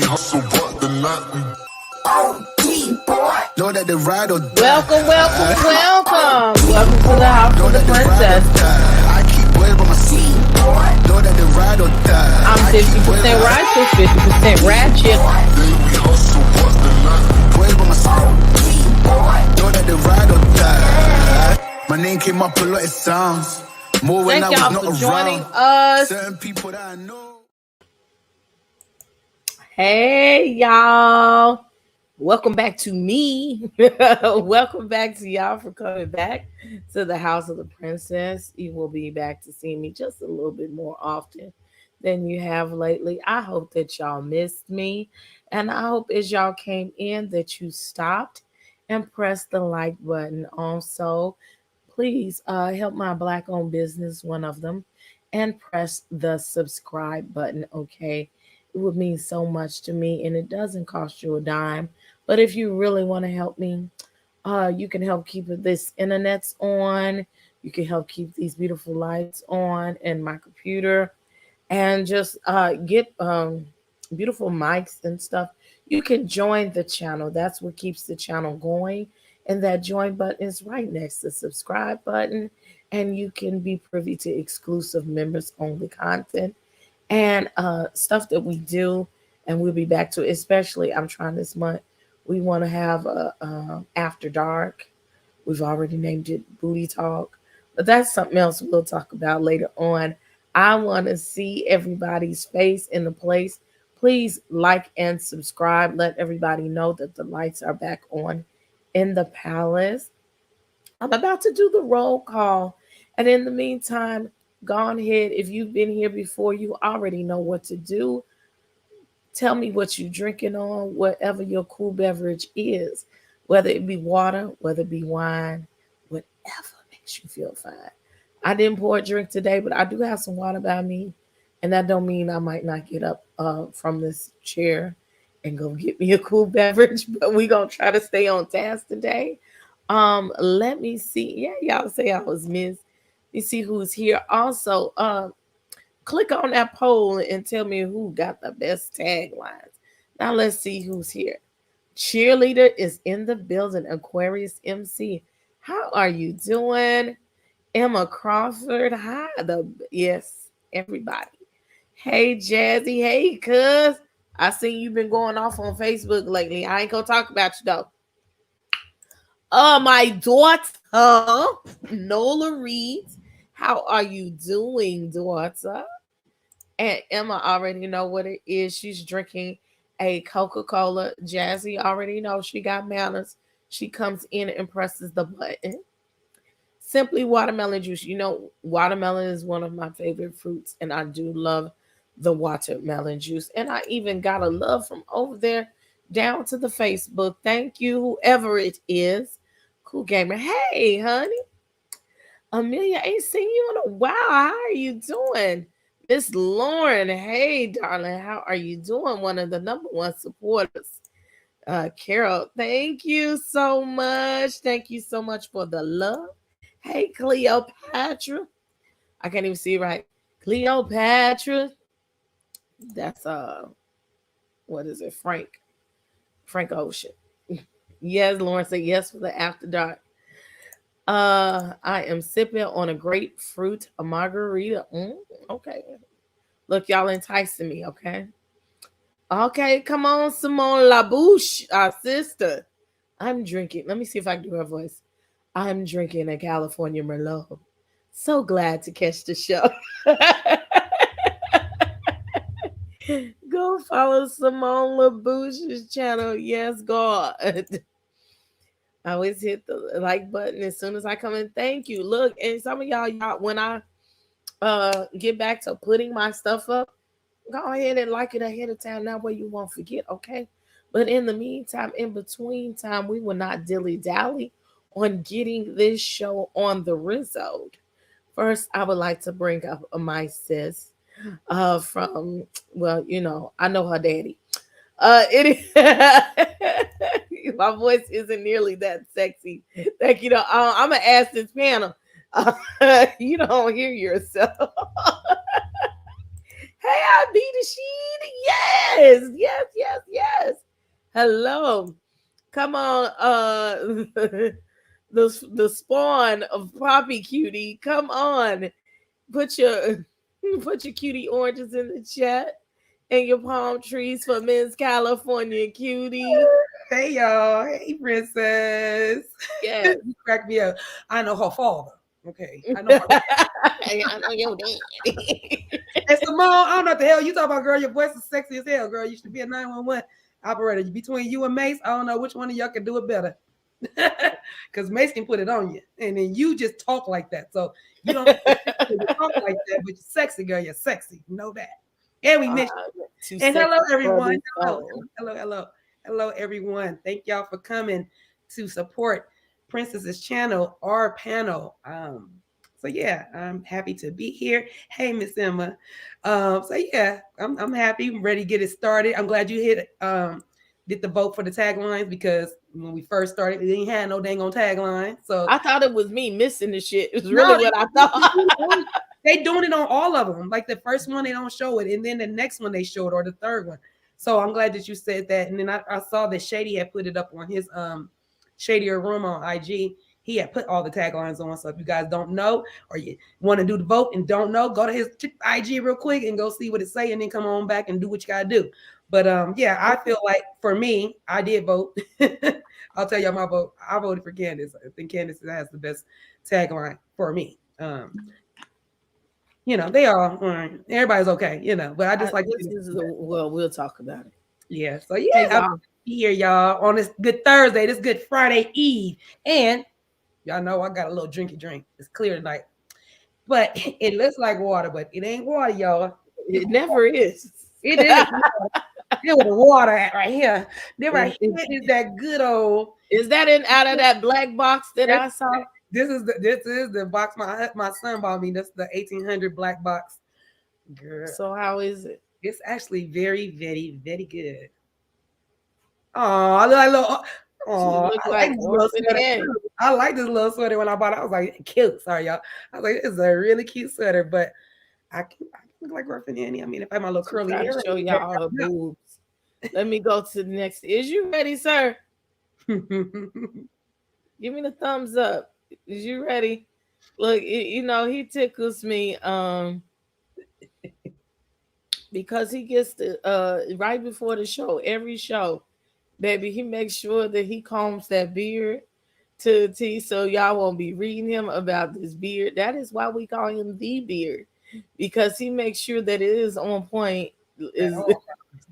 we hustle, but the night know that the ride or die. Welcome to the House of the Princess. I keep waiting by my seat. Know that the ride or die. I'm 50% righteous, 50% ratchet. We hustle, but the night waiting by my seat. Know that the ride or die. My name came up a lot, it sounds more when Thank I y'all was not for joining around. us. Certain people that I know. Hey, y'all. Welcome back to me. Welcome back to y'all for coming back to the House of the Princess. You will be back to see me just a little bit more often than you have lately. I hope that y'all missed me. And I hope as y'all came in that you stopped and pressed the like button. Also, please help my Black-owned business, one of them, and press the subscribe button, okay? It would mean so much to me, and it doesn't cost you a dime. But if you really want to help me, you can help keep this internet's on. You can help keep these beautiful lights on and my computer, and just get beautiful mics and stuff. You can join the channel. That's what keeps the channel going. And that join button is right next to the subscribe button. And you can be privy to exclusive members only content and stuff that we do. And we'll be back to it. Especially, I'm trying this month. We want to have a after dark. We've already named it Booty Talk, but that's something else we'll talk about later on. I want to see everybody's face in the place. Please like and subscribe. Let everybody know that the lights are back on in the palace. I'm about to do the roll call. And in the meantime, go ahead. If you've been here before, you already know what to do. Tell me what you're drinking on, whatever your cool beverage is, whether it be water, whether it be wine, whatever makes you feel fine. I didn't pour a drink today, but I do have some water by me. And that don't mean I might not get up from this chair and go get me a cool beverage, but we're going to try to stay on task today. Let me see. Yeah, y'all say I was missed. Let me see who's here. Also, click on that poll and tell me who got the best taglines. Now let's see who's here. Cheerleader is in the building. Aquarius MC. How are you doing? Emma Crawford. Hi. Yes, everybody. Hey, Jazzy. Hey, cuz. I seen you been going off on Facebook lately. I ain't gonna talk about you though. My daughter, Nola Reed. How are you doing, daughter? And Emma already know what it is. She's drinking a Coca-Cola. Jazzy already knows she got manners. She comes in and presses the button. Simply watermelon juice. You know, watermelon is one of my favorite fruits, and I do love the watermelon juice. And I even got a love from over there down to the Facebook. Thank you, whoever it is. Cool Gamer. Hey, honey. Amelia, ain't seen you in a while. How are you doing? Miss Lauren, hey, darling, how are you doing? One of the number one supporters. Carol, thank you so much. Thank you so much for the love. Hey, Cleopatra. I can't even see right. Cleopatra. That's what is it? Frank Ocean. Yes, Lauren said yes for the after dark. I am sipping on a grapefruit margarita. Okay. Look, y'all enticing me, okay? Okay, come on, Simone LaBouche, our sister. I'm drinking. Let me see if I can do her voice. I'm drinking a California Merlot. So glad to catch the show. Go follow Simone LaBouche's channel. Yes, God. I always hit the like button as soon as I come in. Thank you. Look, and some of y'all, when I get back to putting my stuff up, go ahead and like it ahead of time. That way you won't forget, okay? But in the meantime, in between time, we will not dilly-dally on getting this show on the result. First, I would like to bring up my sis from, well, you know, I know her daddy. My voice isn't nearly that sexy. Thank you. I'm gonna ask this panel. You don't hear yourself. Hey, I be the sheet. Yes, yes, yes, yes. Hello. Come on, the spawn of Poppy Cutie. Come on. Put your put your cutie oranges in the chat and your palm trees for Miss California Cutie. Hey y'all, hey princess. Yes. You crack me up. I know her father. Okay, I know her. I know your daddy. And Simone, I don't know what the hell you talking about, girl. Your voice is sexy as hell, girl. You should be a 911 operator. Between you and Mase, I don't know which one of y'all can do it better. Because Mase can put it on you, and then you just talk like that. So you don't talk like that, but you're sexy, girl. You're sexy. You know that. And we missed you. And hello, everyone. Hello, everyone. Thank y'all for coming to support Princess's channel, our panel. So yeah, I'm happy to be here. Hey, Miss Emma. So yeah, I'm happy. I'm ready to get it started. I'm glad you did the vote for the taglines, because when we first started, we didn't have no dang on tagline. So I thought it was me missing the shit. It's really what I thought. They doing it on all of them. Like the first one, they don't show it, and then the next one they show it, or the third one. So I'm glad that you said that. And then I saw that Shady had put it up on his Shadier Room on IG. He had put all the taglines on. So if you guys don't know, or you want to do the vote and don't know, go to his IG real quick and go see what it say, and then come on back and do what you gotta do. But yeah, I feel like for me, I did vote. I'll tell y'all my vote. I voted for Candice. I think Candice has the best tagline for me. You know, they all everybody's okay, you know, but I just like well, we'll talk about it. Yeah. So yeah, hey, I'm here, y'all, on this good Thursday, this good Friday Eve. And y'all know I got a little drinky drink. It's clear tonight. But it looks like water, but it ain't water, y'all. It never is. It is. Here with the water at right here. Then right here is that good old. Is that out of that black box that I saw? This is the box my son bought me. That's the 1800 black box. Girl. So how is it? It's actually very, very, very good. Oh, look, I like this little sweater when I bought it. I was like, cute. Sorry, y'all. I was like, it's a really cute sweater, but I look like Ruffin Annie. I mean, if I have my little curly hair. Show y'all her boobs. Let me go to the next. Is you ready, sir? Give me the thumbs up. Is you ready? Look, you know, he tickles me because he gets to right before the show, every show, baby, he makes sure that he combs that beard to a T, so y'all won't be reading him about this beard. That is why we call him the beard, because he makes sure that it is on point.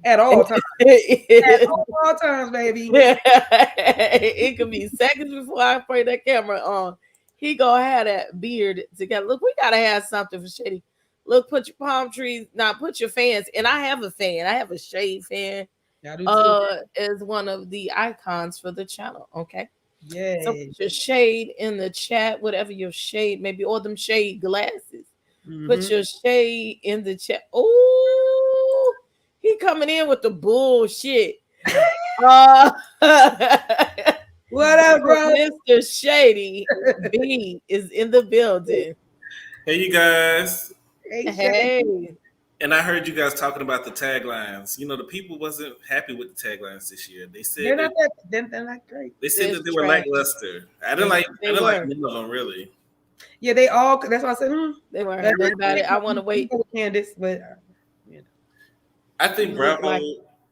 At all times. At all times, baby. It could be seconds before I put that camera on. He gonna have that beard together. Look, we gotta have something for Shady. Look, put your palm trees. Now put your fans. And I have a fan. I have a shade fan. As one of the icons for the channel. Okay. Yeah. So put your shade in the chat, whatever your shade, maybe, or them shade glasses. Mm-hmm. Put your shade in the chat. Oh, he coming in with the bullshit. What up, bro? Mr. Shady B is in the building. Hey, you guys. Hey. And I heard you guys talking about the taglines. You know, the people wasn't happy with the taglines this year. They said they're not great. They said that they were lackluster. I didn't like none of them, really. Yeah, they all. That's why I said they were. About it. I want to wait. Candice, but I think Bravo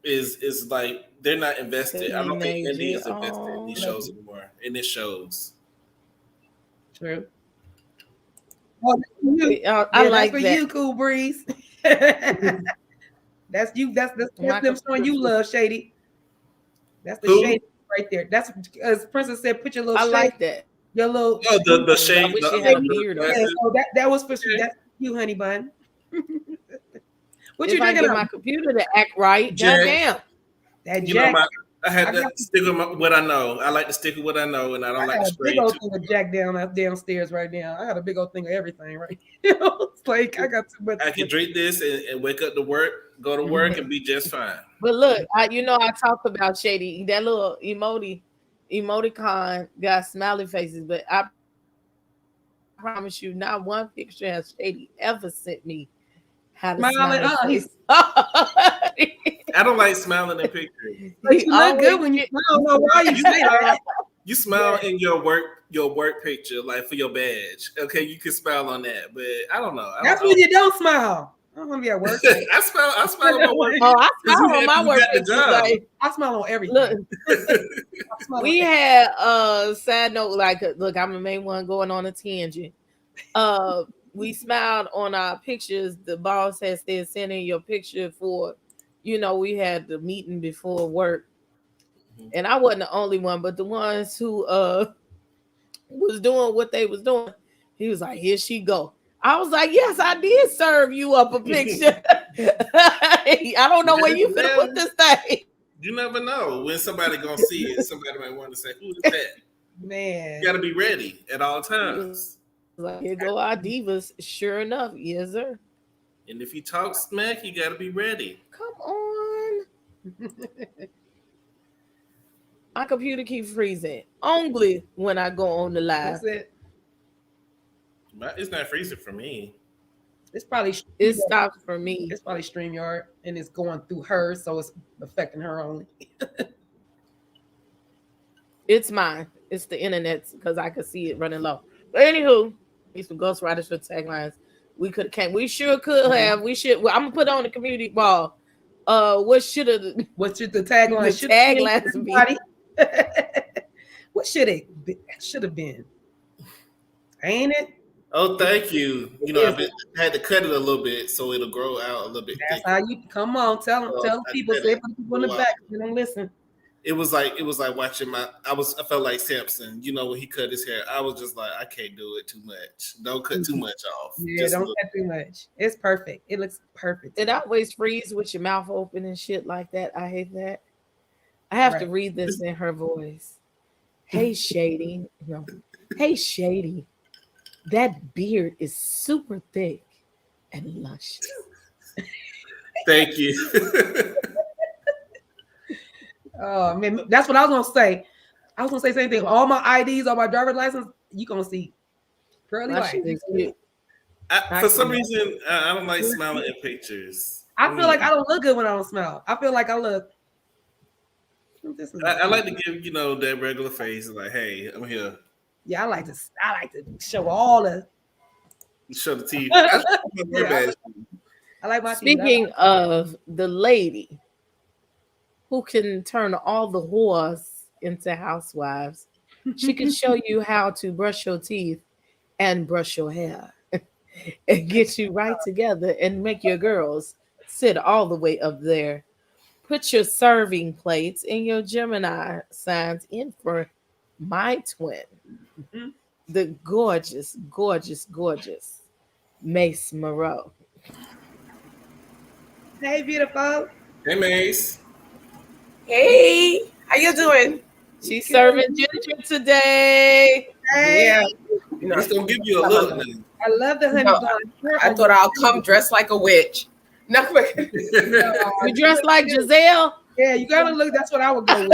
is like they're not invested. I don't think Indy is invested in these shows anymore. And it shows. True. I like for that. You, Cool Breeze. That's you. That's them showing you love, Shady. That's the shade right there. That's as Princess said. Put your little. I like that. Your little. Oh, the shade. I wish you had a beard on. So that was for that's you, honey bun. What you drinking? My computer to act right. Goddamn. That Jack. I had to stick with what I know. I like to stick with what I know, and I don't like to spray. Big old thing of Jack downstairs right now. I got a big old thing of everything right now. It's like I got too much. I can drink this and wake up to work, go to work, and be just fine. But look, I talked about Shady. That little emoticon got smiley faces, but I promise you, not one picture has Shady ever sent me How to Smiling. smile. He's I don't like smiling in pictures. you look good when you smile. I don't know why you say that. You smile in your work picture, like for your badge. Okay, you can smile on that, but I don't know. That's when you don't smile. I don't want to be at work. I smile on my work. Oh, I smile on my work pictures. Like, I smile on everything. Look, we had side note, like, look, I'm the main one going on a tangent. We smiled on our pictures. The boss has said send in your picture for, we had the meeting before work. And I wasn't the only one, but the ones who was doing what they was doing, he was like, here she go. I was like, yes, I did serve you up a picture. I don't know where you finna put this thing. You never know when somebody gonna see it. Somebody might want to say, who is that? Man. You gotta be ready at all times. Like, here go our divas. Sure enough, yes, sir. And if you talk smack, you gotta be ready. Come on. My computer keeps freezing. Only when I go on the live. That's it. It's not freezing for me. It's probably it stops for me. It's probably StreamYard and it's going through her, so it's affecting her only. It's mine. It's the internet because I could see it running low. But anywho, these some ghostwriters for taglines. We could came. We sure could have. We should. Well, I'm gonna put on the community wall. What should the taglines be? What should it should have been? Ain't it? Oh, thank you. I had to cut it a little bit so it'll grow out a little bit. That's thicker. How you come on. Tell people. Say for the people in the back. You don't listen. It was like watching I felt like Samson. When he cut his hair, I was just like, I can't do it too much. Don't cut too much off. Yeah, don't cut too much. It's perfect. It looks perfect. It always freeze with your mouth open and shit like that. I hate that. I have to read this in her voice. Hey, Shady. No. Hey, Shady. That beard is super thick and lush. Thank you. Oh man, that's what I was gonna say. I was gonna say the same thing. All my IDs, all my driver's license, you gonna see curly white. For some reason, I don't like smiling in pictures. I feel like I don't look good when I don't smile. I feel like I look. I like to give that regular face, like, hey, I'm here. Yeah, I like to show all the teeth. I like my teeth. Speaking of the lady who can turn all the whores into housewives, she can show you how to brush your teeth and brush your hair and get you right together and make your girls sit all the way up there. Put your serving plates and your Gemini signs in for my twin, the gorgeous, gorgeous, gorgeous Mase Marow. Hey, beautiful. Hey, Mase. Hey, how you doing? She's serving ginger today. Hey. Yeah. It's gonna give you a look. I love the honey bun. I thought I'll come dressed like a witch. No, you dressed like Giselle? Yeah, you gotta look. That's what I would go with.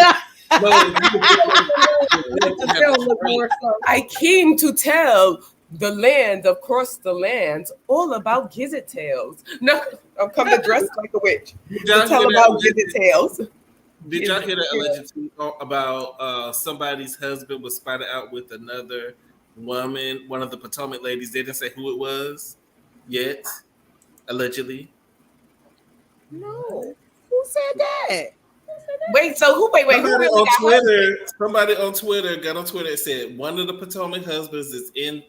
I came to tell the land across the lands all about gizzard tails. No, I'm coming dressed like a witch to tell about gizzard tails. Did y'all hear the alleged tweet about somebody's husband was spotted out with another woman, one of the Potomac ladies? They didn't say who it was yet, allegedly. No. Who said that? Wait, so who? Wait. Somebody on Twitter got on Twitter and said one of the Potomac husbands is in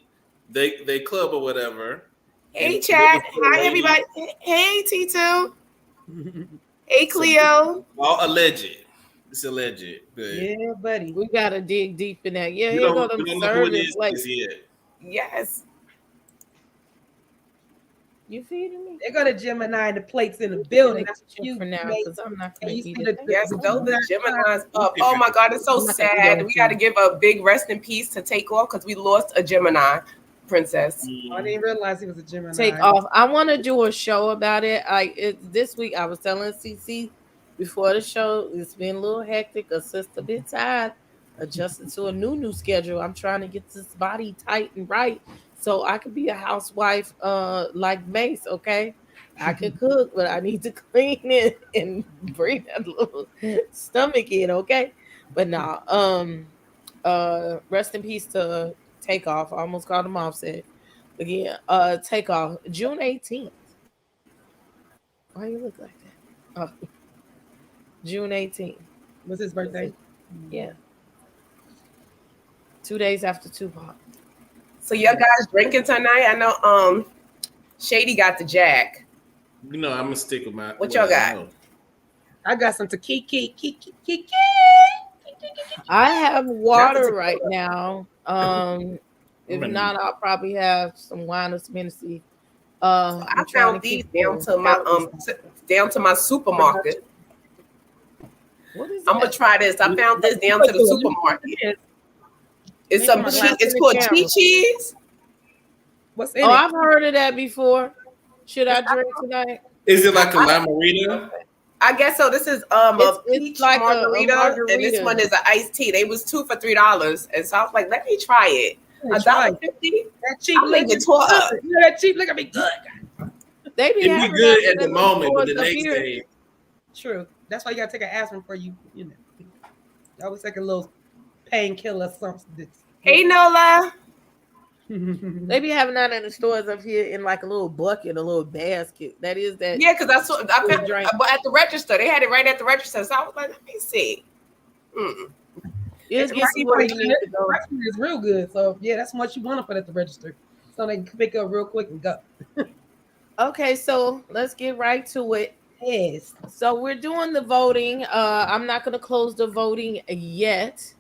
they club or whatever. Hey, chat. Hi, everybody. Hey, T2. Hey, Cleo. All alleged. It's alleged. But yeah, buddy. We gotta dig deep in that. Yeah, here go them service. Like, yes. You feeding me? They got a Gemini and the plates in the building. That's cute for now because I'm not gonna eat it. Yes, those Geminis up. Oh my God, it's so sad. We got to give a big rest in peace to Take Off because we lost a Gemini princess. I didn't realize he was a Gemini. Take Off. I want to do a show about it. This week I was telling CC before the show, it's been a little hectic. A sister bit tired, adjusting to a new schedule. I'm trying to get this body tight and right so I could be a housewife like Mase, okay? I can cook, but I need to clean it and bring that little stomach in, okay? But nah, rest in peace to Takeoff. I almost called him Offset. Again, Takeoff, June 18th. Why you look like that? June 18th. Was his birthday? Yeah. 2 days after Tupac. So y'all guys drinking tonight? I know Shady got the Jack. You know, I'm gonna stick with my. What y'all got? I got some tequila. I have water right now. If not, I'll probably have some wine or some Hennessy. I found these down to my supermarket. What is I'm gonna try this. I found this down to the supermarket. It's some cheese. It's called Cutiee. What's in it? I've heard of that before. Should I drink tonight? Is it like a limerita? I guess so. This is a peach like margarita, and this one is an iced tea. They was 2 for $3, and so I was like, let me try it. $1.50. That cheap liquor. That cheap liquor be good. They be It'd be good at the moment, but the next day. True. That's why you gotta take an aspirin for you. You know, you always take a little painkiller something. Hey Nola. They be having that in the stores up here in like a little bucket, a little basket. That is that. Yeah, because I found but at the register. They had it right at the register. So I was like, let me see. It's real good. So yeah, that's what you want to put at the register. So they can pick up real quick and go. Okay, so let's get right to it. Yes. So we're doing the voting. I'm not gonna close the voting yet.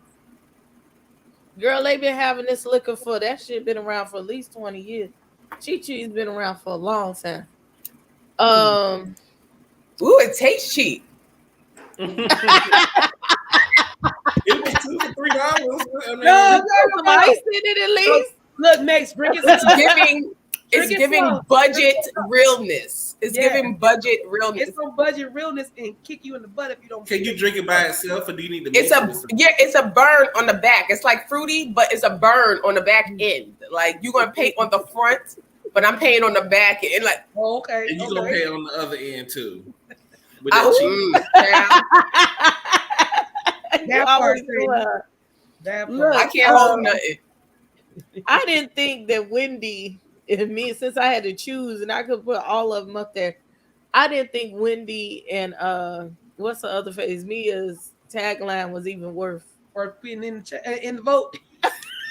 Girl, they been having this liquor for that shit been around for at least 20 years. Cutiee's been around for a long time. Ooh, it tastes cheap. It was 2 for $3. No, some ice in it at least. Look, Max, drink it. It's giving budget realness. It's giving budget realness. It's some budget realness and kick you in the butt if you don't. Can you drink it by itself, or do you need to? It's a burn on the back. It's like fruity, but it's a burn on the back end. Like you're gonna pay on the front, but I'm paying on the back end. Like, okay, and you're gonna pay on the other end too. I can't hold nothing. I didn't think that Wendy. Since I had to choose and I could put all of them up there, I didn't think Wendy and what's the other face? Mia's tagline was even worth being in the vote.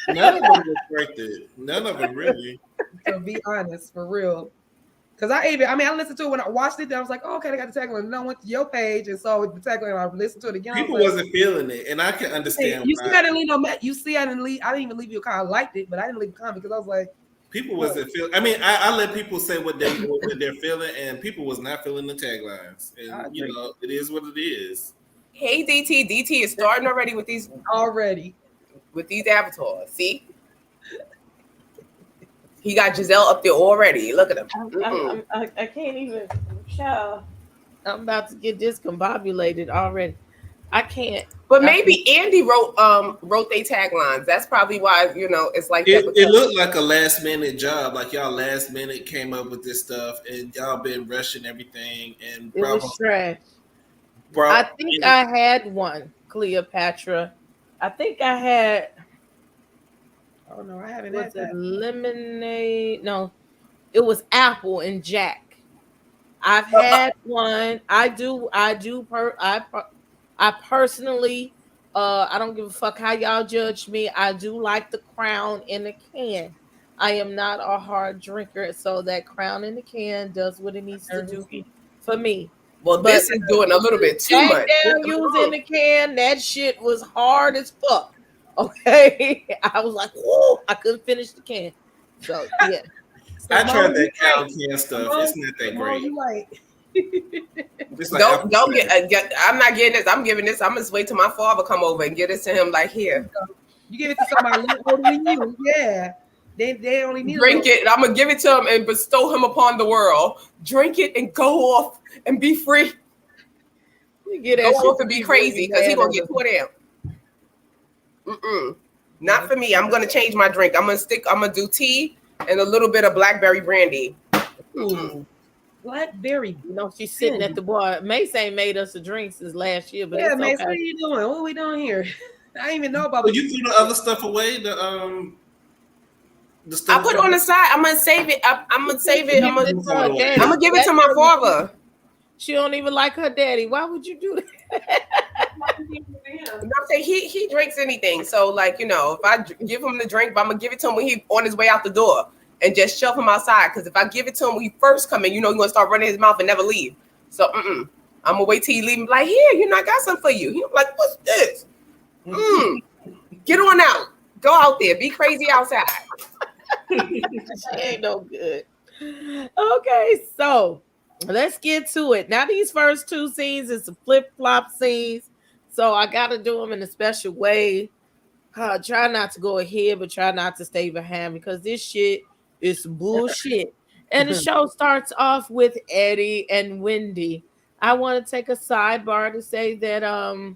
None of them was worth it. None of them really. To be honest, for real. Because I listened to it when I watched it. Then I was like, oh, okay, they got the tagline. And I went to your page and saw the tagline. I listened to it again. People wasn't feeling it, and I can understand. You see, I didn't leave no. You see, I didn't even leave you a comment. I liked it, but I didn't leave a comment because I was like. People wasn't feeling. I mean, I let people say what they're feeling, and people was not feeling the taglines. And you know, it is what it is. Hey, DT is starting already with these avatars. See, he got Giselle up there already. Look at him. I can't even. Child, I'm about to get discombobulated already. I can't. But maybe Andy wrote their taglines. That's probably why, you know, it's like that. It looked like a last minute job. Like y'all last minute came up with this stuff, and y'all been rushing everything. And it was trash. I think I had one, Cleopatra. I think I had. Oh no, I haven't Was had it that. lemonade? No, it was apple and Jack. I've had one. I personally, I don't give a fuck how y'all judge me. I do like the Crown in the can. I am not a hard drinker, so that Crown in the can does what it needs to do for me. Well, this is doing a little bit too much. You was in the can. That shit was hard as fuck. Okay, I was like, whoa, I couldn't finish the can. So yeah, I tried that cow can stuff. It's not that great. Don't get. I'm not getting this. I'm giving this. I'm gonna wait till my father come over and get this to him. Like here, you give it to somebody a little older than you. Yeah, they only need drink it. I'm gonna give it to him and bestow him upon the world. Drink it and go off and be free. Go off and be crazy because he gonna get put out. Not for me. I'm gonna change my drink. I'm gonna do tea and a little bit of blackberry brandy. blackberry. You know, she's sitting at the bar. Mase ain't made us a drink since last year, but Yeah, it's Mase, okay. what are you doing? What are we doing here? I didn't even know about. Well, you threw the other stuff away. The stuff I put it on the side. I'm gonna save it. I'm gonna save it. I'm gonna give it to my father. She don't even like her daddy. Why would you do that? I'm saying he drinks anything. So like, you know, if I give him the drink, but I'm gonna give it to him when he on his way out the door and just shove him outside. Because if I give it to him when he first come in, you know, he's gonna start running his mouth and never leave. So I'm gonna wait till he leave and be like, here, you know, I got something for you. He's like, what's this? Get on out. Go out there. Be crazy outside. She ain't no good. Okay, so let's get to it. Now, these first two scenes is the flip-flop scenes. So I got to do them in a special way. Try not to go ahead, but try not to stay behind because this shit is bullshit. And the show starts off with Eddie and Wendy. I want to take a sidebar to say that, well,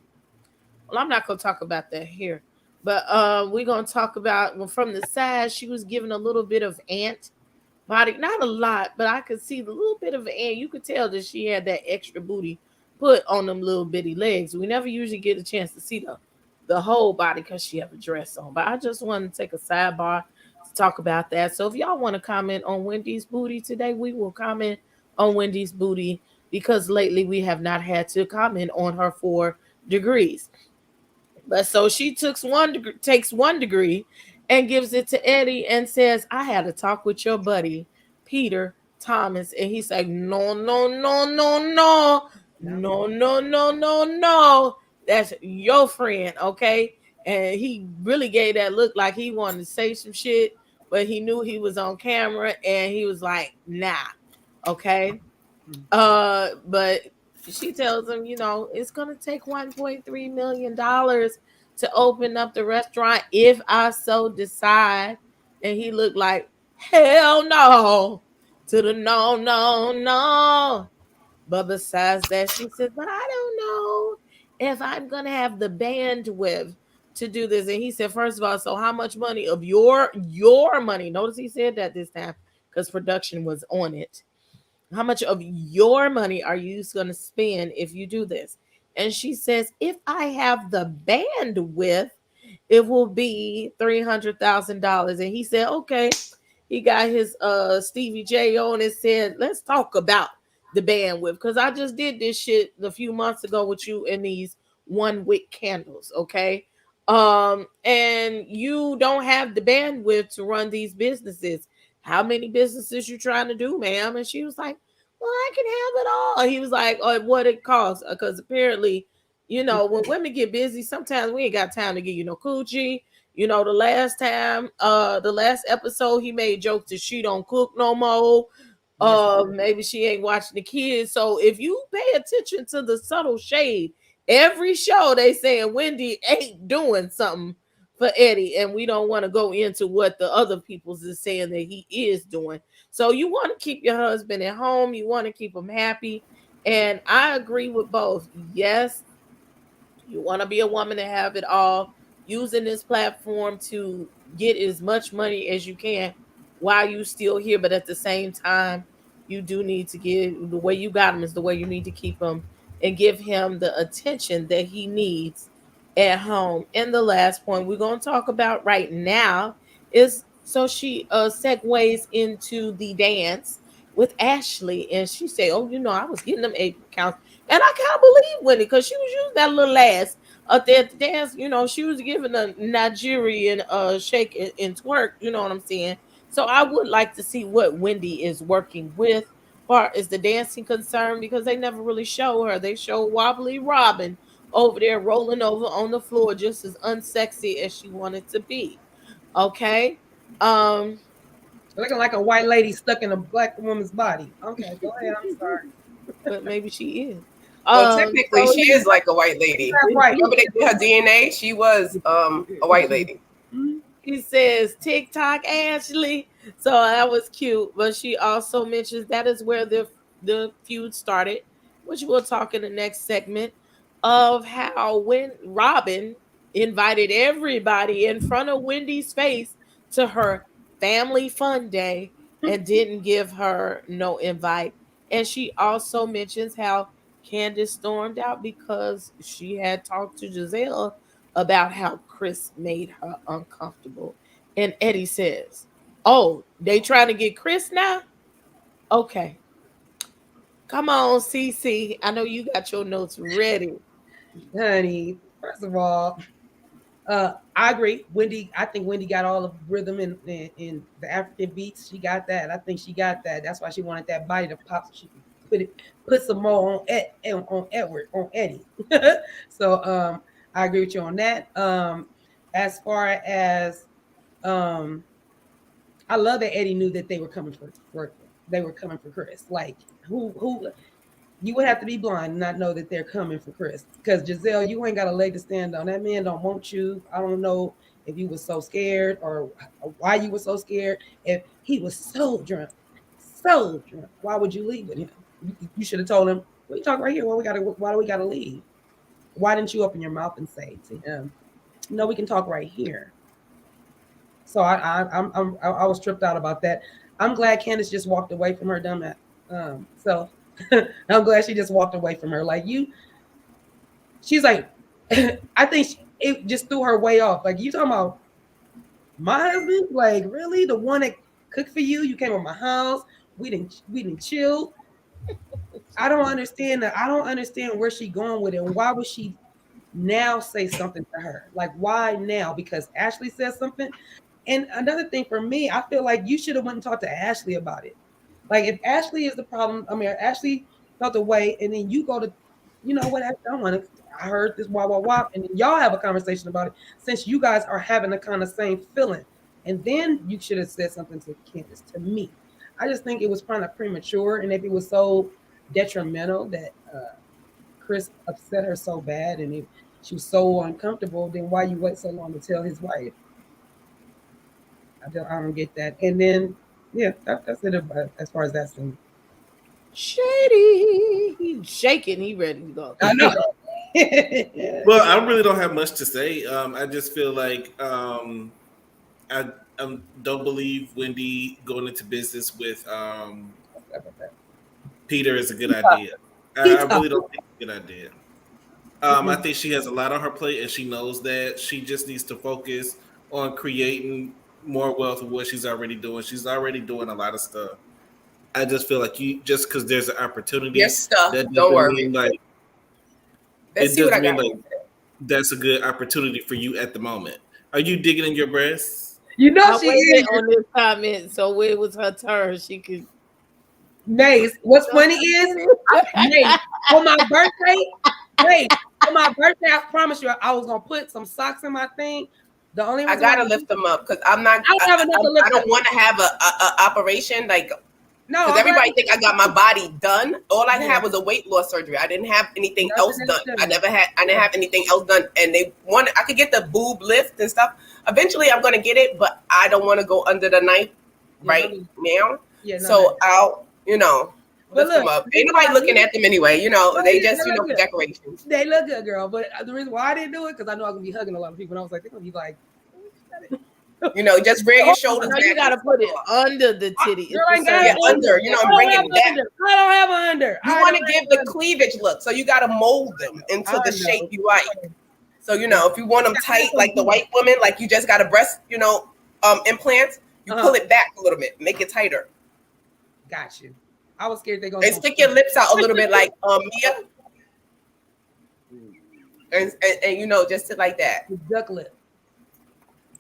I'm not going to talk about that here. But we're going to talk about, well, from the side, she was given a little bit of ant body. Not a lot, but I could see the little bit of ant. You could tell that she had that extra booty put on them little bitty legs. We never usually get a chance to see the whole body because she have a dress on. But I just want to take a sidebar to talk about that. So if y'all want to comment on Wendy's booty today, we will comment on Wendy's booty because lately we have not had to comment on her 4 degrees. But so she takes 1 degree and gives it to Eddie and says, I had a talk with your buddy, Peter Thomas. And he's like, no, no, no, no, no, no, no, no, no, no. That's your friend, okay? And he really gave that look like he wanted to say some shit, but he knew he was on camera and he was like, nah, okay? But she tells him, you know, it's going to take $1.3 million to open up the restaurant if I so decide. And he looked like, hell no, to the no, no, no. But besides that, she said, but I don't know if I'm going to have the bandwidth to do this. And he said, first of all, so how much money of your money? Notice he said that this time because production was on it. How much of your money are you going to spend if you do this? And she says, if I have the bandwidth, it will be $300,000. And he said, okay. He got his Stevie J on and said, let's talk about the bandwidth. Because I just did this shit a few months ago with you in these 1 wick candles, okay? And you don't have the bandwidth to run these businesses. How many businesses you trying to do, ma'am? And she was like, well, I can have it all. He was like, oh, what it costs. Because apparently, you know, when women get busy, sometimes we ain't got time to give you no coochie. You know, the last episode, he made jokes that she don't cook no more. Maybe she ain't watching the kids. So if you pay attention to the subtle shade, every show they saying Wendy ain't doing something for Eddie, and we don't want to go into what the other people's is saying that he is doing. So you want to keep your husband at home, you want to keep him happy, and I agree with both. Yes, you want to be a woman and have it all, using this platform to get as much money as you can while you still here, but at the same time, you do need to give the way you got him is the way you need to keep him and give him the attention that he needs at home. And the last point we're going to talk about right now is so she segues into the dance with Ashley, and she said, "Oh, you know, I was getting them 8 counts," and I can't believe Wendy because she was using that little ass up there at the dance. You know, she was giving a Nigerian shake and twerk. You know what I'm saying? So I would like to see what Wendy is working with, far as the dancing concerned, because they never really show her. They show Wobbly Robin over there rolling over on the floor just as unsexy as she wanted to be. Okay. Looking like a white lady stuck in a black woman's body. Okay, go ahead. I'm sorry. But maybe she is. Well, technically, she is like a white lady. Right. Remember they did her DNA? She was a white lady. He says TikTok Ashley, so that was cute. But she also mentions that is where the feud started, which we'll talk in the next segment of how when Robin invited everybody in front of Wendy's face to her family fun day and didn't give her no invite. And she also mentions how Candice stormed out because she had talked to Giselle about how Chris made her uncomfortable. And Eddie says, "Oh, they trying to get Chris now? Okay. Come on, CC. I know you got your notes ready." Honey, first of all, I agree. I think Wendy got all the rhythm in the African beats. She got that. I think she got that. That's why she wanted that body to pop so she could put some more on Edward, on Eddie. So I agree with you on that. As far as I love that Eddie knew that they were coming for they were coming for Chris. Like who you would have to be blind and not know that they're coming for Chris. Because Giselle, you ain't got a leg to stand on. That man don't want you. I don't know if you were so scared or why you were so scared. If he was so drunk, why would you leave with him? You should have told him, "We talk right here. Why do we gotta leave? Why didn't you open your mouth and say to him, no, we can talk right here?" So I was tripped out about that. I'm glad Candice just walked away from her dumb ass. So I'm glad she just walked away from her. Like she's like, I think it just threw her way off. Like, you talking about my husband? Like, really? The one that cooked for you? You came to my house. We didn't chill. I don't understand that. I don't understand where she going with it. And why would she now say something to her? Like, why now? Because Ashley says something. And another thing for me, I feel like you should have went and talked to Ashley about it. Like, if Ashley is the problem, I mean, Ashley felt the way, and then you go to, you know what, I heard this, wah, and then y'all have a conversation about it, since you guys are having the kind of same feeling. And then you should have said something to Candice, to me. I just think it was kind of premature, and if it was so detrimental that Chris upset her so bad, and she was so uncomfortable, then why you wait so long to tell his wife? I don't get that. And then, yeah, that's it as far as that scene. Shady, he's shaking. He ready to go. I know. Well, I really don't have much to say. I just feel like I don't believe Wendy going into business with Peter is a good idea. I really don't think it's a good idea. I think she has a lot on her plate, and she knows that. She just needs to focus on creating more wealth of what she's already doing. She's already doing a lot of stuff. I just feel like just because there's an opportunity, that don't worry. Like, it doesn't mean like that's a good opportunity for you at the moment. Are you digging in your breasts? You know she is on this comment, so when it was her turn, she could. Mase, what's funny is, Mase, on my birthday, I promise you, I was gonna put some socks in my thing. The only reason I gotta lift them up because I'm not. I don't want to have a operation like. No, because everybody think I got my body done. All I had was a weight loss surgery. I didn't have anything else done. I didn't have anything else done. And they wanted, I could get the boob lift and stuff. Eventually, I'm gonna get it, but I don't want to go under the knife right now. Yeah, so I'll, lift them up. Ain't nobody looking at them anyway. They just, for decorations. They look good, girl. But the reason why I didn't do it because I know I'm gonna be hugging a lot of people. And I was like, they're gonna be like. Just bring your shoulders back. You gotta put it under the titty. Under, and bring it back. I don't have an under. You want to give the cleavage look, so you gotta mold them into the shape you like. So if you want them tight, like the white woman, like you just got a breast, implants, you pull it back a little bit, make it tighter. Got you. I was scared they're gonna. And stick your lips out a little bit, like Mia, and just sit like that. Duck lip.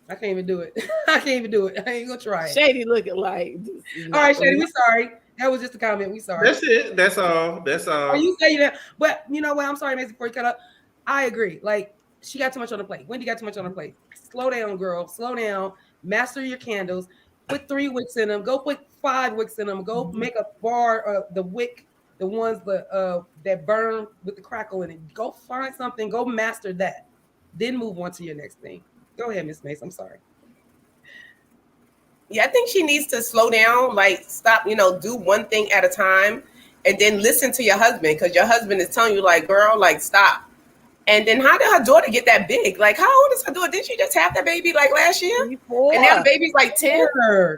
I can't even do it. I ain't gonna try it. Shady looking like. All right, Shady, we sorry. That was just a comment. We sorry. That's it. That's all. Are you saying that? But you know what? I'm sorry, Mase, before you cut up. I agree. Like, she got too much on the plate. Wendy got too much on the plate. Slow down, girl. Slow down. Master your candles. Put 3 wicks in them. Go put 5 wicks in them. Go make a bar of the wick, the ones that burn with the crackle in it. Go find something. Go master that. Then move on to your next thing. Go ahead, Miss Mase. I'm sorry. Yeah, I think she needs to slow down, like stop, do one thing at a time and then listen to your husband because your husband is telling you like, girl, like stop. And then how did her daughter get that big? Like, how old is her daughter? Didn't she just have that baby like last year? 24. And now the baby's like 10.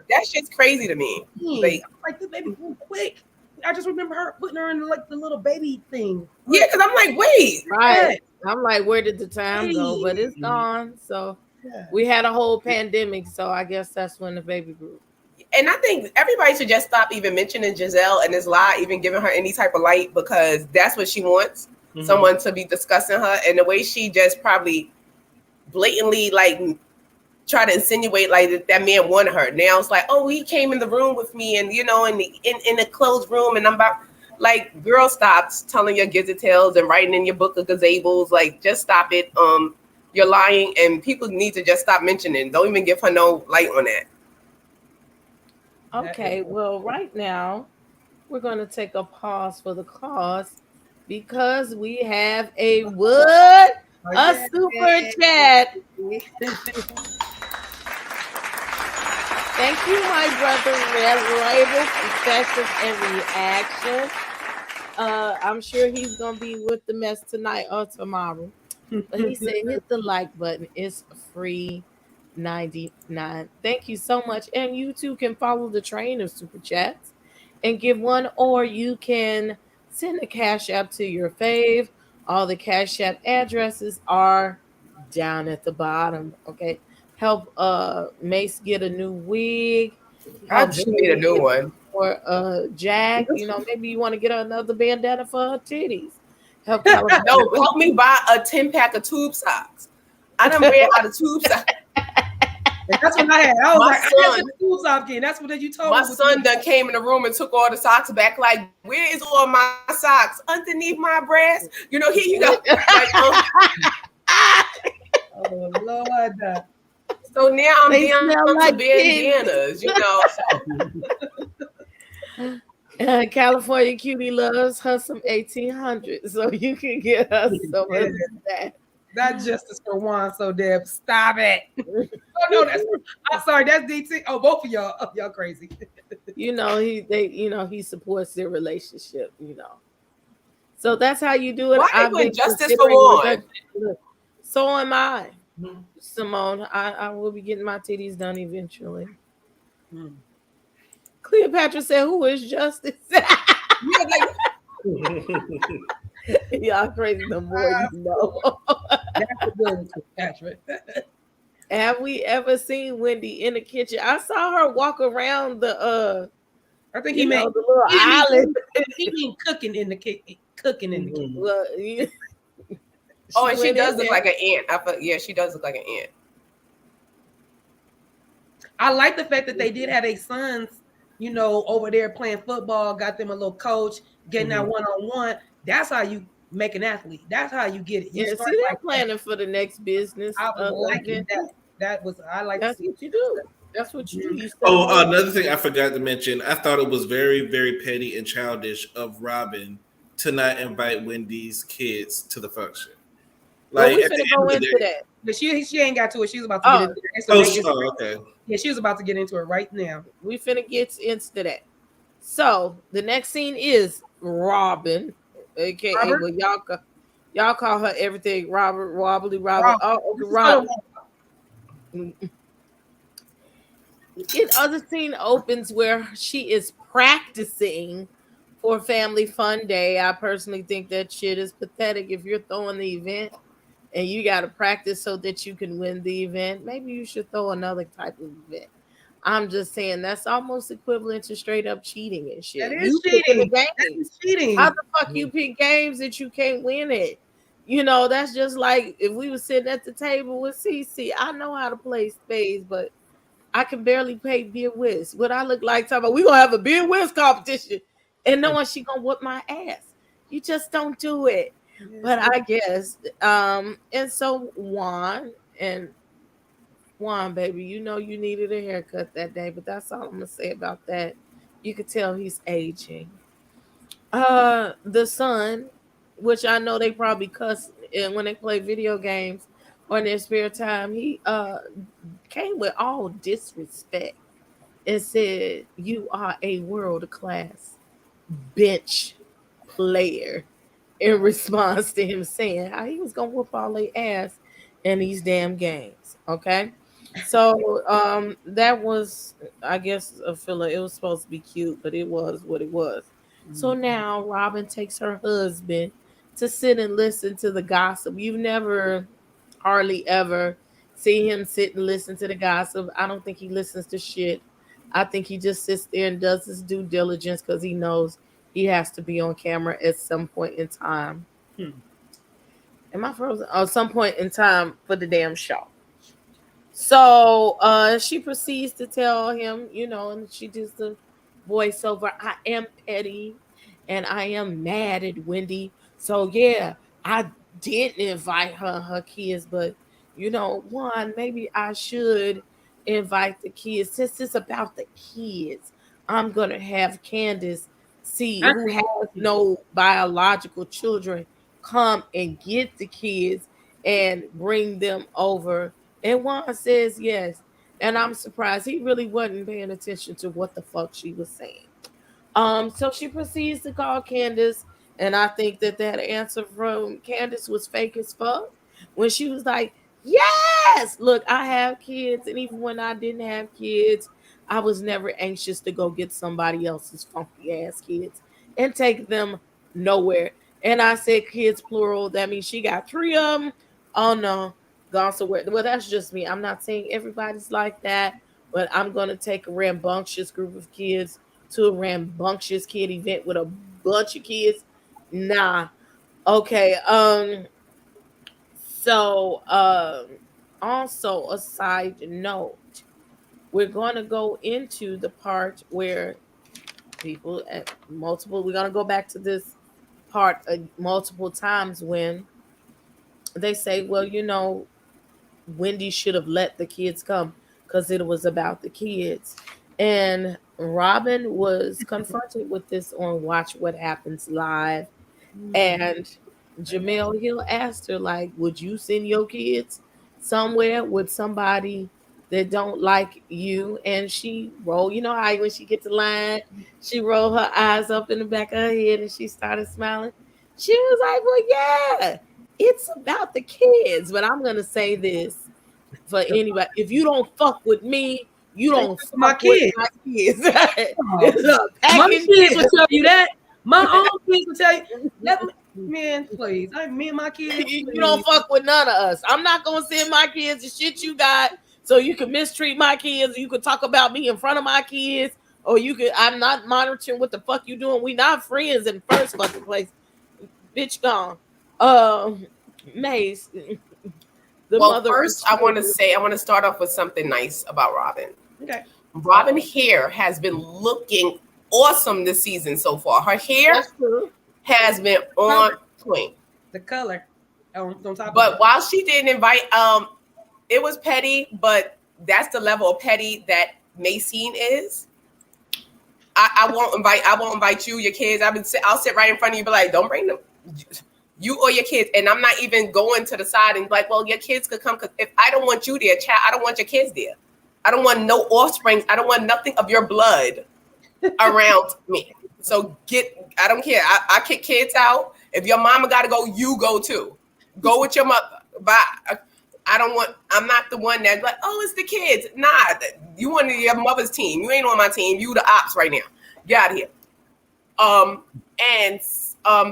That shit's crazy to me. Like this baby grew quick. I just remember her putting her in like the little baby thing. Yeah, because I'm like, wait. Right. I'm like, where did the time go? But it's gone. So we had a whole pandemic. So I guess that's when the baby grew. And I think everybody should just stop even mentioning Giselle and this lie, even giving her any type of light, because that's what she wants. Someone to be discussing her. And the way she just probably blatantly like try to insinuate like that man wanted her. Now it's like, oh, he came in the room with me and in the closed room, and I'm about like, girl, stop telling your gizzy tales and writing in your book of gazables. Like, just stop it. You're lying, and people need to just stop mentioning. Don't even give her no light on that. Okay, well, right now we're going to take a pause for the cause because we have a what? A super chat. Thank you, my brother, Rebel Confessions and Reactions. I'm sure he's going to be with the mess tonight or tomorrow. But he said, hit the like button. It's free. 99. Thank you so much. And you too can follow the train of super chats and give one, or you can send a cash app to your fave. All the cash app addresses are down at the bottom. Okay. Help Mase get a new wig. I just need a new one. Or Jack, maybe you want to get another bandana for her titties. Help me buy a 10-pack of tube socks. I done ran out of tube socks. That's what I had. I was like, I had the tube sock in. That's what you told me. My son done came in the room and took all the socks back. Like, where is all my socks? Underneath my breast. Here you go. Oh Lord. So now I'm down like bandanas, California Cutiee loves her some 1800s, so you can get her some of that. Not justice for Juan, so Deb. Stop it. Oh no, I'm sorry, that's DT. Oh, both of y'all. Oh, y'all crazy. He supports their relationship, So that's how you do it. Why you put justice for Juan? So am I. Simone. I will be getting my titties done eventually. Cleopatra said, who is Justice? Y'all crazy the more you know. That's right. Have we ever seen Wendy in the kitchen? I saw her walk around the I think he made the little island. He mean cooking in the kitchen. Cooking in the kitchen. Well, and she does look like an ant. Yeah, she does look like an ant. I like the fact that they did have their sons, over there playing football, got them a little coach, getting that one-on-one. That's how you make an athlete. That's how you get it. You see, they're planning for the next business. I was liking that. That's what you do. That's what you do. Another thing I forgot to mention, I thought it was very, very petty and childish of Robin to not invite Wendy's kids to the function. Like, we're gonna go into that. But she ain't got to it. She was about to get into it. Okay. Yeah, she was about to get into it right now. We finna get into that. So the next scene is Robin, aka y'all call her everything. Robert, Wobbly, Robert. Oh, okay, Robin. Other scene opens where she is practicing for Family Fun Day. I personally think that shit is pathetic. If you're throwing the event and you got to practice so that you can win the event, maybe you should throw another type of event. I'm just saying that's almost equivalent to straight up cheating and shit. That is cheating. That is cheating. How the fuck you pick games that you can't win it? That's just like if we were sitting at the table with CC. I know how to play spades, but I can barely play beer whiz. What I look like talking about, we gonna have a beer whiz competition, and knowing she gonna whoop my ass. You just don't do it. But I guess, and so Juan, baby, you needed a haircut that day, but that's all I'm gonna say about that. You could tell he's aging. The son, which I know they probably cuss when they play video games or in their spare time, he came with all disrespect and said, "You are a world-class bench player," in response to him saying how he was gonna whoop all their ass in these damn games. Okay, so that was, I guess, a filler. It was supposed to be cute, but it was what it was. So now Robin takes her husband to sit and listen to the gossip. You've never hardly ever see him sit and listen to the gossip. I don't think he listens to shit. I think he just sits there and does his due diligence because he knows he has to be on camera at some point in time. Am I frozen? Oh, some point in time for the damn show. So she proceeds to tell him, and she does the voiceover. I am petty and I am mad at Wendy. So yeah, I didn't invite her and her kids, but Juan, maybe I should invite the kids. Since it's about the kids, I'm gonna have Candice see who has no biological children come and get the kids and bring them over. And Juan says yes. And I'm surprised he really wasn't paying attention to what the fuck she was saying. So she proceeds to call Candice, and I think that answer from Candice was fake as fuck when she was like, "Yes, look, I have kids, and even when I didn't have kids, I was never anxious to go get somebody else's funky ass kids and take them nowhere." And I said kids plural. That means she got 3 of them. Oh no, gone somewhere. Well, that's just me. I'm not saying everybody's like that, but I'm gonna take a rambunctious group of kids to a rambunctious kid event with a bunch of kids. Nah. Okay. So also a side note, we're gonna go into the part where people at multiple we're gonna go back to this part multiple times when they say, well, Wendy should have let the kids come because it was about the kids. And Robin was confronted with this on Watch What Happens Live. And Jamel Hill asked her, like, would you send your kids somewhere with somebody that don't like you? And she rolled, how when she gets to line, she rolled her eyes up in the back of her head and she started smiling. She was like, well, yeah, it's about the kids. But I'm going to say this for anybody. If you don't fuck with me, you don't fuck my kids. With my kids. My kids will tell you that. My own kids will tell you. Man, please. Me and my kids. You don't fuck with none of us. I'm not going to send my kids the shit you got so you can mistreat my kids. You can talk about me in front of my kids. Or I'm not monitoring what the fuck you doing. We not friends in the first fucking place. Bitch gone. Mase. First, I want to start off with something nice about Robin. Okay. Robin hair has been looking awesome this season so far. Her hair has been on point. The color on top. But while she didn't invite, it was petty, but that's the level of petty that Maxine is. I won't invite you, your kids. I'll sit right in front of you, be like, don't bring them. You or your kids, and I'm not even going to the side and like, well, your kids could come because if I don't want you there, child, I don't want your kids there. I don't want no offspring. I don't want nothing of your blood around me. So I don't care. I kick kids out. If your mama got to go, you go too. Go with your mother. Bye. I'm not the one that's like, oh, it's the kids. Nah, you on your mother's team. You ain't on my team. You the ops right now. Get out of here.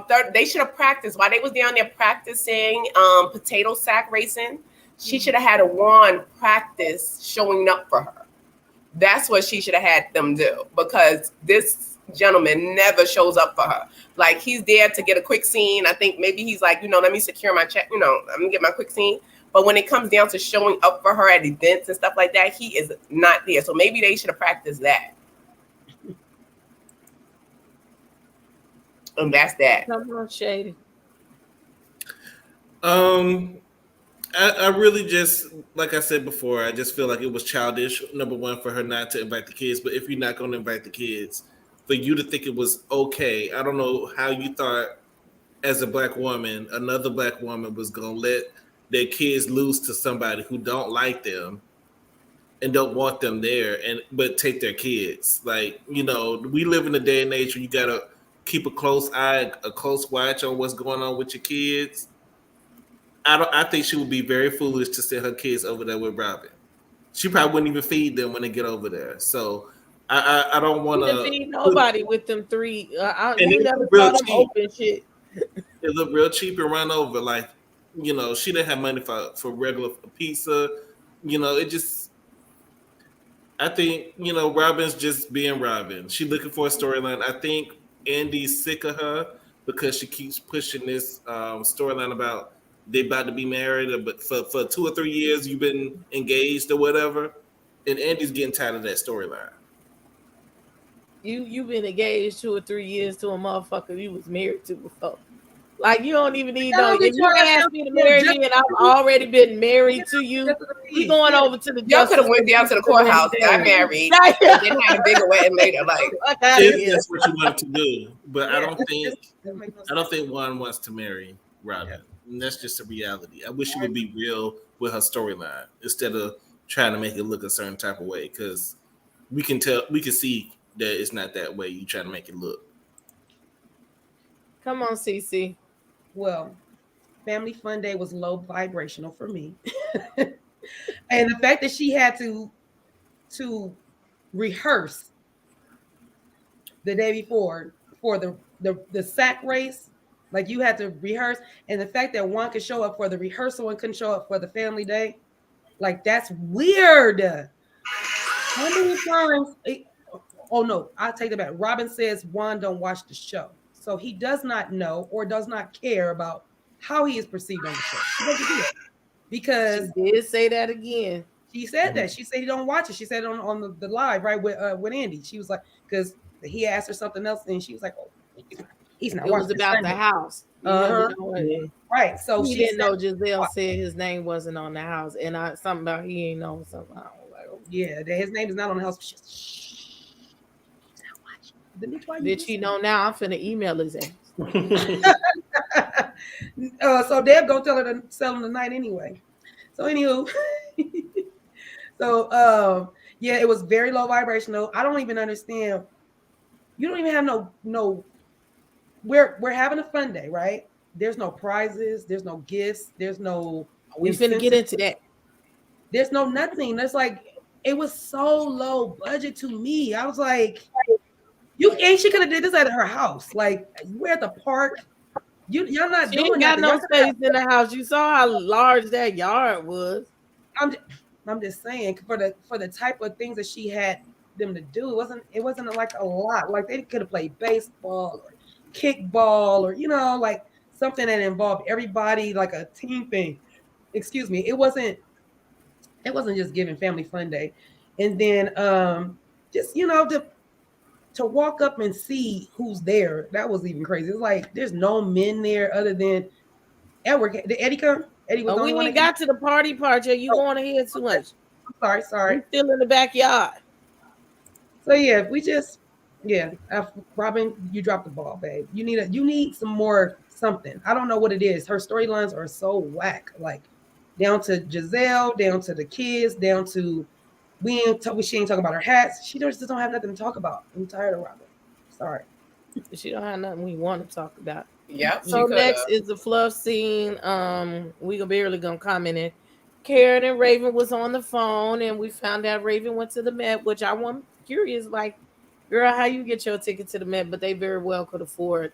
Third, they should have practiced while they was down there practicing potato sack racing. She should have had a Juan practice showing up for her. That's what she should have had them do because this gentleman never shows up for her. Like he's there to get a quick scene. I think maybe he's like, let me secure my check. I'm gonna get my quick scene. But when it comes down to showing up for her at events and stuff like that, he is not there. So maybe they should have practiced that. And that's that. Come on, Shady. I really just, like I said before, I just feel like it was childish, number one, for her not to invite the kids. But if you're not going to invite the kids, for you to think it was okay, I don't know how you thought as a black woman, another black woman was going to let their kids lose to somebody who don't like them and don't want them there, but take their kids. Like, we live in a day and age where you got to keep a close eye, a close watch on what's going on with your kids. I think she would be very foolish to send her kids over there with Robin. She probably wouldn't even feed them when they get over there. So I don't want to to feed nobody with them three. And You it never looked real saw them cheap. open shit. It looked real cheap and run over. Like, you know, she didn't have money for regular pizza. You know, it just. I think, you know, Robin's just being Robin. She looking for a storyline. I think Andy's sick of her because she keeps pushing this storyline about they about to be married, but for 2 or 3 years you've been engaged or whatever, and Andy's getting tired of that storyline. You've been engaged 2 or 3 years to a motherfucker you was married to before. Like, you don't even need no. If you ask me to marry me and I've already been married to you, we going over to the. Y'all could have went down to the courthouse, got married, and then had a bigger wedding later. Like, if that's what you wanted to do, but I don't think Juan wants to marry Robin. And that's just a reality. I wish she would be real with her storyline instead of trying to make it look a certain type of way, because we can see that it's not that way. You trying to make it look. Come on, CC. Well, Family Fun Day was low vibrational for me. And the fact that she had to rehearse the day before for the sack race, like you had to rehearse, and the fact that one could show up for the rehearsal and couldn't show up for the family day, like that's weird. How many times? Oh no, I'll take it back. Robin says Juan don't watch the show. So he does not know or does not care about how he is perceived on the show. He doesn't do it. Because she did say that again. She said that. She said he don't watch it. She said it on the live, right, with Andy. She was like, because he asked her something else, and she was like, oh, he's not. It was about the house. Right. So he didn't know Giselle said his name wasn't on the house, and something about he ain't know something. I was like, oh. Yeah, that his name is not on the house. Did she know now? I'm finna email his ass. So they'll go tell her to sell him tonight anyway. So anywho, yeah, it was very low vibrational. I don't even understand. You don't even have no. We're having a fun day, right? There's no prizes. There's no gifts. There's no. We finna get into that. There's no nothing. That's like, it was so low budget to me. I was like, she could have did this at her house. Like, we're at the park. You're not she doing ain't got nothing. No space in the house. You saw how large that yard was. I'm just saying, for the type of things that she had them to do, it wasn't like a lot. Like, they could have played baseball or kickball or like something that involved everybody, like a team thing. Excuse me. It wasn't just giving Family Fun Day. And then just to walk up and see who's there, that was even crazy. It's like there's no men there other than Edward. Did Eddie come? Eddie was we ain't got to the party part yet. You going ahead too much. I'm sorry. We're still in the backyard. So yeah, Robin, you dropped the ball, babe. You need some more something. I don't know what it is. Her storylines are so whack, like down to Giselle, down to the kids, down to she ain't talking about her hats. She just don't have nothing to talk about. I'm tired of Robin. Sorry. She don't have nothing we want to talk about. Yeah. So next is the fluff scene. We barely gonna comment in. Karen and Raven was on the phone, and we found out Raven went to the Met, which I was curious, like, girl, how you get your ticket to the Met? But they very well could afford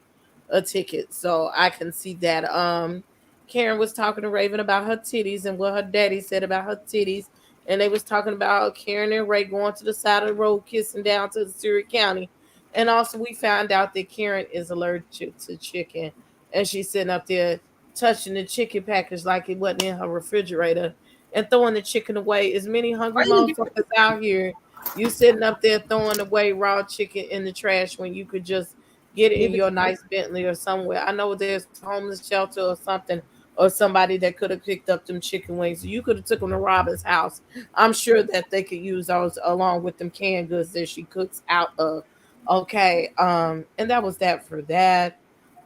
a ticket, so I can see that. Karen was talking to Raven about her titties and what her daddy said about her titties. And they was talking about Karen and Ray going to the side of the road, kissing down to the Surrey County. And also we found out that Karen is allergic to chicken. And she's sitting up there touching the chicken package like it wasn't in her refrigerator and throwing the chicken away. As many hungry motherfuckers out here, you sitting up there throwing away raw chicken in the trash when you could just get it in your nice Bentley or somewhere. I know there's a homeless shelter or something, or somebody that could have picked up them chicken wings. You could have took them to Robin's house. I'm sure that they could use those along with them canned goods that she cooks out of. Okay. And that was that for that.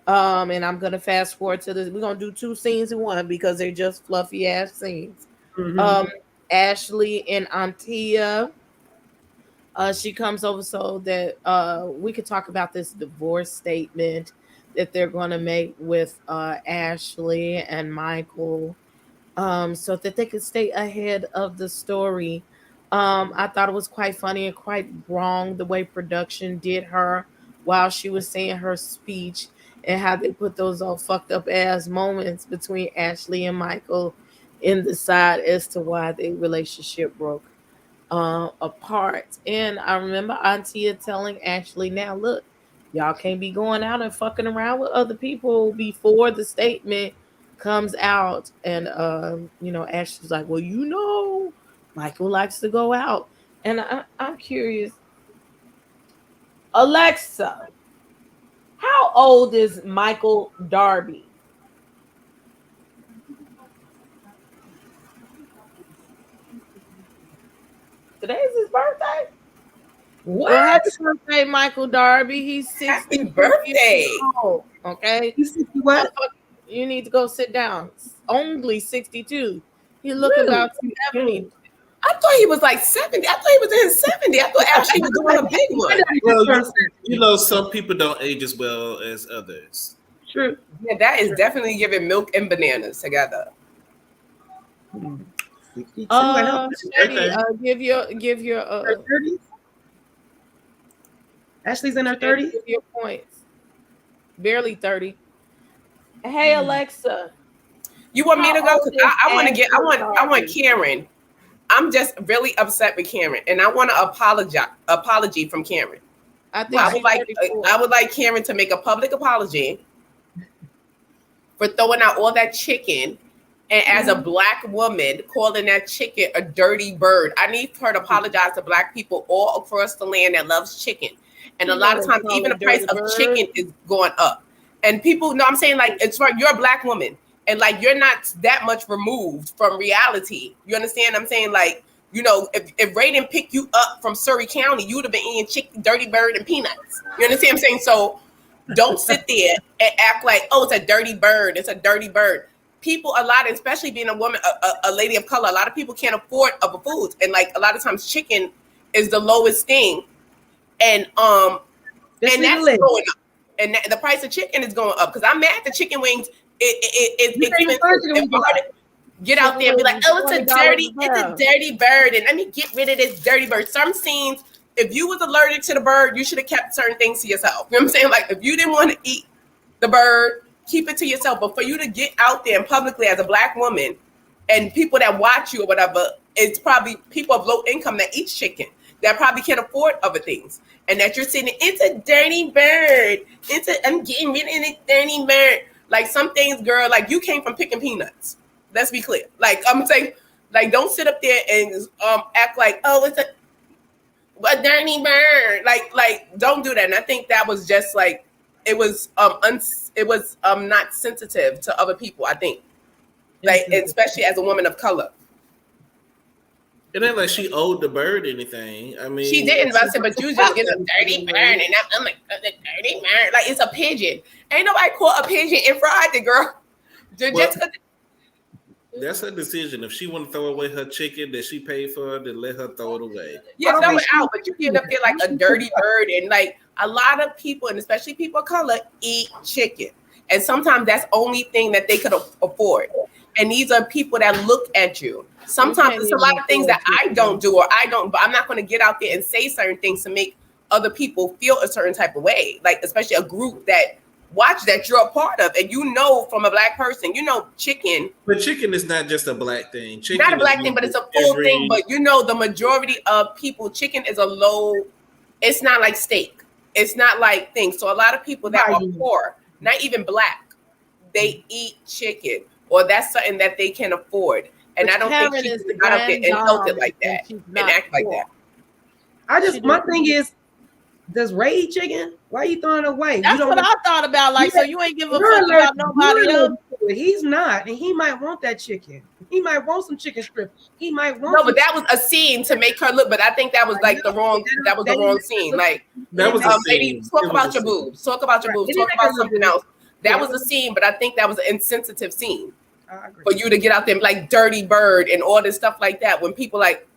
And I'm going to fast forward to this. We're going to do 2 scenes in one because they're just fluffy ass scenes. Mm-hmm. Ashley and Antia. She comes over so that we could talk about this divorce statement that they're going to make with Ashley and Michael, so that they could stay ahead of the story. I thought it was quite funny and quite wrong the way production did her while she was saying her speech, and how they put those all fucked up ass moments between Ashley and Michael in the side as to why their relationship broke apart. And I remember Auntie telling Ashley, now look, y'all can't be going out and fucking around with other people before the statement comes out. And Ashley's like, well, Michael likes to go out. And I'm curious, Alexa, how old is Michael Darby? Today's his birthday. What? Well, happy birthday, Michael Darby. He's 60. Happy birthday. Old, okay. You see what? You need to go sit down. Only 62. He look about 70. I thought he was like 70. I thought he was in his 70. I thought Ashley was doing a big one. Well, some people don't age as well as others. True. Yeah, that is definitely giving milk and bananas together. Shady, give your her 30s. Ashley's in her 30s. Give your points. Barely 30. Hey Alexa. You want me to go? I want Karen. I'm just really upset with Karen, and I want an apology from Karen. I would like Karen to make a public apology for throwing out all that chicken, and as a black woman calling that chicken a dirty bird. I need her to apologize to black people all across the land that loves chicken. And a lot of times, even the price of chicken is going up. And people know, I'm saying, like, it's right, you're a black woman. And like, you're not that much removed from reality. You understand? I'm saying, like, if Ray didn't pick you up from Surrey County, you would have been eating chicken, dirty bird, and peanuts. You understand what I'm saying? So don't sit there and act like, oh, it's a dirty bird. It's a dirty bird. People, especially being a woman, a lady of color, a lot of people can't afford other foods. And like, a lot of times chicken is the lowest thing. And that's going up. And the price of chicken is going up. Because I'm mad at chicken wings. It's expensive. Get out there and be like, oh, it's a dirty bird, and let me get rid of this dirty bird. Some scenes, if you was allergic to the bird, you should have kept certain things to yourself. You know what I'm saying? Like, if you didn't want to eat the bird, keep it to yourself. But for you to get out there and publicly as a black woman, and people that watch you or whatever, it's probably people of low income that eat chicken, that probably can't afford other things. And that you're saying, it's a dirty bird. I'm getting rid of this dirty bird. Like, some things, girl, like, you came from picking peanuts. Let's be clear. Like, I'm saying, like, don't sit up there and act like, oh, it's a dirty bird. Like, don't do that. And I think that was just like, it was not sensitive to other people, I think. Like, especially as a woman of color. It ain't like she owed the bird anything. I mean, she didn't, but you just get a dirty bird, and I'm like, a dirty bird. Like, it's a pigeon. Ain't nobody caught a pigeon and fried the girl. That's her decision. If she want to throw away her chicken that she paid for, then let her throw it away. Yeah, throw it out, but you get up there like a dirty bird. And like, a lot of people, and especially people of color, eat chicken. And sometimes that's the only thing that they could afford. And these are people that look at you. Sometimes it's a lot of things that I don't do, but I'm not going to get out there and say certain things to make other people feel a certain type of way. Like, especially a group that watch that you're a part of, and from a black person, chicken. But chicken is not just a black thing. Chicken not a black thing, but it's a full thing. But the majority of people, chicken is it's not like steak. It's not like things. So a lot of people that are poor, not even black, they eat chicken, or that's something that they can afford. And I don't think she should not up there and insult it like that and act like that. My thing is, does Ray eat chicken? Why are you throwing it away? That's what I thought about. Like, so you ain't give a fuck about nobody else. He's not, and he might want that chicken. He might want some chicken strips. He might want. No, but that was a scene to make her look. But I think that was like the wrong. That was the wrong scene. Like, that was a scene. Lady, talk about your boobs. Talk about your boobs. Talk about something else. That was a scene, but I think that was an insensitive scene for you to get out there and like dirty bird and all this stuff like that. When people like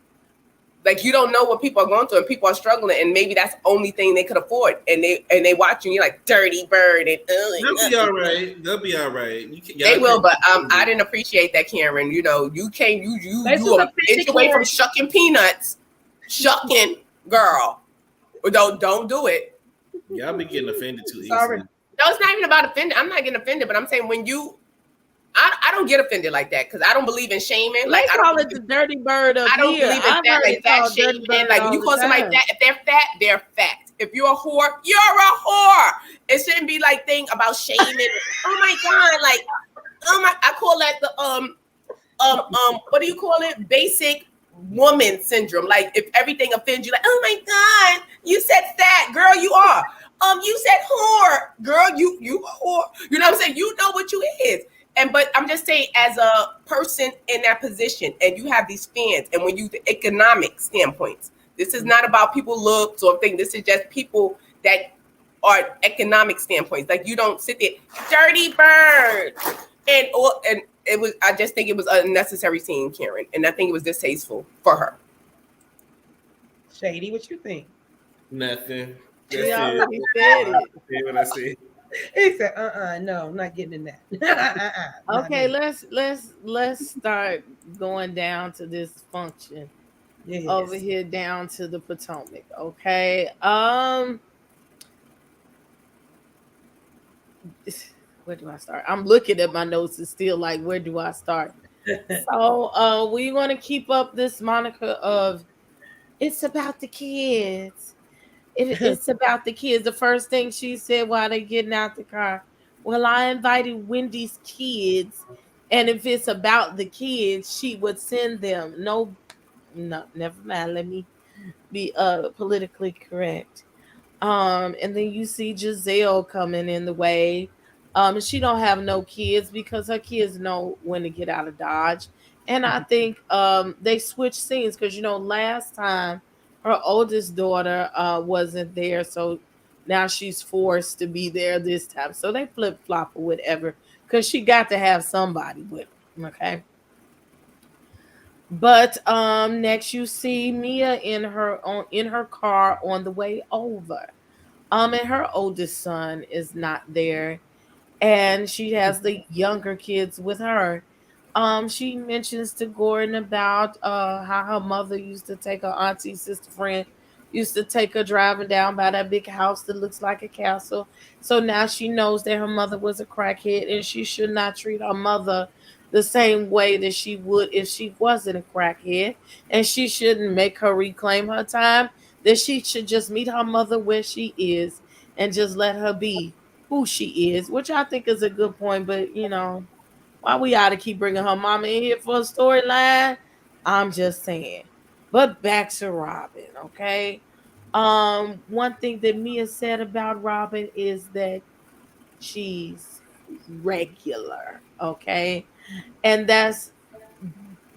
you don't know what people are going through, and people are struggling, and maybe that's the only thing they could afford, and they watching you like dirty bird, and they'll be all right. They'll be all right. They will, but I didn't appreciate that, Karen. You came you inch away from shucking peanuts Shucking, girl. Don't do it. Y'all be getting offended too Sorry. easily. No, it's not even about offended. I'm not getting offended, but I'm saying when you, I don't get offended like that because I don't believe in shaming. They Like I call don't it the dirty bird up I don't here. believe in I've fat heard like it that called dirty shaming. bird Like when all you the call somebody time. fat, if they're fat, they're fat. If you're a whore, you're a whore. It shouldn't be like thing about shaming. Oh my god, like I call that the what do you call it? Basic woman syndrome. Like if everything offends you, like, oh my god, you said fat, girl, you are. You said whore, girl, you whore. You know what I'm saying? You know what you is. But I'm just saying, as a person in that position, and you have these fans, and when you the economic standpoints, this is not about people looks or thing. This is just people that are economic standpoints. Like you don't sit there, dirty bird, and it was. I just think it was an unnecessary scene, Karen, and I think it was distasteful for her. Shady, what you think? Nothing. She already said it. See what I see. He said, no, I'm not getting in that. Okay, let's start going down to this function over here down to the Potomac. Okay. Where do I start? I'm looking at my notes and still like, where do I start? So we want to keep up this moniker of it's about the kids. It's about the kids. The first thing she said while they getting out the car, well, I invited Wendy's kids, and if it's about the kids, she would send them. No, never mind. Let me be politically correct. And then you see Giselle coming in the way. She don't have no kids because her kids know when to get out of Dodge. And I think they switched scenes because last time her oldest daughter wasn't there, so now she's forced to be there this time. So they flip flop or whatever because she got to have somebody with her. Okay. But next you see Mia in her car on the way over. And her oldest son is not there, and she has the younger kids with her. She mentions to Gordon about how her mother used to take her auntie, sister, friend, used to take her driving down by that big house that looks like a castle. So now she knows that her mother was a crackhead, and she should not treat her mother the same way that she would if she wasn't a crackhead, and she shouldn't make her reclaim her time. That she should just meet her mother where she is and just let her be who she is, which I think is a good point. But why we ought to keep bringing her mama in here for a storyline? I'm just saying. But back to Robin, okay? One thing that Mia said about Robin is that she's regular, okay? And that's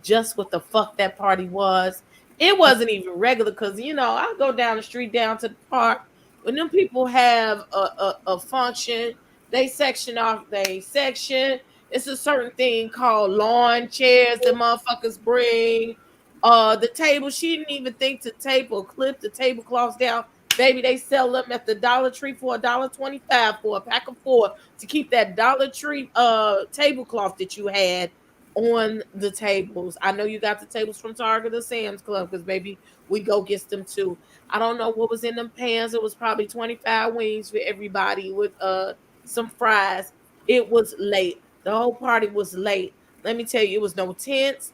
just what the fuck that party was. It wasn't even regular because I go down the street down to the park when them people have a function, they section off they section. It's a certain thing called lawn chairs that motherfuckers bring. The table, she didn't even think to tape or clip the tablecloths down. Baby, they sell them at the Dollar Tree for $1.25 for a pack of 4 to keep that Dollar Tree tablecloth that you had on the tables. I know you got the tables from Target or Sam's Club because baby, we go get them too. I don't know what was in them pans. It was probably 25 wings for everybody with some fries. It was late. The whole party was late. Let me tell you, it was no tents.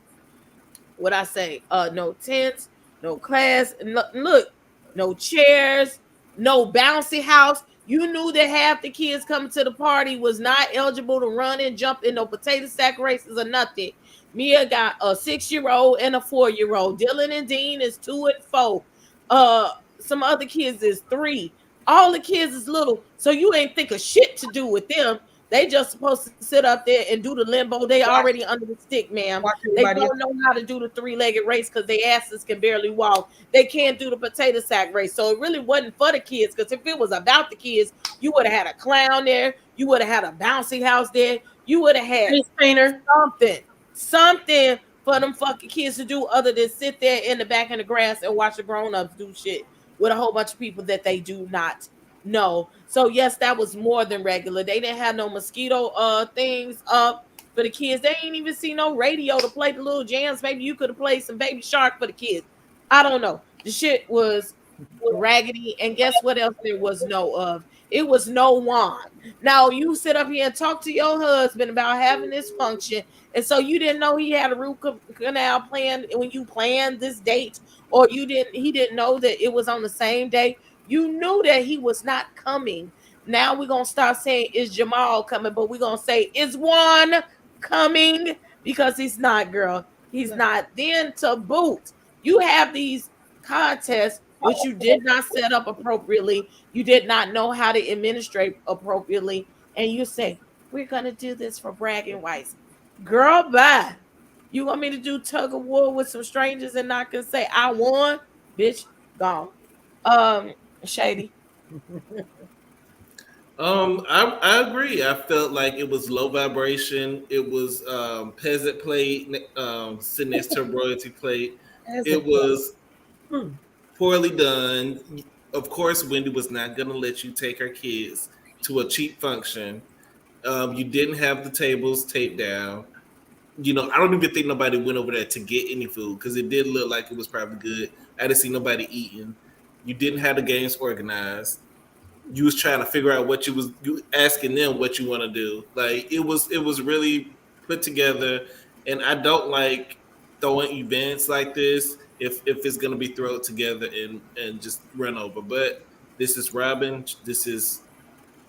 What I say? No tents, no class. Look, no chairs, no bouncy house. You knew that half the kids coming to the party was not eligible to run and jump in no potato sack races or nothing. Mia got a 6-year-old and a 4-year-old. Dylan and Dean is 2 and 4. Some other kids is 3. All the kids is little, so you ain't think of shit to do with them. They just supposed to sit up there and do the limbo. They already under the stick, ma'am. They don't know how to do the 3-legged race because their asses can barely walk. They can't do the potato sack race. So it really wasn't for the kids, because if it was about the kids, you would have had a clown there. You would have had a bouncy house there. You would have had something for them fucking kids to do other than sit there in the back in the grass and watch the grown-ups do shit with a whole bunch of people that they do not know. So yes, that was more than regular. They didn't have no mosquito things up for the kids. They ain't even see no radio to play the little jams. Maybe you could have played some Baby Shark for the kids. I don't know. The shit was raggedy. And guess what else there was no of? It was no Juan. Now you sit up here and talk to your husband about having this function, and so you didn't know he had a root canal planned when you planned this date, or he didn't know that it was on the same day. You knew that he was not coming. Now we're gonna start saying is Jamal coming, but we're gonna say is Juan coming because he's not, girl. He's not. Then to boot, you have these contests which you did not set up appropriately. You did not know how to administrate appropriately. And you say, we're going to do this for bragging rights. Girl, bye. You want me to do tug of war with some strangers and not gonna say I won? Bitch, gone. Shady. I agree. I felt like it was low vibration. It was peasant plate sitting next to a royalty plate. It was poorly done. Of course, Wendy was not going to let you take her kids to a cheap function. You didn't have the tables taped down. You know, I don't even think nobody went over there to get any food because it did look like it was probably good. I didn't see nobody eating. You didn't have the games organized. You was trying to figure out what you asking them what you want to do. Like it was really put together, and I don't like throwing events like this if it's gonna be thrown together and just run over. But this is Robin. This is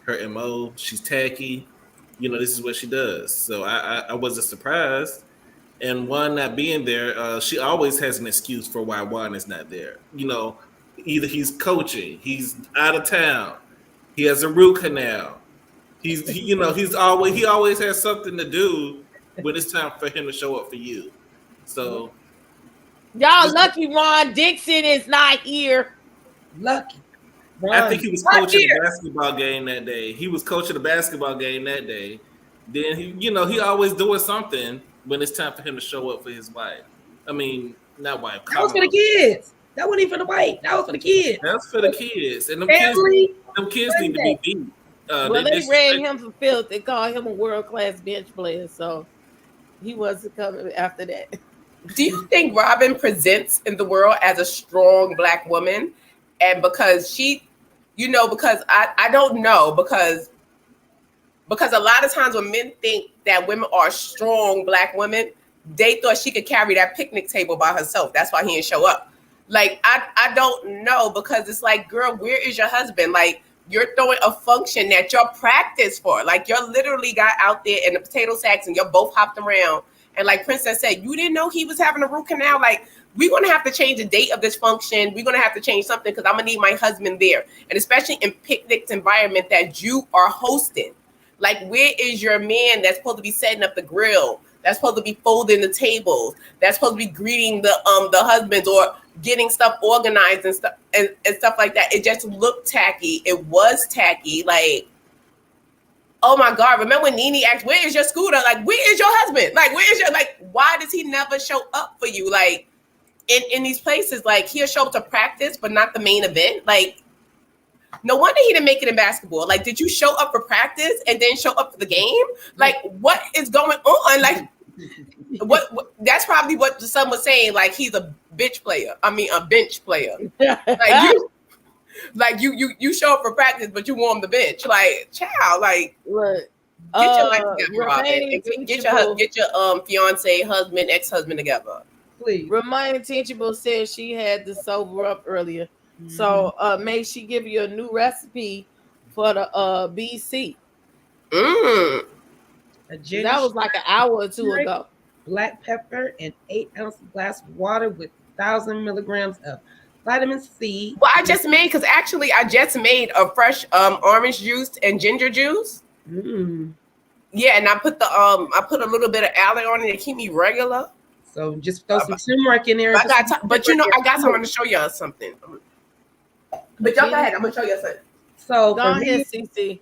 her MO. She's tacky. You know, this is what she does. So I wasn't surprised. And Juan not being there, she always has an excuse for why Juan is not there. You know, either he's coaching, he's out of town, he has a root canal. He always has something to do when it's time for him to show up for you. So y'all lucky Ron Dixon is not here. Lucky. I think he was coaching the basketball game that day. Then he always doing something when it's time for him to show up for his wife. I mean, not wife. That was for the kids. That wasn't even for the wife. That was for the kids. That's for the kids. And them kids need to be beat. Well, they ran him for filth. They called him a world-class bench player, so he wasn't coming after that. Do you think Robin presents in the world as a strong Black woman? And because she, because I don't know, because a lot of times when men think that women are strong Black women, they thought she could carry that picnic table by herself. That's why he didn't show up. Like, I don't know, because it's like, girl, where is your husband? Like, you're throwing a function that you're practiced for. Like, you're literally got out there in the potato sacks and you're both hopped around. And like Princess said, you didn't know he was having a root canal. Like, we're going to have to change the date of this function. We're going to have to change something because I'm going to need my husband there. And especially in picnic environment that you are hosting. Like, where is your man that's supposed to be setting up the grill? That's supposed to be folding the tables. That's supposed to be greeting the husbands or getting stuff organized and stuff and stuff like that. It just looked tacky. It was tacky. Like, oh my God. Remember when Nene asked, where is your scooter? Like, where is your husband? Like, why does he never show up for you? Like, in these places, like, he'll show up to practice, but not the main event. Like, no wonder he didn't make it in basketball. Like, did you show up for practice and then show up for the game? Like, what is going on? Like, what that's probably what the son was saying. Like, he's a bench player. Like, you show up for practice, but you warm the bench. Like, child, like, Look, get your life together, Robin. Get your fiance, husband, ex-husband together. Please. Remind Teachable said she had to sober up earlier. So may she give you a new recipe for the BC. Mm. That was like an hour or two ago. Black pepper and 8-ounce glass of water with 1,000 milligrams of vitamin C. Well, I just made a fresh orange juice and ginger juice. Mm. Yeah, and I put a little bit of aloe on it to keep me regular. So just throw some turmeric in there. I got someone to show y'all something. But y'all go ahead. I'm gonna show you something. So go ahead, CC.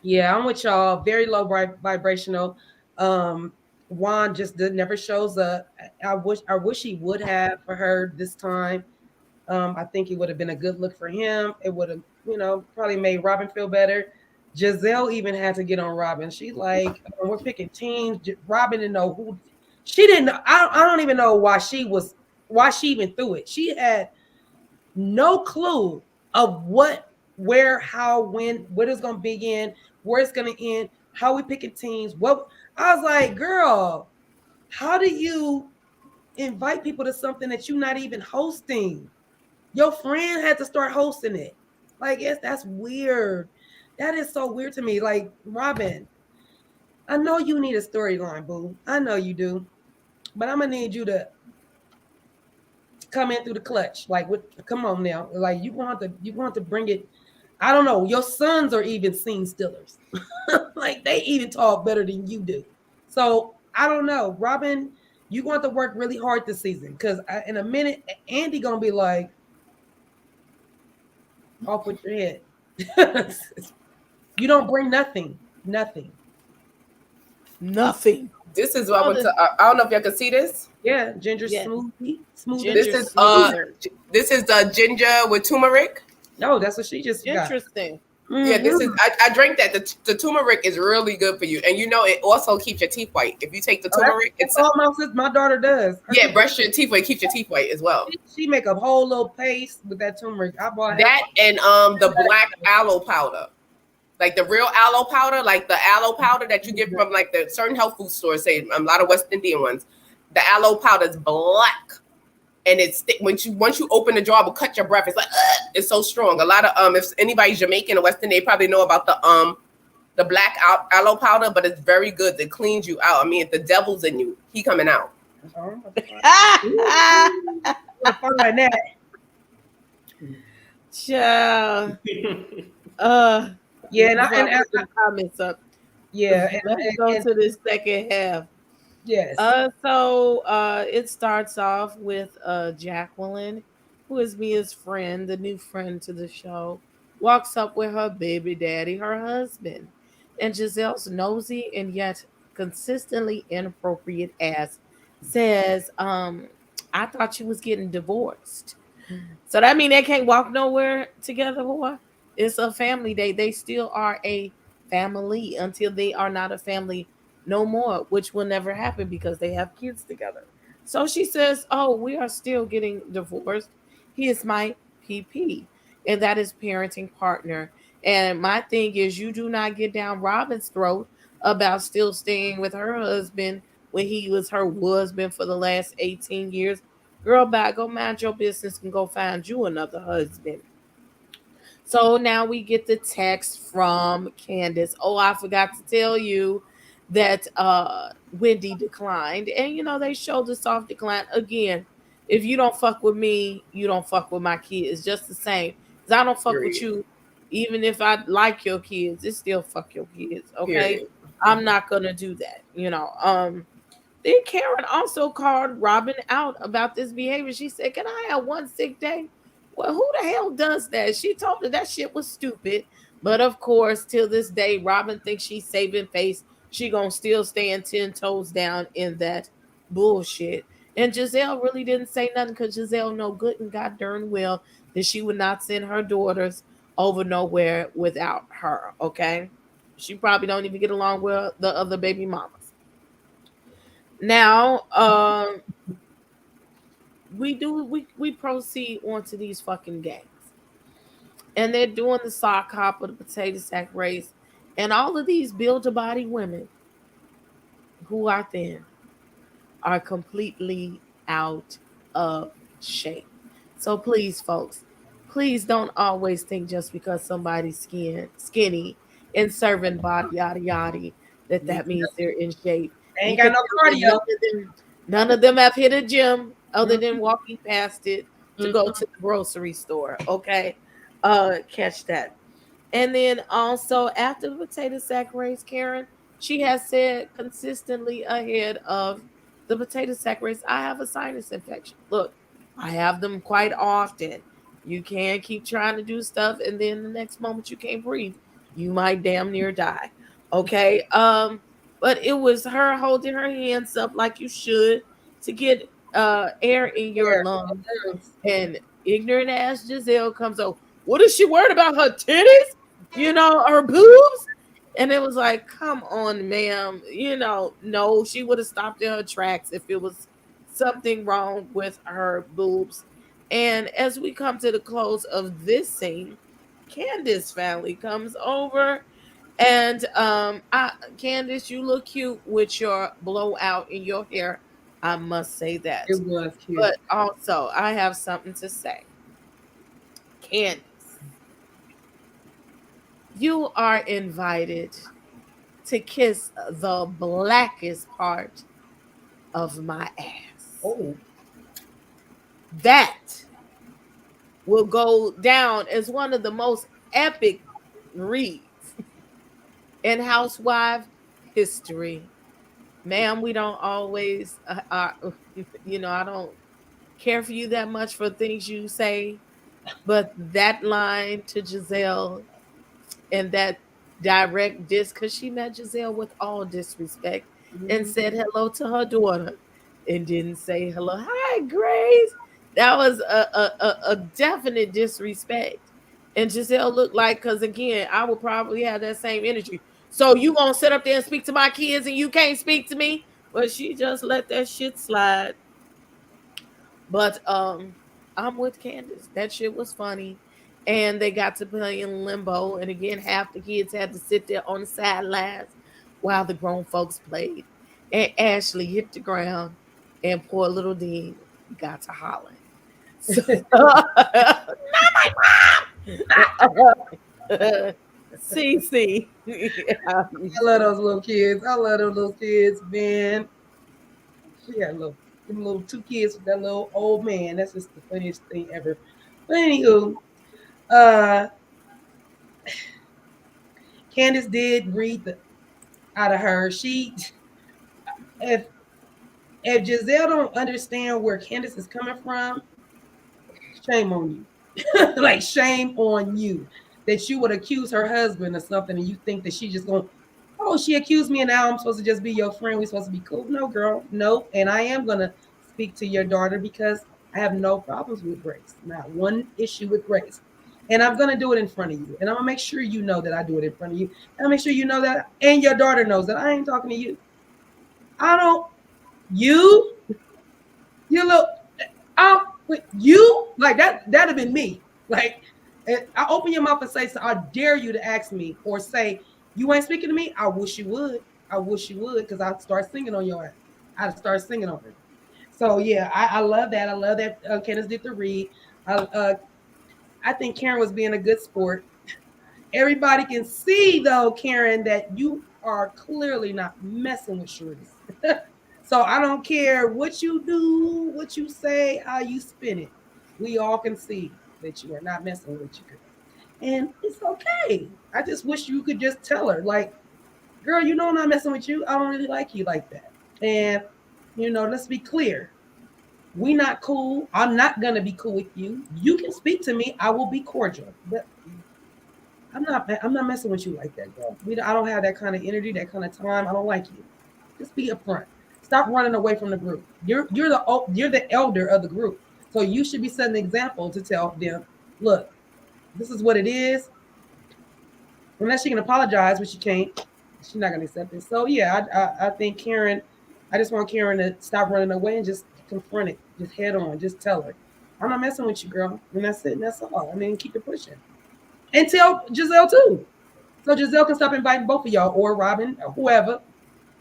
Yeah, I'm with y'all. Very low vibrational. Juan just never shows up. I wish he would have for her this time. I think it would have been a good look for him. It would have, probably made Robin feel better. Giselle even had to get on Robin. She like, we're picking teams. Robin didn't know who. She didn't know. I don't even know why she even threw it. She no clue of what, where, how, when, what it's gonna begin, where it's gonna end, how we picking teams. What I was like, girl, how do you invite people to something that you're not even hosting? Your friend had to start hosting it. Like, yes, that's weird. That is so weird to me. Like, Robin, I know you need a storyline, boo. I know you do. But I'm gonna need you to come in through the clutch. Like, what? Come on now. Like, you want to bring it. I don't know. Your sons are even scene stealers. Like, they even talk better than you do. So I don't know, Robin. You going to work really hard this season because in a minute, Andy gonna be like, off with your head. You don't bring nothing. This is what I went to. I don't know if y'all can see this. Yeah, ginger smoothie. This is the ginger with turmeric. No, that's what she just interesting. Got. Yeah, this is. I drank that. The turmeric is really good for you, and you know it also keeps your teeth white. If you take the turmeric, that's all my daughter does. Brush your teeth white, keeps your teeth white as well. She make a whole little paste with that turmeric. I bought that and the black aloe powder. Like the real aloe powder, like the aloe powder that you get from like the certain health food stores, say a lot of West Indian ones. The aloe powder is black, and it's once you open the jar, it will cut your breath. It's like it's so strong. A lot of if anybody's Jamaican or West Indian, they probably know about the black aloe powder, but it's very good. It cleans you out. I mean, if the devil's in you, he coming out. Find that. Child. Yeah, and I comments up. Yeah, let's go to the second half. Yes. So it starts off with Jacqueline, who is Mia's friend, the new friend to the show, walks up with her baby daddy, her husband, and Giselle's nosy and yet consistently inappropriate ass says, "I thought you was getting divorced." So that mean they can't walk nowhere together, boy. It's a family. They still are a family until they are not a family no more, which will never happen because they have kids together. So she says, "Oh, we are still getting divorced. He is my PP, and that is parenting partner. And my thing is, you do not get down Robin's throat about still staying with her husband when he was her husband for the last 18 years. Girl, back, go mind your business and go find you another husband." So now we get the text from Candice. "Oh, I forgot to tell you that Wendy declined." And they showed the soft decline. Again, if you don't fuck with me, you don't fuck with my kids. Just the same. Because I don't fuck with you. Even if I like your kids, it's still fuck your kids. Okay. I'm not gonna do that. Then Karen also called Robin out about this behavior. She said, "Can I have one sick day?" Well, who the hell does that? She told her that shit was stupid. But of course, till this day, Robin thinks she's saving face. She gonna still stand 10 toes down in that bullshit. And Giselle really didn't say nothing because Giselle know good and god darn well that she would not send her daughters over nowhere without her. Okay, she probably don't even get along with the other baby mamas. Now, we proceed onto these fucking games, and they're doing the sock hop or the potato sack race, and all of these build-a-body women who are thin are completely out of shape. So please, folks, please don't always think just because somebody's skinny and serving body yada yada that means they're in shape. They ain't got no cardio. None of them have hit a gym other than walking past it to go to the grocery store. Okay. Catch that. And then also after the potato sack race, Karen, she has said consistently ahead of the potato sack race, "I have a sinus infection. Look, I have them quite often. You can't keep trying to do stuff and then the next moment you can't breathe. You might damn near die." Okay. But it was her holding her hands up like you should to get air in your lungs. And ignorant ass Giselle comes up, "What is she worried about? Her titties? Her boobs?" And it was like, come on, ma'am. No, she would have stopped in her tracks if it was something wrong with her boobs. And as we come to the close of this scene, Candice family comes over. And Candice, you look cute with your blowout in your hair. I must say that. It was cute. But also, I have something to say. Candice, you are invited to kiss the blackest part of my ass. Oh. That will go down as one of the most epic reads in Housewife history. Ma'am, we don't always, I don't care for you that much for things you say, but that line to Giselle and that direct diss, because she met Giselle with all disrespect and said hello to her daughter and didn't say hello. Hi, Grace. That was a definite disrespect. And Giselle looked like, because again, I would probably have that same energy. So you gonna sit up there and speak to my kids and you can't speak to me? But she just let that shit slide. But I'm with Candice. That shit was funny. And they got to play in limbo. And again, half the kids had to sit there on the sidelines while the grown folks played. And Ashley hit the ground and poor little Dean got to hollering. So, not my mom! CC. I love those little kids. I love those little kids, man. She had them little two kids with that little old man. That's just the funniest thing ever. But anywho, Candice did read out of her. If Giselle don't understand where Candice is coming from, shame on you. Like, shame on you that you would accuse her husband of something and you think that she just going, oh, she accused me and now I'm supposed to just be your friend. We're supposed to be cool. No, girl, no. And I am going to speak to your daughter because I have no problems with Grace. Not one issue with Grace. And I'm going to do it in front of you. And I'm going to make sure you know that I do it in front of you. And I'll make sure you know that, and your daughter knows that I ain't talking to you. You look, you, like that'd have been me. Like, I open your mouth and say, so I dare you to ask me or say, you ain't speaking to me? I wish you would. I wish you would, because I'd start singing on your ass. I'd start singing on her. So, yeah, I love that. I love that Candice did the read. I think Karen was being a good sport. Everybody can see, though, Karen, that you are clearly not messing with Sharice. So I don't care what you do, what you say, how you spin it. We all can see that you are not messing with you. And it's okay. I just wish you could just tell her, like, girl, you know I'm not messing with you. I don't really like you like that. And, let's be clear. We not cool. I'm not going to be cool with you. You can speak to me. I will be cordial. But I'm not messing with you like that, girl. I don't have that kind of energy, that kind of time. I don't like you. Just be upfront. Stop running away from the group. You're the elder of the group. So you should be setting an example to tell them, look, this is what it is. Unless she can apologize, which she can't, she's not going to accept it. So, yeah, I think Karen, I just want Karen to stop running away and just confront it. Just head on. Just tell her, I'm not messing with you, girl. And that's it. And that's all. I mean, keep it pushing. And tell Giselle, too. So Giselle can stop inviting both of y'all or Robin or whoever.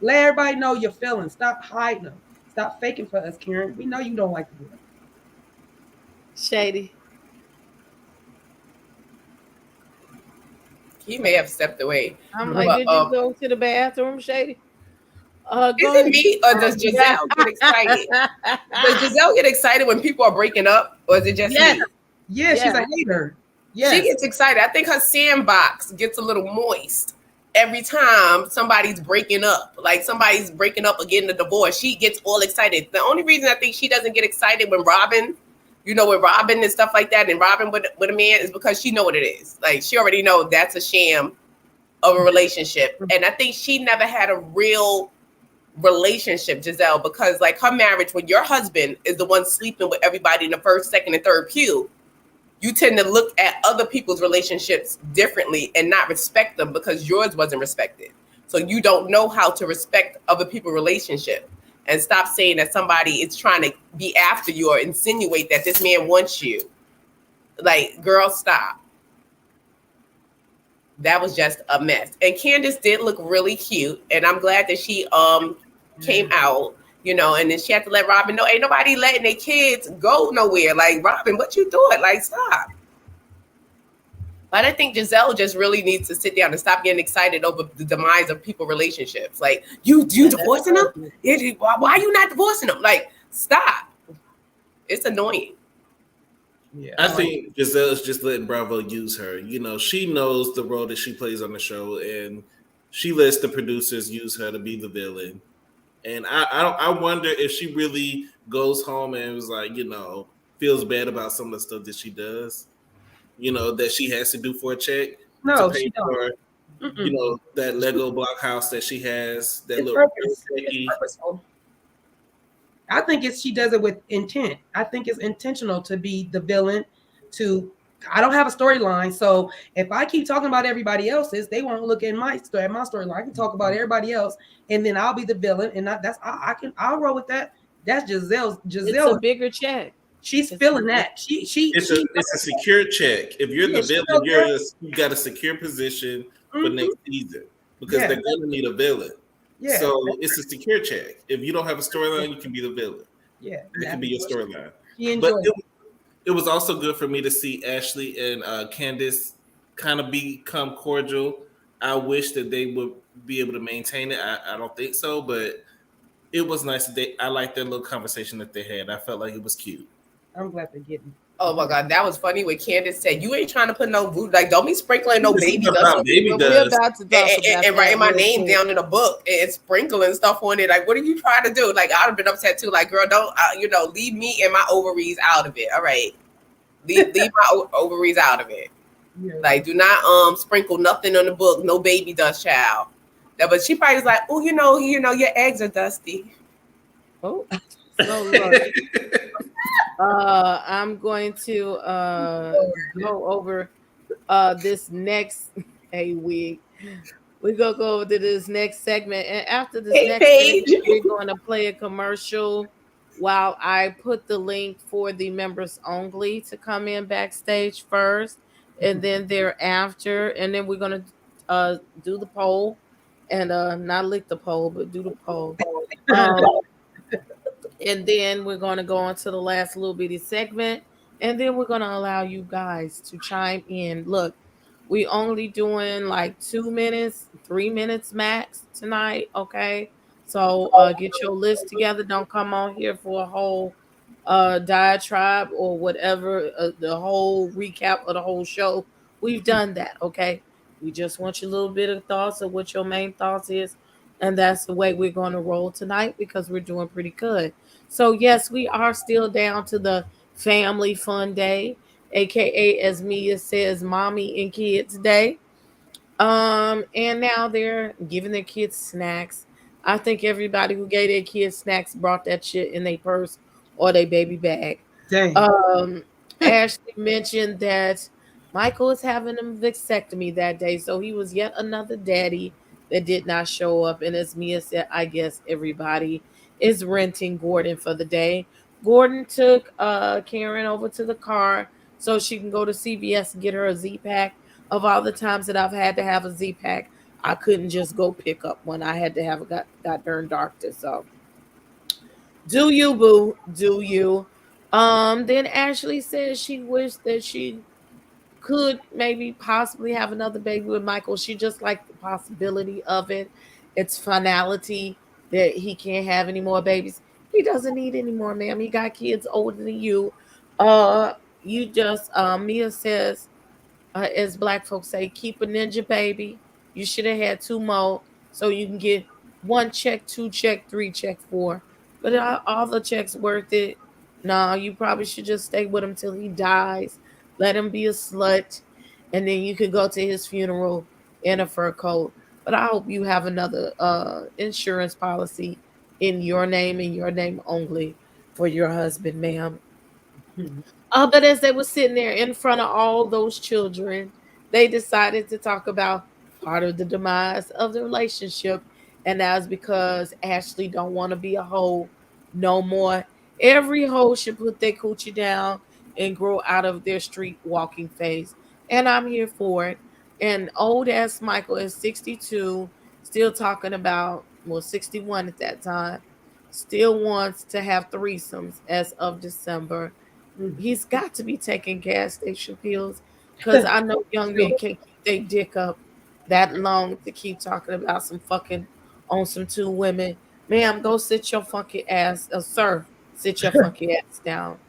Let everybody know your feelings. Stop hiding them. Stop faking for us, Karen. We know you don't like to do it. Shady. He may have stepped away. I'm like, did you go to the bathroom, Shady? Is it me or does Giselle get excited? Does Giselle get excited when people are breaking up, or is it just me? Yeah, she's a hater. Yes. She gets excited. I think her sandbox gets a little moist every time somebody's breaking up. Like somebody's breaking up or getting a divorce. She gets all excited. The only reason I think she doesn't get excited when Robin, with Robin and stuff like that, and Robin with a man, is because she know what it is. Like she already know that's a sham of a relationship. And I think she never had a real relationship, Giselle, because like her marriage, when your husband is the one sleeping with everybody in the first, second, and third pew, you tend to look at other people's relationships differently and not respect them because yours wasn't respected. So you don't know how to respect other people's relationship. and stop saying that somebody is trying to be after you or insinuate that this man wants you. Like, girl, stop. That was just a mess. And Candice did look really cute, and I'm glad that she came out, you know, and then she had to let Robin know, ain't nobody letting their kids go nowhere. Like, Robin, what you doing? Like, stop. But I think Giselle just really needs to sit down and stop getting excited over the demise of people's relationships. Like, you divorcing them? Why are you not divorcing them? Like, stop. It's annoying. Yeah, I think Giselle's just letting Bravo use her. You know, she knows the role that she plays on the show, and she lets the producers use her to be the villain. And I wonder if she really goes home and was like, you know, feels bad about some of the stuff that she does, you know, that she has to do for a check. No, to pay she don't. for, you know, that Lego block house that she has. That It's little purposeful. I think she does it with intent. I think it's intentional to be the villain. I don't have a storyline, so if I keep talking about everybody else's, they won't look at my storyline. I can talk about everybody else, and then I'll be the villain, and I'll roll with that. That's Giselle. It's a bigger check. She's feeling that. It's a secure check. If you're the villain, you got a secure position for next season because they're gonna need a villain. Yeah. So it's a secure check. If you don't have a storyline, you can be the villain. Yeah. It can be your storyline. But it was also good for me to see Ashley and Candice kind of become cordial. I wish that they would be able to maintain it. I don't think so, but it was nice that I liked that little conversation that they had. I felt like it was cute. I'm glad they're getting. Oh my God, that was funny when Candice said, "You ain't trying to put no voodoo, like don't be sprinkling no baby dust." Baby dust. And writing my name down in a book and sprinkling stuff on it. Like, what are you trying to do? Like, I'd have been upset too. Like, girl, don't leave me and my ovaries out of it. All right, leave my ovaries out of it. Yeah. Like, do not sprinkle nothing on the book. No baby dust, child. But she probably was like, oh, you know, your eggs are dusty. Oh, so look. I'm going to go over this next week. We're gonna go over to this next segment, and after this segment, we're going to play a commercial while I put the link for the members only to come in backstage first, and then thereafter, and then we're gonna do the poll, and not lick the poll, but do the poll. And then we're going to go on to the last little bitty segment. And then we're going to allow you guys to chime in. Look, we only doing like 2 minutes, 3 minutes max tonight. Okay. So get your list together. Don't come on here for a whole diatribe or whatever, the whole recap of the whole show. We've done that. Okay. We just want your little bit of thoughts of what your main thoughts is. And that's the way we're going to roll tonight because we're doing pretty good. So, yes, we are still down to the family fun day, a.k.a. as Mia says, mommy and kids day. And now they're giving their kids snacks. I think everybody who gave their kids snacks brought that shit in their purse or their baby bag. Dang. Ashley mentioned that Michael is having a vasectomy that day. So he was yet another daddy that did not show up. And as Mia said, I guess everybody is renting Gordon for the day. Gordon took Karen over to the car so she can go to CVS and get her a Z-Pack. Of all the times that I've had to have a Z-Pack, I couldn't just go pick up one. I had to have a goddamn doctor. So do you, boo. Do you. Then Ashley says she wished that she could maybe possibly have another baby with Michael. She just liked the possibility of it. It's finality that he can't have any more babies. He doesn't need any more, ma'am. He got kids older than you. You just, Mia says, as black folks say, keep a ninja baby. You should have had 2 more so you can get 1 check, 2 check, 3 check, 4. But all the checks worth it. No, you probably should just stay with him till he dies. Let him be a slut, and then you can go to his funeral in a fur coat. But I hope you have another insurance policy in your name and your name only for your husband, ma'am. But as they were sitting there in front of all those children, they decided to talk about part of the demise of the relationship. and that's because Ashley don't want to be a hoe no more. Every hoe should put their coochie down and grow out of their street walking phase, and I'm here for it. And old ass Michael is 62, still talking about, well, 61 at that time, still wants to have threesomes as of December. He's got to be taking gas station pills, because I know young men can't keep their dick up that long to keep talking about some fucking on some two women. Ma'am, go sit your funky ass, sir, sit your funky ass down.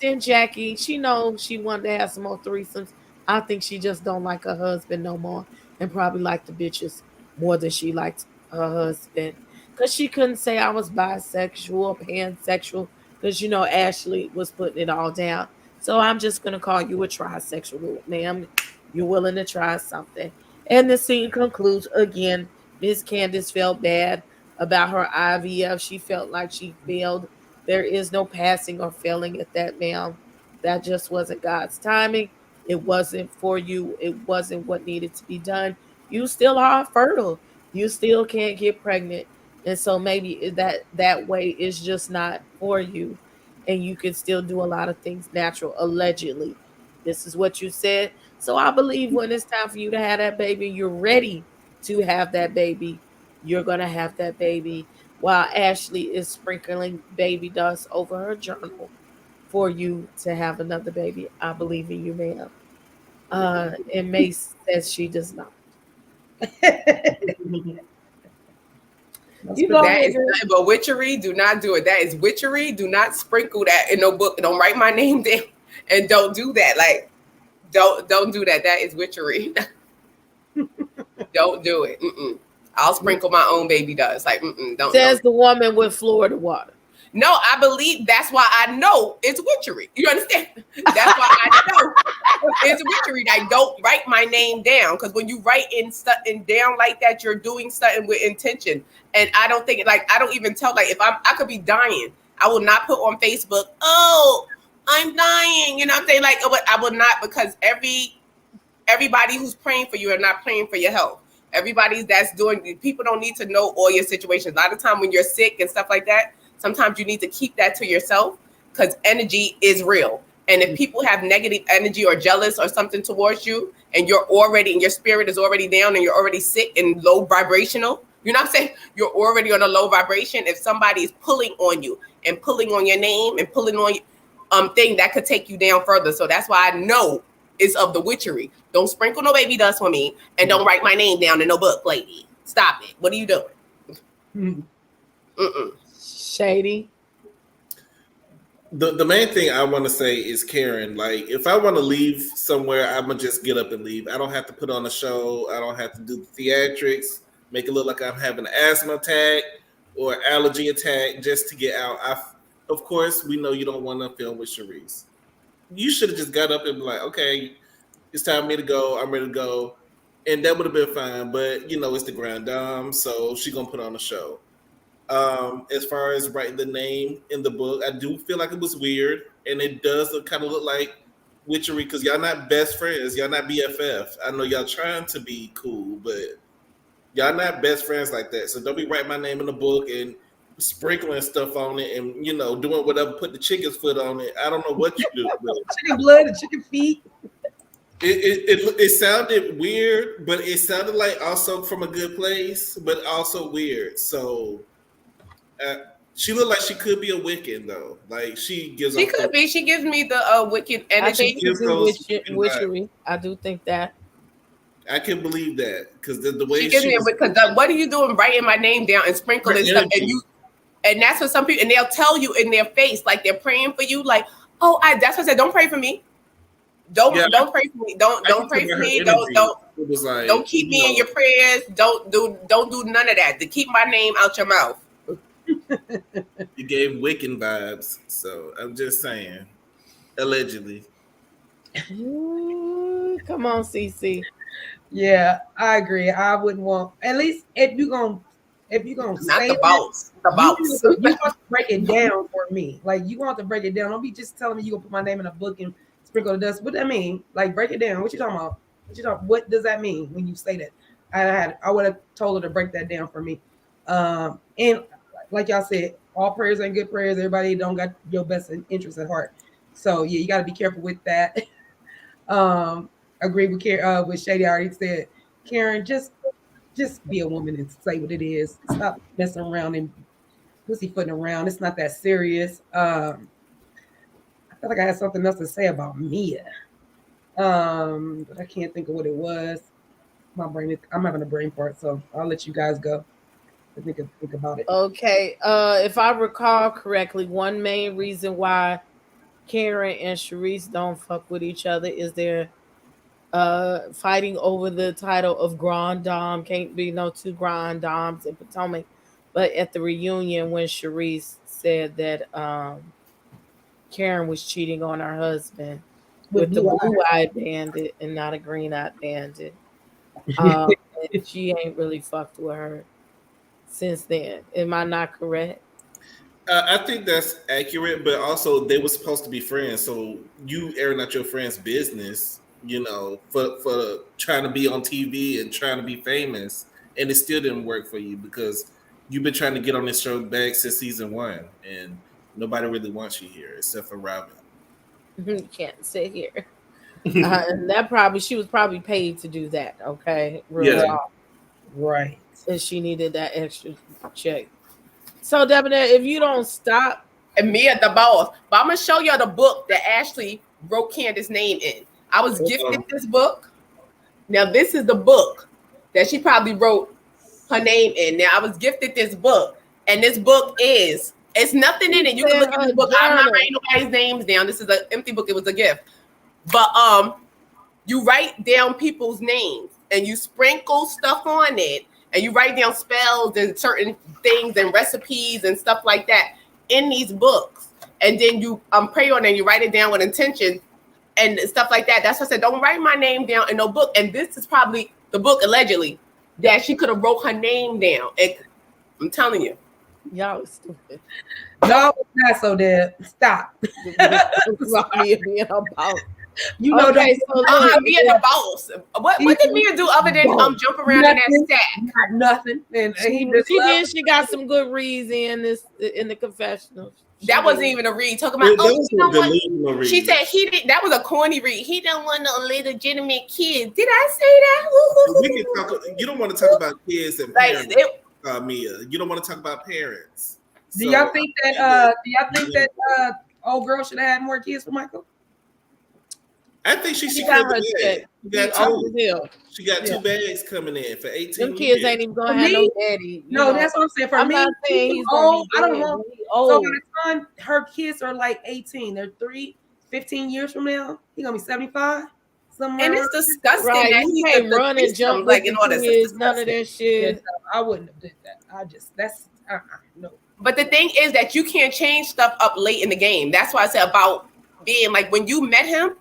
Then Jackie, she knows she wanted to have some more threesomes. I think she just don't like her husband no more, and probably like the bitches more than she liked her husband. Cause she couldn't say I was bisexual or pansexual, because Ashley was putting it all down. So I'm just gonna call you a trisexual, ma'am. You're willing to try something. And the scene concludes again. Miss Candice felt bad about her IVF. She felt like she failed. There is no passing or failing at that, ma'am. That just wasn't God's timing. It wasn't for you. It wasn't what needed to be done. You still are fertile. You still can't get pregnant. And so maybe that way is just not for you. And you can still do a lot of things natural, allegedly. This is what you said. So I believe when it's time for you to have that baby, you're ready to have that baby. You're going to have that baby, while Ashley is sprinkling baby dust over her journal for you to have another baby. I believe in you, ma'am. And Mase says she does not. You go that is nothing but witchery. Do not do it. That is witchery. Do not sprinkle that in no book. Don't write my name down, and don't do that. Like, don't do that. That is witchery. Don't do it. I'll sprinkle my own baby dust. Like, don't. Says the woman with Florida water. No, I believe that's why I know it's witchery. You understand? That's why I know it's witchery. Like, don't write my name down, because when you write in something down like that, you're doing something with intention. And I don't think, like, I don't even tell, like, if I could be dying, I will not put on Facebook, oh, I'm dying. You know what I'm saying? Like, I will not, because everybody who's praying for you are not praying for your health. Everybody that's doing, people don't need to know all your situations. A lot of time when you're sick and stuff like that, sometimes you need to keep that to yourself, because energy is real. And if people have negative energy or jealous or something towards you, and you're already, and your spirit is already down and you're already sick and low vibrational, you know what I'm saying? You're already on a low vibration. If somebody is pulling on you and pulling on your name and pulling on thing, that could take you down further. So that's why I know it's of the witchery. Don't sprinkle no baby dust on me, and don't write my name down in no book, lady. Stop it. What are you doing? Shady. The main thing I want to say is, Karen, like, if I want to leave somewhere, I'm going to just get up and leave. I don't have to put on a show. I don't have to do the theatrics, make it look like I'm having an asthma attack or allergy attack just to get out. Of course, we know you don't want to film with Sharice. You should have just got up and be like, okay, it's time for me to go. I'm ready to go. And that would have been fine. But, it's the Grand Dame, so she's going to put on a show. As far as writing the name in the book, I do feel like it was weird, and it does kind of look like witchery, because y'all not best friends, y'all not BFF. I know y'all trying to be cool, but y'all not best friends like that. So don't be writing my name in the book and sprinkling stuff on it, and doing whatever, put the chicken's foot on it. I don't know what you do. Chicken blood and chicken feet. It sounded weird, but it sounded like also from a good place, but also weird. So. She looked like she could be a Wiccan, though. Like, she gives me the Wiccan energy. Witchery. I do think that. I can believe that, because the way she gives me because what are you doing writing my name down and sprinkling stuff, and that's what some people, and they'll tell you in their face, like they're praying for you, like, oh, that's what I said. Don't pray for me. Don't pray for me. Don't pray for me. Don't keep me in your prayers. Don't do none of that. To keep my name out your mouth. You gave Wiccan vibes, so I'm just saying, allegedly. Come on, CC. Yeah, I agree. I wouldn't want, at least if you're gonna not say the boss. You want to break it down for me. Like, you want to break it down. Don't be just telling me you gonna put my name in a book and sprinkle the dust. What that mean? Like, break it down. What you talking about? What does that mean when you say that? I would have told her to break that down for me. And like y'all said, all prayers ain't good prayers. Everybody don't got your best interest at heart. So yeah, you got to be careful with that. Agree with Shady. I already said, Karen, just be a woman and say what it is. Stop messing around and pussyfooting around. It's not that serious. I feel like I had something else to say about Mia, but I can't think of what it was. I'm having a brain fart, so I'll let you guys go to think about it. Okay. If I recall correctly, one main reason why Karen and Sharice don't fuck with each other is they're fighting over the title of Grand Dame. Can't be no two Grand Dames in Potomac. But at the reunion, when Sharice said that Karen was cheating on her husband with the blue-eyed bandit and not a green-eyed bandit, and she ain't really fucked with her since then. Am I not correct? I think that's accurate, but also they were supposed to be friends. So you airing out your friend's business, for trying to be on TV and trying to be famous, and it still didn't work for you because you've been trying to get on this show back since season 1, and nobody really wants you here except for Robin. You can't sit here. And she was probably paid to do that. Okay, Right. And she needed that extra check. So, Debonair, if you don't stop, and Mia the boss, but I'm gonna show y'all the book that Ashley wrote Candice's name in. I was gifted this book. Now, this is the book that she probably wrote her name in. Now, I was gifted this book, and this book it's nothing in it. You can look at the book. I'm not writing nobody's names down. This is an empty book. It was a gift. But you write down people's names, and you sprinkle stuff on it, and you write down spells and certain things and recipes and stuff like that in these books. And then you pray on it and you write it down with intention and stuff like that. That's what I said. Don't write my name down in no book. And this is probably the book, allegedly, that she could have wrote her name down. And I'm telling you. Y'all stupid. No, not so dead. Stop. You know, okay, so being the boss. What did Mia do other than jump around in that sack? Nothing. And she got some good reads in the confessional. That wasn't even a read. Talking about what? She said he did. That was a corny read. He don't want no legitimate kids. Did I say that? We can talk. You don't want to talk about kids and parents, Mia. You don't want to talk about parents. Do y'all think that old girl should have had more kids for Michael? I think she got her check. She got 2 bags coming in for 18 Them kids ain't even gonna have no daddy. No, that's what I'm saying. For me, he's old. I don't know. So by the time her kids are like 18, they're 15 years from now, he's gonna be 75. And it's disgusting. Right. That he can't run and jump like in all this. None of that shit. Yeah, I wouldn't have did that. No. But the thing is that you can't change stuff up late in the game. That's why I said about being like when you met him,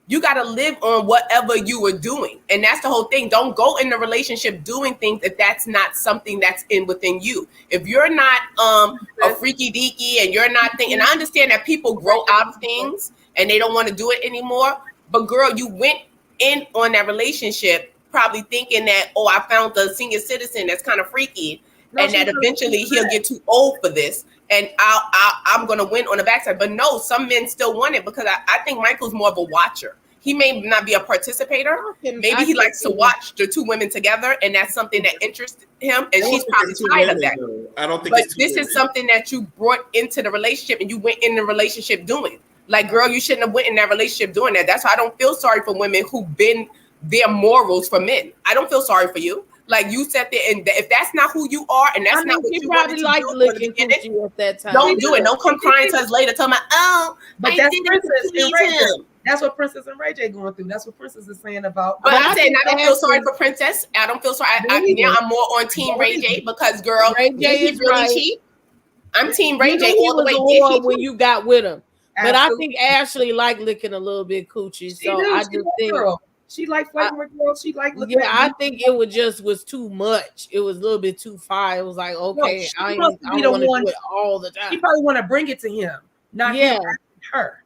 you got to live on whatever you were doing. And that's the whole thing. Don't go in the relationship doing things if that's not something that's within you. If you're not a freaky deaky and you're not thinking, and I understand that people grow out of things and they don't want to do it anymore. But girl, you went in on that relationship probably thinking that, I found the senior citizen that's kind of freaky. And that eventually he'll get too old for this. And I'm going to win on the backside. But no, some men still want it because I think Michael's more of a watcher. He may not be a participator. Maybe he likes to watch the 2 women together. And that's something that interests him. And she's probably tired of that. I don't think But this is something that you brought into the relationship and you went in the relationship doing. Like, girl, you shouldn't have went in that relationship doing that. That's why I don't feel sorry for women who bend their morals for men. I don't feel sorry for you. Like you sat there, and if that's not who you are, and that's not what you probably like looking at you at that time. Don't do it. Don't come crying to us later. Tell me, but that's Princess and Ray J. That's what Princess and Ray J going through. That's what Princess is saying about. But I said, I don't feel sorry for Princess. I don't feel sorry. Now I'm more on Team Ray J because, girl, Ray J is really cheap. I'm Team Ray J all the way. When you got with him, but I think Ashley liked licking a little bit coochie, so I just think. She liked flirting with girls. She liked looking. Yeah, I think it was too much. It was a little bit too far. It was like, okay, I don't want to do it all the time. She probably want to bring it to him, not him, her.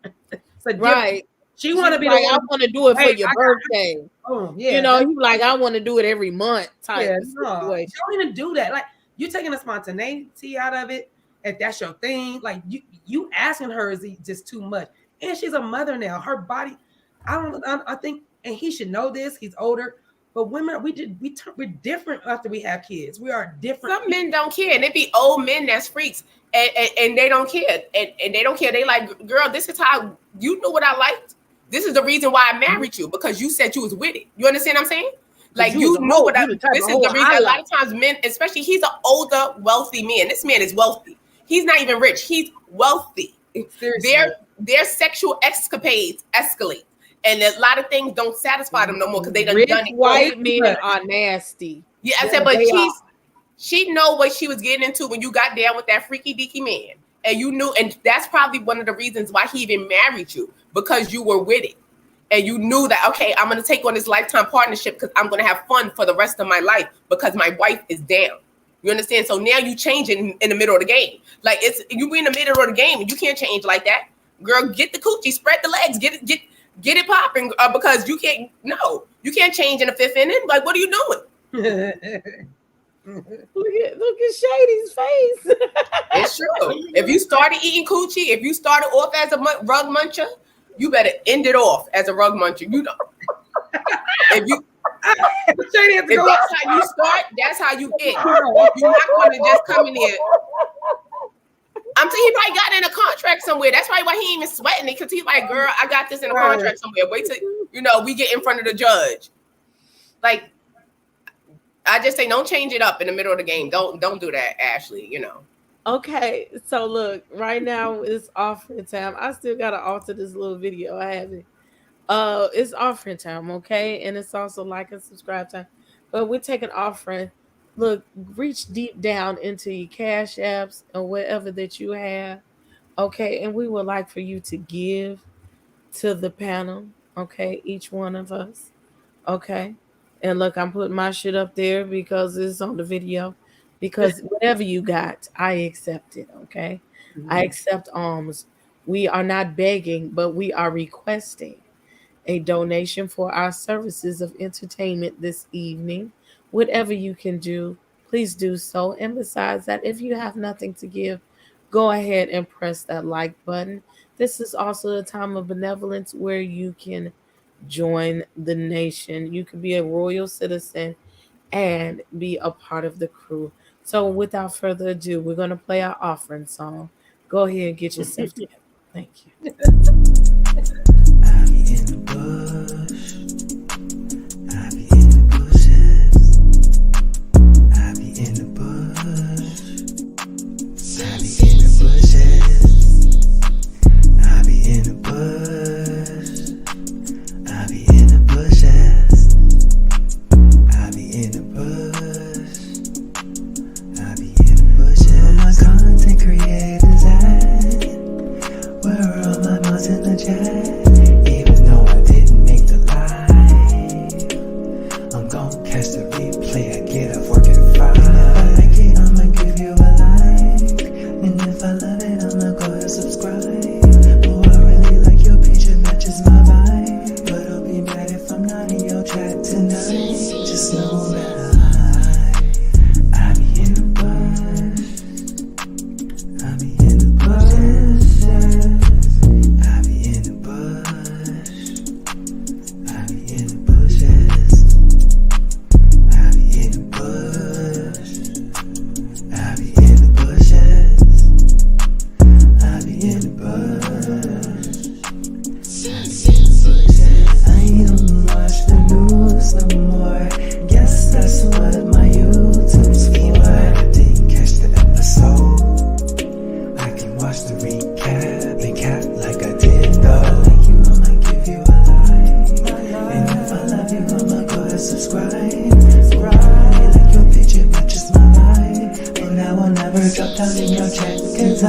Right. She want to be like, the one. I want to do it for your birthday. Oh yeah, you know, you like, I want to do it every month type yeah, situation. Don't even do that. Like, you're taking the spontaneity out of it. If that's your thing, like you asking her is just too much. And she's a mother now. Her body, I think, and he should know this. He's older. But women, we're different after we have kids. We are different. Some men don't care, and it be old men that's freaks, and they don't care, and they don't care. They like, girl, this is how you knew what I liked. This is the reason why I married you, because you said you was with it. You understand what I'm saying? Like, you knew what I. This is the reason. A lot of times, men, especially, he's an older, wealthy man. This man is wealthy. He's not even rich. He's wealthy. Seriously. Their sexual escapades escalate. And a lot of things don't satisfy them no more because they done Rich done it. White men are nasty. Yeah, I said, but she know what she was getting into when you got down with that freaky deaky man. And you knew, and that's probably one of the reasons why he even married you, because you were with it. And you knew that, okay, I'm going to take on this lifetime partnership because I'm going to have fun for the rest of my life because my wife is down. You understand? So now you change in the middle of the game. Like, you be in the middle of the game and you can't change like that. Girl, get the coochie, spread the legs, get it popping, because you can't change in the fifth inning. Like, what are you doing? Look at Shady's face. It's true. If you started eating coochie, if you started off as a rug muncher, you better end it off as a rug muncher. You know, if that's how you start, that's how you end. You're not going to just come in here. I'm saying he probably got in a contract somewhere. That's probably why he ain't even sweating it, because he's like, girl, I got this in a contract somewhere. Wait till we get in front of the judge. Like, I just say, don't change it up in the middle of the game. Don't do that, Ashley. Okay, so look, right now it's offering time. I still gotta alter this little video. I have it. It's offering time, okay, and it's also like and subscribe time. But we're taking offering. Look, reach deep down into your cash apps or whatever that you have, okay, and we would like for you to give to the panel, okay, each one of us, okay. And look, I'm putting my shit up there because it's on the video. Because whatever you got, I accept it, okay? Mm-hmm. I accept alms. We are not begging, but we are requesting a donation for our services of entertainment this evening. Whatever you can do, please do so. And besides that, if you have nothing to give, go ahead and press that like button. This is also a time of benevolence where you can join the nation. You can be a royal citizen and be a part of the crew. So without further ado, we're going to play our offering song. Go ahead and get yourself together. Thank you. I be in the bush. I be in the bushes. I be in the bush. I be in the bushes. I be in the bush. I be in the bushes. I be in the bush. I be in the bushes. Where my content creators at? Where are all my moms in the chat? Even though I didn't make the live, I'm gon' catch the replay. I get up work at 5. If I like it, I'ma give you a like. And if I love it, I'ma go and subscribe. Oh, I really like your page, it matches my vibe. But I'll be mad if I'm not in your chat tonight. Just know that I be in the bush. I be in the bush. I be in the bush. I be in the bushes. I be in the bush. I be in the bushes. I be in the bush. I don't watch the news no more. Guess that's what my YouTube's for. I didn't catch the episode. I can watch the recap and cap like I did though. I like you, I'ma give you a like. And if I love you, I'ma go and subscribe. I like your picture matches my vibe. But I will never drop down in your chat cause I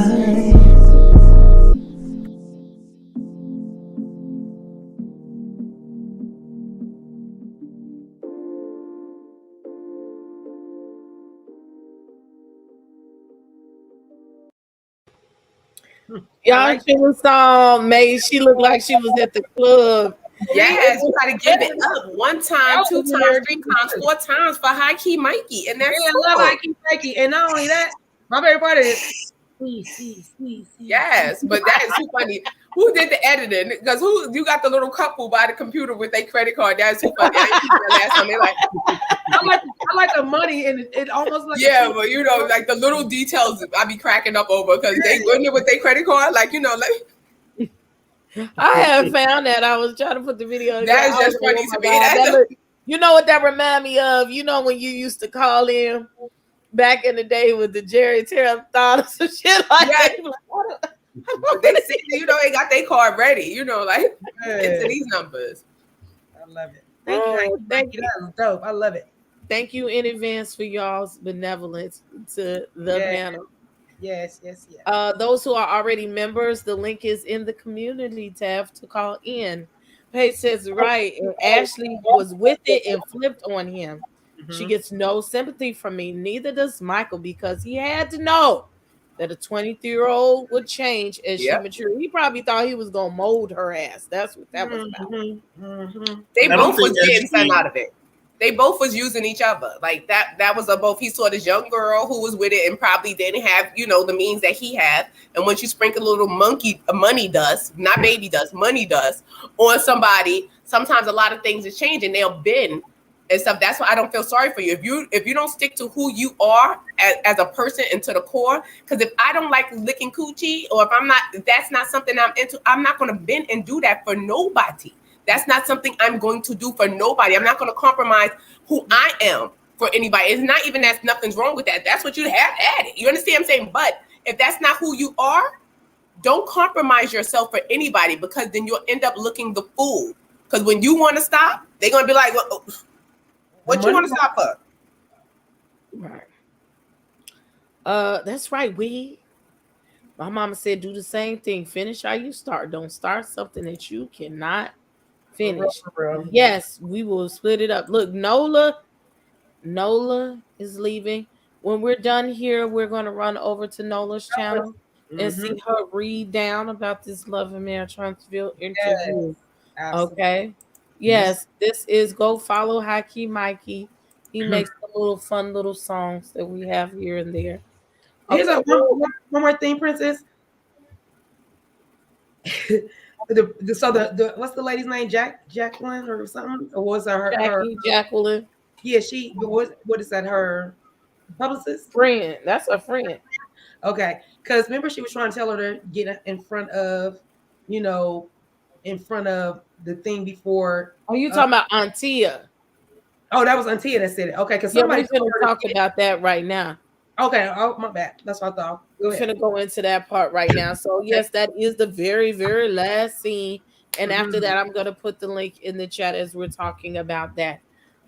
Y'all should have saw Mase. She looked like she was at the club. Yes, you gotta give it up 1 time, 2 times, 3 times, 4 times for High Key Mikey. And that's I love High Key Mikey. And not only that, my favorite part is yes, but that is too funny. Who did the editing? Because you got the little couple by the computer with their credit card. That's too funny. I see that last time. They like, I like the money, and it almost like but you know, like the little details I be cracking up over because they went in with their credit card, like you know, like I have found that. I was trying to put the video together. That is just funny to me. You know what that remind me of? You know when you used to call in back in the day with the Jerry Terrathon or some shit like that. Like, they see, you know, they got their card ready. You know, like into these numbers. I love it. Thank you. That was dope. I love it. Thank you in advance for y'all's benevolence to the panel. Yes. Those who are already members, the link is in the community tab to call in. Paige says right, and Ashley was with it and flipped on him. She gets no sympathy from me. Neither does Michael, because he had to know that a 23-year-old would change as she matured. He probably thought he was gonna mold her ass. That's what that was about. They both was getting something out of it. They both was using each other. Like that was a both. He saw this young girl who was with it and probably didn't have, you know, the means that he had. And once you sprinkle a little money dust, not baby dust, money dust on somebody, sometimes a lot of things is changing. They'll bend and stuff. That's why I don't feel sorry for you. If you don't stick to who you are as a person and to the core, because if I don't like licking coochie, or if that's not something I'm into, I'm not going to bend and do that for nobody. That's not something I'm going to do for nobody. I'm not going to compromise who I am for anybody. It's not even that nothing's wrong with that. That's what you have added. You understand what I'm saying? But if that's not who you are, don't compromise yourself for anybody, because then you'll end up looking the fool. Because when you want to stop, they're going to be like, what you want to stop for? Right. That's right. My mama said, do the same thing. Finish how you start. Don't start something that you cannot finish. Yes, we will split it up. Look, Nola is leaving. When we're done here, we're going to run over to Nola's channel and see her read down about this Love and Marriage Huntsville interview. Okay. Yes, this is go follow High Key Mikey. He makes the little fun little songs that we have here and there. Here's one more thing, Princess. the what's the lady's name? Jacqueline or something? Or was that her? Jacqueline. Yeah, what is that? Her publicist? Friend. That's a friend. Okay, because remember she was trying to tell her to get in front of, in front of the thing before. Oh, you talking about Antia? Oh, that was Antia that said it. Okay, because somebody's gonna talk about that right now. Okay, oh my bad. That's what I thought. We're gonna go into that part right now. So yes, that is the very, very last scene. And after that, I'm gonna put the link in the chat as we're talking about that.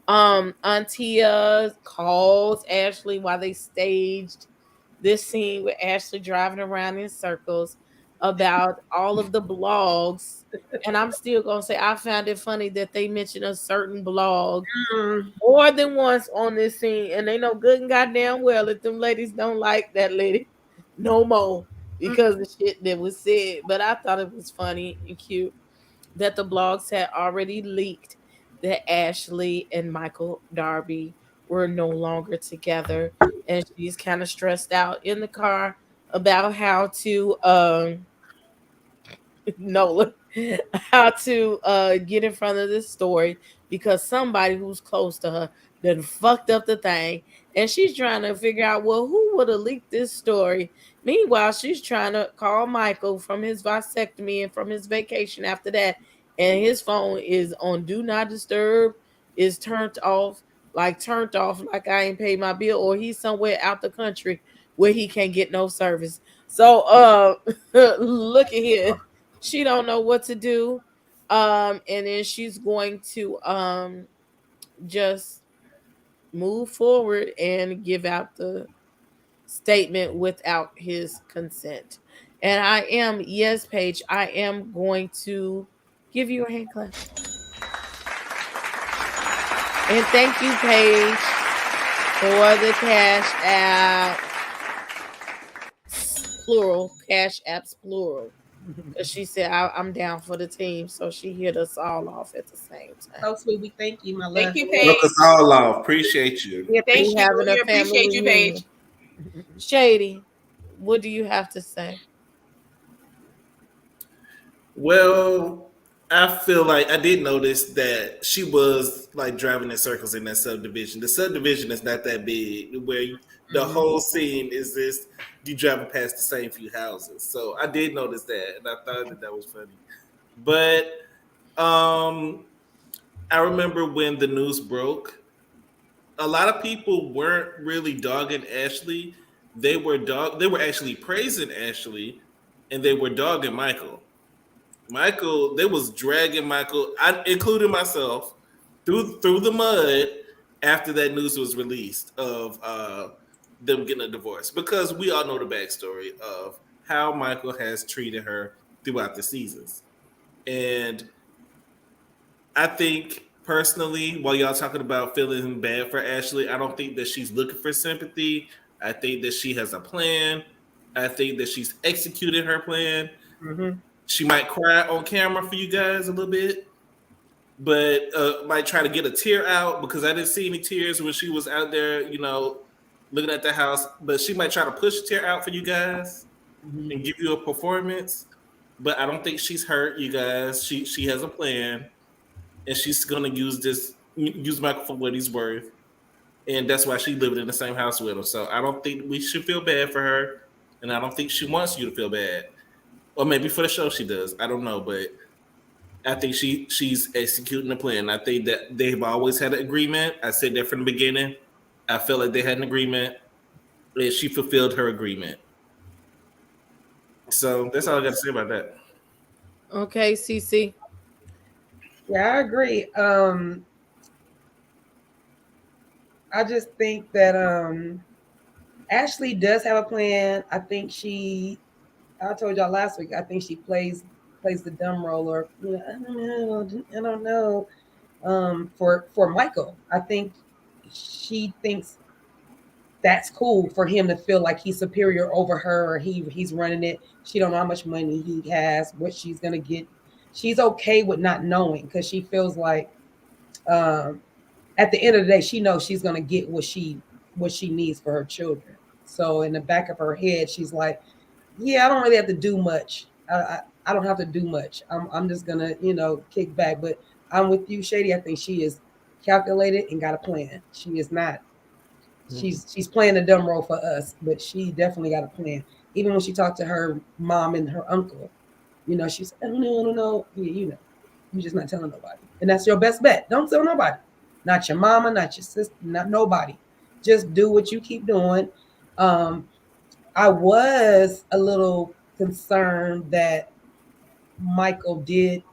Antia calls Ashley while they staged this scene with Ashley driving around in circles about all of the blogs. And I'm still gonna say I found it funny that they mentioned a certain blog more than once on this scene, and they know good and goddamn well that them ladies don't like that lady no more because of shit that was said. But I thought it was funny and cute that the blogs had already leaked that Ashley and Michael Darby were no longer together, and she's kind of stressed out in the car about how to get in front of this story because somebody who's close to her done fucked up the thing, and she's trying to figure out, well, who would have leaked this story. Meanwhile, she's trying to call Michael from his vasectomy and from his vacation after that, and his phone is on do not disturb, is turned off like I ain't paid my bill, or he's somewhere out the country where he can't get no service. So look at here, she don't know what to do, and then she's going to just move forward and give out the statement without his consent. And I am, yes, Paige, I am going to give you a hand clap. And thank you, Paige, for the cash out. plural, cash apps plural. Because she said, I'm down for the team. So she hit us all off at the same time. So sweet. We thank you, my love. Thank you, Look Paige. us all off. Appreciate you. Yeah, Thank We you. having a We family appreciate you, reunion. Paige. Shady, what do you have to say? Well, I feel like I did notice that she was like driving in circles in that subdivision. The subdivision is not that big, where the whole scene is this you driving past the same few houses. So I did notice that, and I thought that was funny. But I remember when the news broke, a lot of people weren't really dogging Ashley. They were actually praising Ashley, and they were dogging Michael. Michael, they was dragging Michael, including myself, through the mud after that news was released of them getting a divorce, because we all know the backstory of how Michael has treated her throughout the seasons. And I think personally, while y'all talking about feeling bad for Ashley, I don't think that she's looking for sympathy. I think that she has a plan. I think that she's executed her plan. Mm-hmm. She might cry on camera for you guys a little bit, but might try to get a tear out, because I didn't see any tears when she was out there, looking at the house. But she might try to push a tear out for you guys and give you a performance. But I don't think she's hurt, you guys. She has a plan, and she's gonna use Michael for what he's worth, and that's why she lived in the same house with him. So I don't think we should feel bad for her, and I don't think she wants you to feel bad. Or maybe for the show she does. I don't know, but I think she's executing the plan. I think that they've always had an agreement. I said that from the beginning. I felt like they had an agreement, and she fulfilled her agreement. So that's all I got to say about that. Okay, CC. Yeah, I agree. I just think that Ashley does have a plan. I think I told y'all last week, I think she plays the dumb role, or I don't know. For Michael, I think she thinks that's cool for him to feel like he's superior over her, or he's running it. She don't know how much money he has, what she's gonna get. She's okay with not knowing, because she feels like at the end of the day, she knows she's gonna get what she needs for her children. So in the back of her head, she's like, yeah, I don't really have to do much. I don't have to do much. I'm just gonna, kick back. But I'm with you, Shady. I think she is calculated and got a plan. She is not. She's playing the dumb role for us, but she definitely got a plan. Even when she talked to her mom and her uncle, she said, I don't know. Yeah, you're just not telling nobody. And that's your best bet. Don't tell nobody. Not your mama, not your sister, not nobody. Just do what you keep doing. I was a little concerned that Michael did,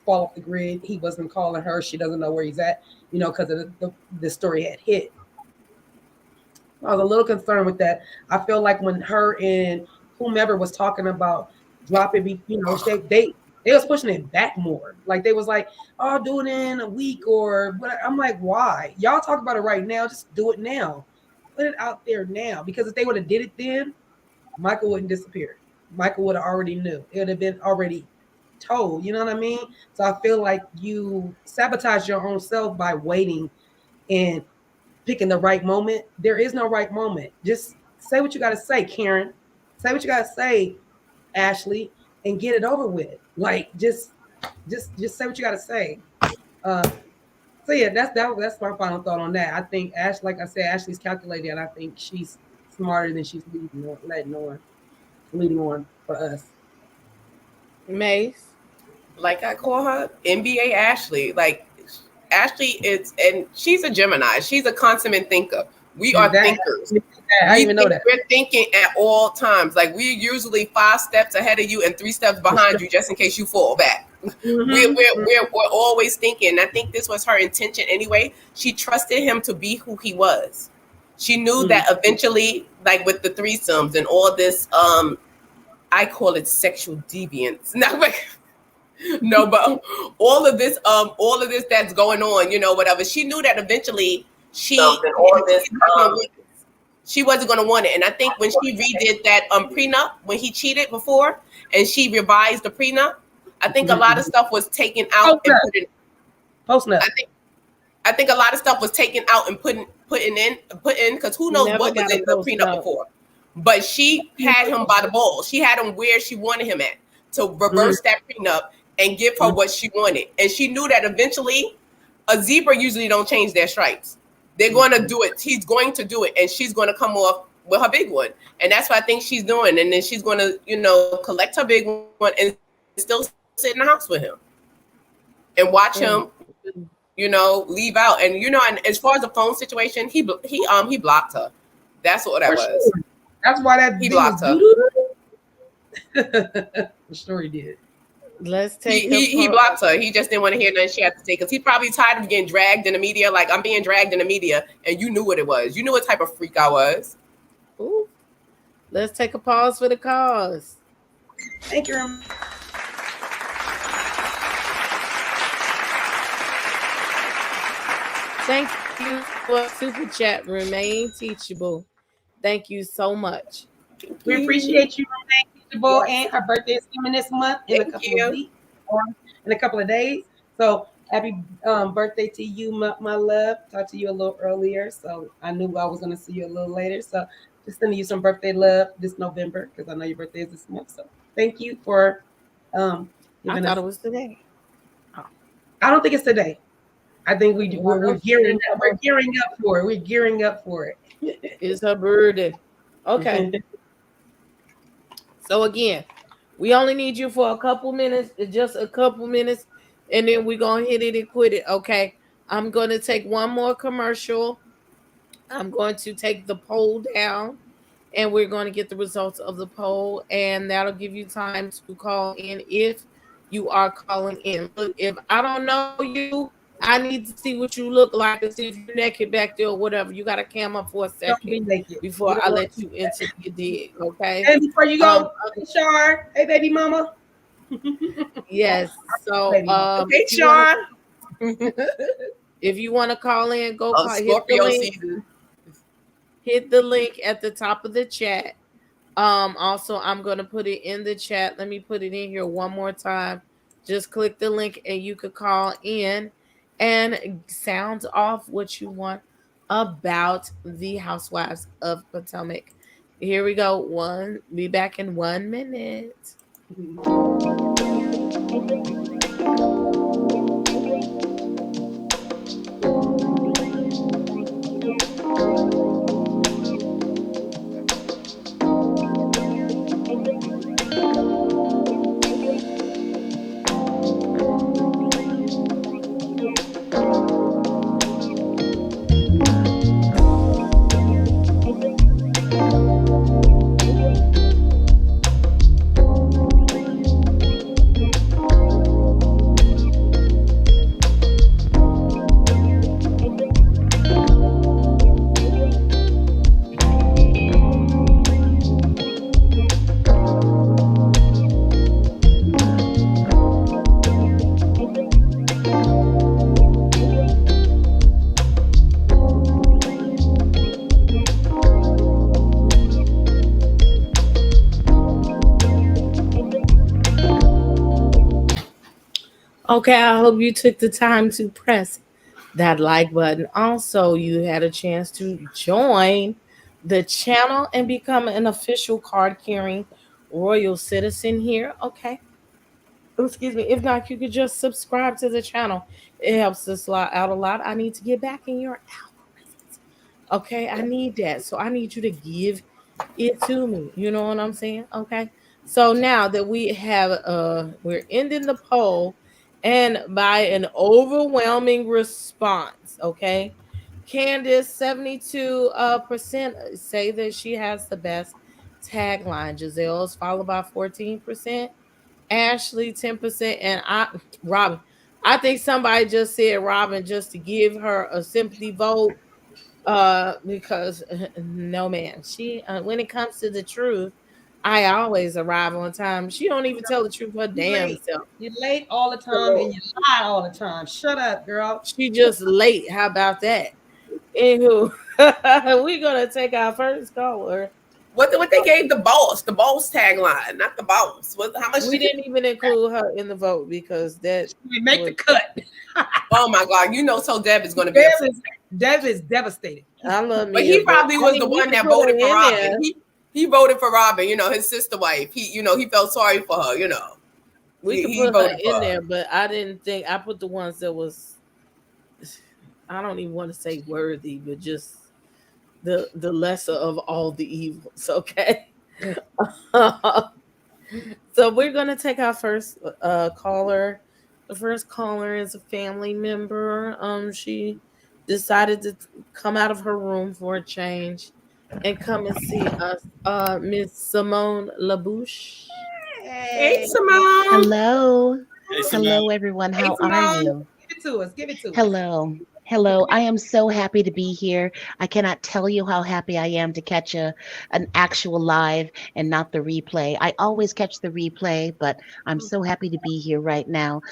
fall off the grid. He wasn't calling her. She doesn't know where he's at, because of the story had hit. I was a little concerned with that. I feel like when her and whomever was talking about dropping, they was pushing it back more. Like they was like, "Oh, do it in a week," but I'm like, why? Y'all talk about it right now. Just do it now. Put it out there now. Because if they would have did it then, Michael wouldn't disappear. Michael would have already knew. It would have been already told. You know what I mean? So I feel like you sabotage your own self by waiting and picking the right moment. There is no right moment. Just say what you got to say, Karen. Say what you got to say, Ashley, and get it over with. Like just say what you got to say. So yeah, that's my final thought on that. I think like I said, Ashley's calculated, and I think she's smarter than she's leading on for us. Mase. Like I call her NBA Ashley. Like Ashley and she's a Gemini. She's a consummate thinker. We are thinkers. I even know that. We're thinking at all times. Like we're usually 5 steps ahead of you and 3 steps behind you, just in case you fall back. We're always thinking. I think this was her intention anyway. She trusted him to be who he was. She knew that eventually, like with the threesomes and all this, I call it sexual deviance. No, but all of this that's going on, whatever. She knew that eventually she wasn't going to want it. And I think when she redid that prenup, when he cheated before, and she revised the prenup, I think a lot of stuff was taken out and put in. Post-nut. I think a lot of stuff was taken out and put in because who knows what was in the prenup before. But she had him by the balls. She had him where she wanted him at to reverse that prenup and give her what she wanted. And she knew that eventually a zebra usually don't change their stripes. They're going to do it. He's going to do it. And she's going to come off with her big one. And that's what I think she's doing. And then she's going to, collect her big one and still sit in the house with him and watch him, leave out. And, and as far as the phone situation, he blocked her. That's what that was. That's why that he blocked her. The story did. Let's take. He blocked her. He just didn't want to hear nothing she had to say because he's probably tired of getting dragged in the media. Like, I'm being dragged in the media, and you knew what it was. You knew what type of freak I was. Ooh. Let's take a pause for the cause. Thank you. Thank you for super chat. Remain teachable. Thank you so much. We appreciate you, Remain Teachable, and her birthday is coming this month in a couple of weeks or in a couple of days. So happy birthday to you, my love. Talked to you a little earlier, so I knew I was going to see you a little later. So just sending you some birthday love this November because I know your birthday is this month. So thank you for. I thought it was today. Oh. I don't think it's today. I think we're gearing up. We're gearing up for it. We're gearing up for it. It's her birthday. Okay. So again, we only need you for a couple minutes, just a couple minutes, and then we're gonna hit it and quit it. Okay. I'm gonna take one more commercial. I'm going to take the poll down, and we're going to get the results of the poll, and that'll give you time to call in if you are calling in. Look, if I don't know you, I need to see what you look like and see if you're naked back there or whatever. You got to cam up for a second before I let you into your dig, okay? And before you go, Shar, hey, baby mama. Yes. So, hey, Shar. If you want to call in, go call. Hit the link at the top of the chat. Also, I'm going to put it in the chat. Let me put it in here one more time. Just click the link and you could call in and sound off what you want about the Housewives of Potomac. Here we go. Be back in 1 minute. Okay, I hope you took the time to press that like button. Also, you had a chance to join the channel and become an official card-carrying royal citizen here. Okay. Excuse me. If not, you could just subscribe to the channel. It helps us out a lot. I need to get back in your algorithms. Okay, I need that. So I need you to give it to me. You know what I'm saying? Okay. So now that we have we're ending the poll, and by an overwhelming response, okay, Candice 72% say that she has the best tagline. Giselle's followed by 14%, Ashley 10%, and Robin. I think somebody just said Robin just to give her a sympathy vote. Because no, man, she when it comes to the truth, I always arrive on time. She don't even tell the truth her damn self. You're late all the time and you lie all the time. Shut up, girl. She just late. How about that? Anywho, we're gonna take our first caller. What they gave the boss tagline, not the boss. How much We didn't even include her in the vote because that We make the cut. Oh my God, so Deb is going to be upset. Deb is devastated. I love me. But he probably was the one that voted for Robin. He voted for Robin, his sister wife. He felt sorry for her, We could put her in there, but I didn't think I put the ones that was, I don't even want to say worthy, but just the lesser of all the evils. Okay. So we're gonna take our first caller. The first caller is a family member. She decided to come out of her room for a change and come and see us. Miss Simone LaBouche. Hey, Simone. Hello. Hey, Hello, everyone. How are you? Give it to us. Give it to us. Hello. Hello. I am so happy to be here. I cannot tell you how happy I am to catch an actual live and not the replay. I always catch the replay, but I'm so happy to be here right now.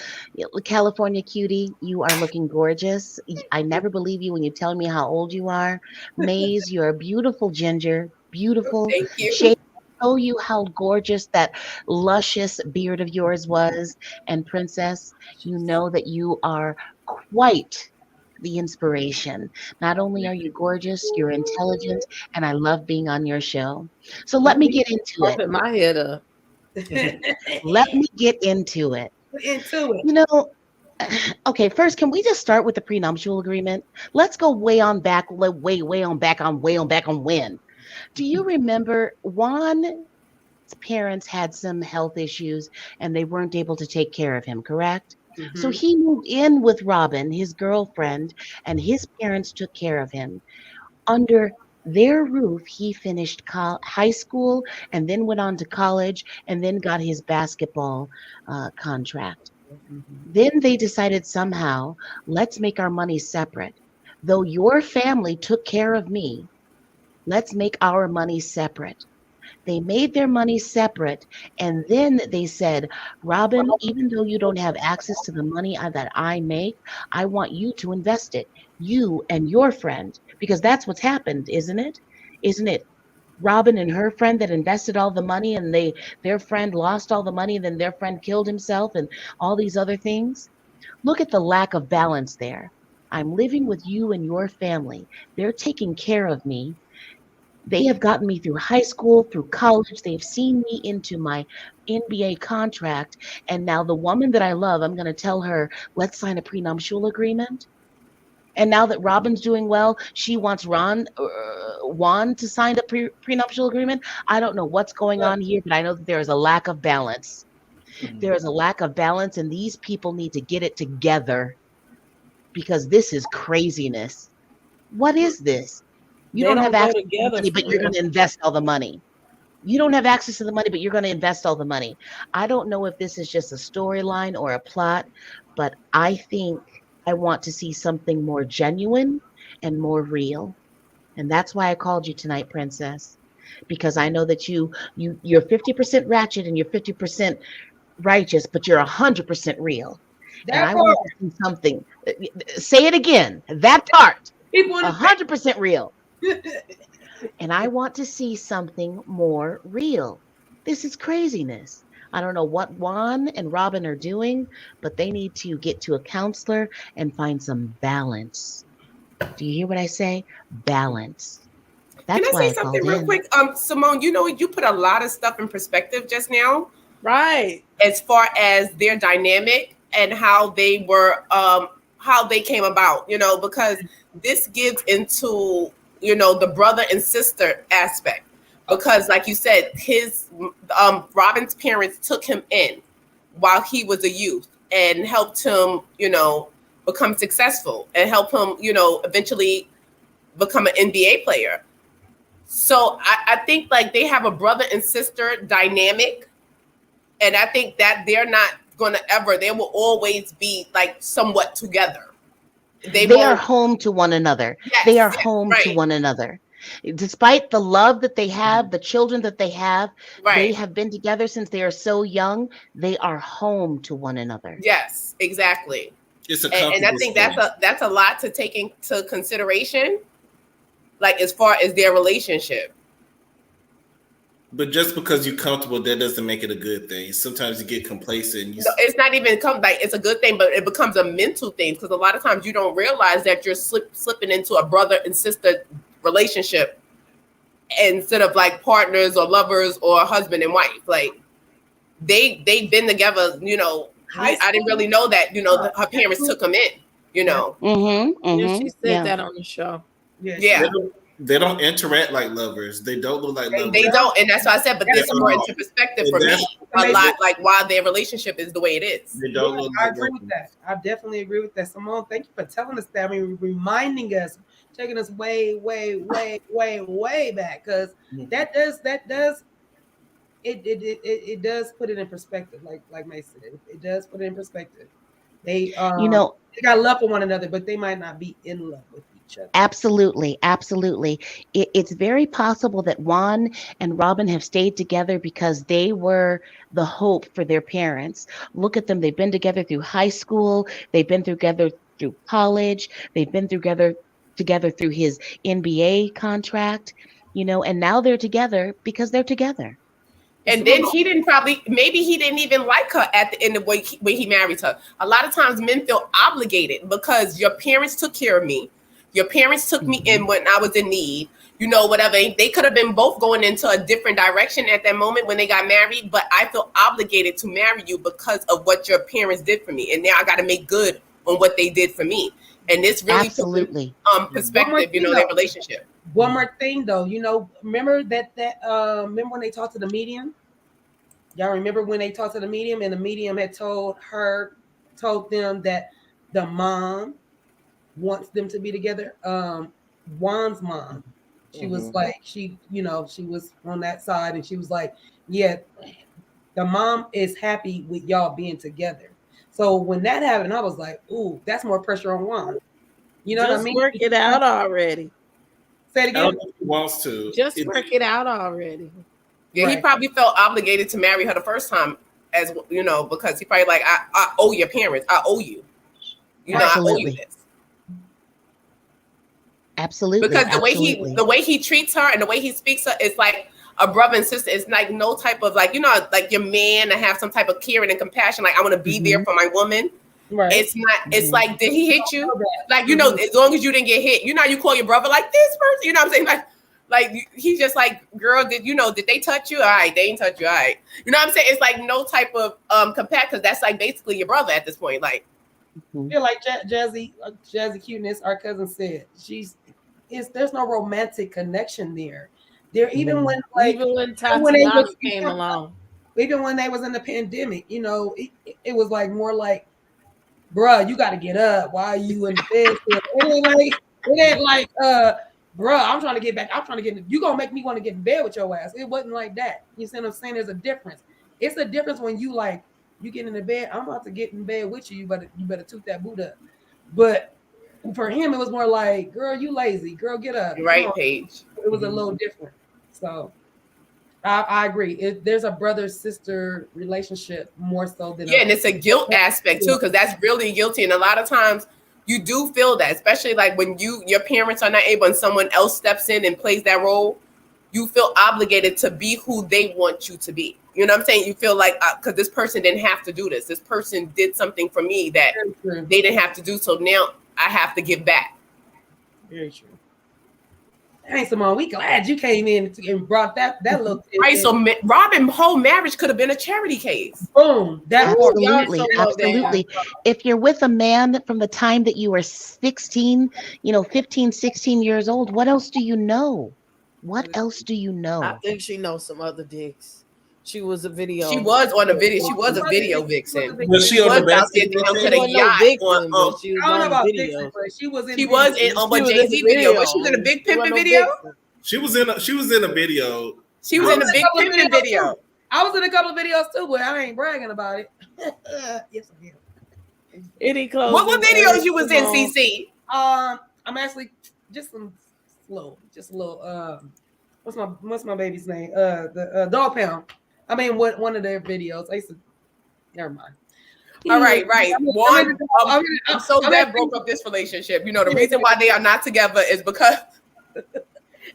California Cutiee, you are looking gorgeous. I never believe you when you tell me how old you are. Mase, you're a beautiful ginger. Beautiful. Thank you. Shady, show you how gorgeous that luscious beard of yours was. And Princess, you know that you are quite the inspiration. Not only are you gorgeous, you're intelligent, and I love being on your show. So let me get into it. My head up. Let me get into it. Okay, first, can we just start with the prenuptial agreement? Let's go way on back on when. Do you remember Juan's parents had some health issues and they weren't able to take care of him, correct? Mm-hmm. So he moved in with Robin, his girlfriend, and his parents took care of him. Under their roof, he finished high school and then went on to college and then got his basketball contract. Mm-hmm. Then they decided somehow, let's make our money separate. Though your family took care of me, let's make our money separate. They made their money separate, and then they said, Robin, even though you don't have access to the money that I make, I want you to invest it, you and your friend, because that's what's happened, isn't it? Isn't it Robin and her friend that invested all the money, and their friend lost all the money, and then their friend killed himself, and all these other things? Look at the lack of balance there. I'm living with you and your family. They're taking care of me. They have gotten me through high school, through college. They've seen me into my NBA contract. And now the woman that I love, I'm going to tell her, let's sign a prenuptial agreement. And now that Robin's doing well, she wants Juan to sign a prenuptial agreement. I don't know what's going on here, but I know that there is a lack of balance. Mm-hmm. There is a lack of balance, and these people need to get it together because this is craziness. What is this? You don't have access to the money, but you're going to invest all the money. You don't have access to the money, but you're going to invest all the money. I don't know if this is just a storyline or a plot, but I think I want to see something more genuine and more real. And that's why I called you tonight, Princess, because I know that you're 50% ratchet and you're 50% righteous, but you're 100% real. And I want to see something. Say it again. That part. 100% real. And I want to see something more real. This is craziness. I don't know what Juan and Robin are doing, but they need to get to a counselor and find some balance. Do you hear what I say? Balance. That's Can I say something real quick? Simone, you put a lot of stuff in perspective just now. Right. As far as their dynamic and how they were, how they came about, because this gives into the brother and sister aspect, because like you said, his Robin's parents took him in while he was a youth and helped him, become successful and help him, eventually become an NBA player. So I think like they have a brother and sister dynamic, and I think that they're not going to ever, they will always be like somewhat together. They are home to one another. Yes, they are home to one another. Despite the love that they have, the children that they have been together since they are so young. They are home to one another. Yes, exactly. It's a and I think that's a lot to take into consideration. like as far as their relationship. But just because you're comfortable, that doesn't make it a good thing. Sometimes you get complacent. No, it's not even like it's a good thing, but it becomes a mental thing because a lot of times you don't realize that you're slipping into a brother and sister relationship instead of like partners or lovers or husband and wife. Like they've been together. You know, I didn't really know that. You know, her parents took them in. You know, Yeah, she said that on the show. Yeah. They don't interact like lovers. They don't look like lovers. They don't, and that's why I said. But this brought into perspective for me a lot, like why their relationship is the way it is. They don't look I like agree with that. I definitely agree with that. Simone, thank you for telling us that. I mean, reminding us, taking us way back, because that does it does put it in perspective. Like Mase said, it does put it in perspective. They they got love for one another, but they might not be in love with each other. Absolutely. It's very possible that Juan and Robin have stayed together because they were the hope for their parents. Look at them. They've been together through high school. They've been together through college. They've been together through his NBA contract, and now they're together because they're together. And then maybe he didn't even like her at the end of when he married her. A lot of times men feel obligated because your parents took care of me. Your parents took me in when I was in need, whatever. They could have been both going into a different direction at that moment when they got married, but I feel obligated to marry you because of what your parents did for me. And now I got to make good on what they did for me. And this really absolutely perspective, their relationship. One more thing though, remember remember when they talked to the medium? Y'all remember when they talked to the medium and the medium had told them that the mom wants them to be together. Juan's mom, she was like, she was on that side and she was like, yeah, the mom is happy with y'all being together. So when that happened, I was like, ooh, that's more pressure on Juan. You know what I mean? Work it out already. Say it again. I don't think he wants to. Just work it out already. Yeah, Right. He probably felt obligated to marry her the first time, as because he probably like, I owe your parents, I owe you. I owe you this. Absolutely. Because the way he treats her and the way he speaks to her, it's like a brother and sister. It's like no type of like your man to have some type of caring and compassion. Like I want to be there for my woman. Right. It's not. It's like, did he hit you? Like as long as you didn't get hit, you call your brother like this person. You know what I'm saying? Like he's just like, girl, did they touch you? All right, they ain't touch you. All right. You know what I'm saying? It's like no type of compassion because that's like basically your brother at this point. Like, feel like Jazzy Cuteness, our cousin said, there's no romantic connection there. Even when Tatiana came along, even when they was in the pandemic, it was like more like, bruh, you got to get up. Why are you in the bed? It ain't like, bruh, I'm trying to get back. I'm trying to get. You gonna make me want to get in bed with your ass? It wasn't like that. You see what I'm saying? There's a difference. It's a difference when you get in the bed. I'm about to get in bed with you. You better toot that boot up. But for him, it was more like, girl, you lazy. Girl, get up. Right, Paige. It was a little different. So I agree. There's a brother-sister relationship more so than and it's a guilt aspect too, because that's really guilty. And a lot of times you do feel that, especially like when your parents are not able and someone else steps in and plays that role, you feel obligated to be who they want you to be. You know what I'm saying? You feel like, because this person didn't have to do this. This person did something for me that they didn't have to do. So now I have to give back. Very true. Hey, Simone, we glad you came in and brought that little right. So Robin's whole marriage could have been a charity case. Boom. Absolutely. If you're with a man from the time that you were 15, 16 years old, what else do you know? What else do you know? I think she knows some other dicks. She was a video. She was on a video. She was a video vixen. Was she on the basketball team? She was on video. She was on a Jay-Z video. Was she in a Big Pimpin' video? She was in a video. She was in a Big Pimpin' video. I was in a couple of videos too, but I ain't bragging about it. Yes, I am. Any clothes? What videos you was in, CC? I'm actually just a little. What's my baby's name? The Dog Pound. I mean, one of their videos. I used to. Never mind. All right. I'm so glad broke up this relationship. The reason why they are not together is because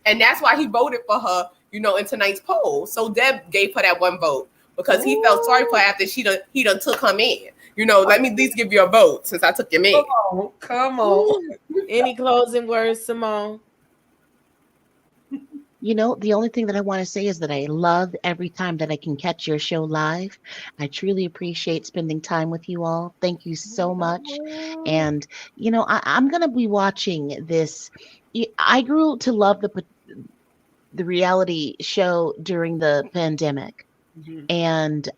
And that's why he voted for her, in tonight's poll. So Deb gave her that one vote because he felt sorry for her after he done took him in. Let me at least give you a vote since I took your man. Come on. Any closing words, Simone? The only thing that I want to say is that I love every time that I can catch your show live. I truly appreciate spending time with you all. Thank you so much. And, I'm going to be watching this. I grew to love the reality show during the pandemic. Mhm. And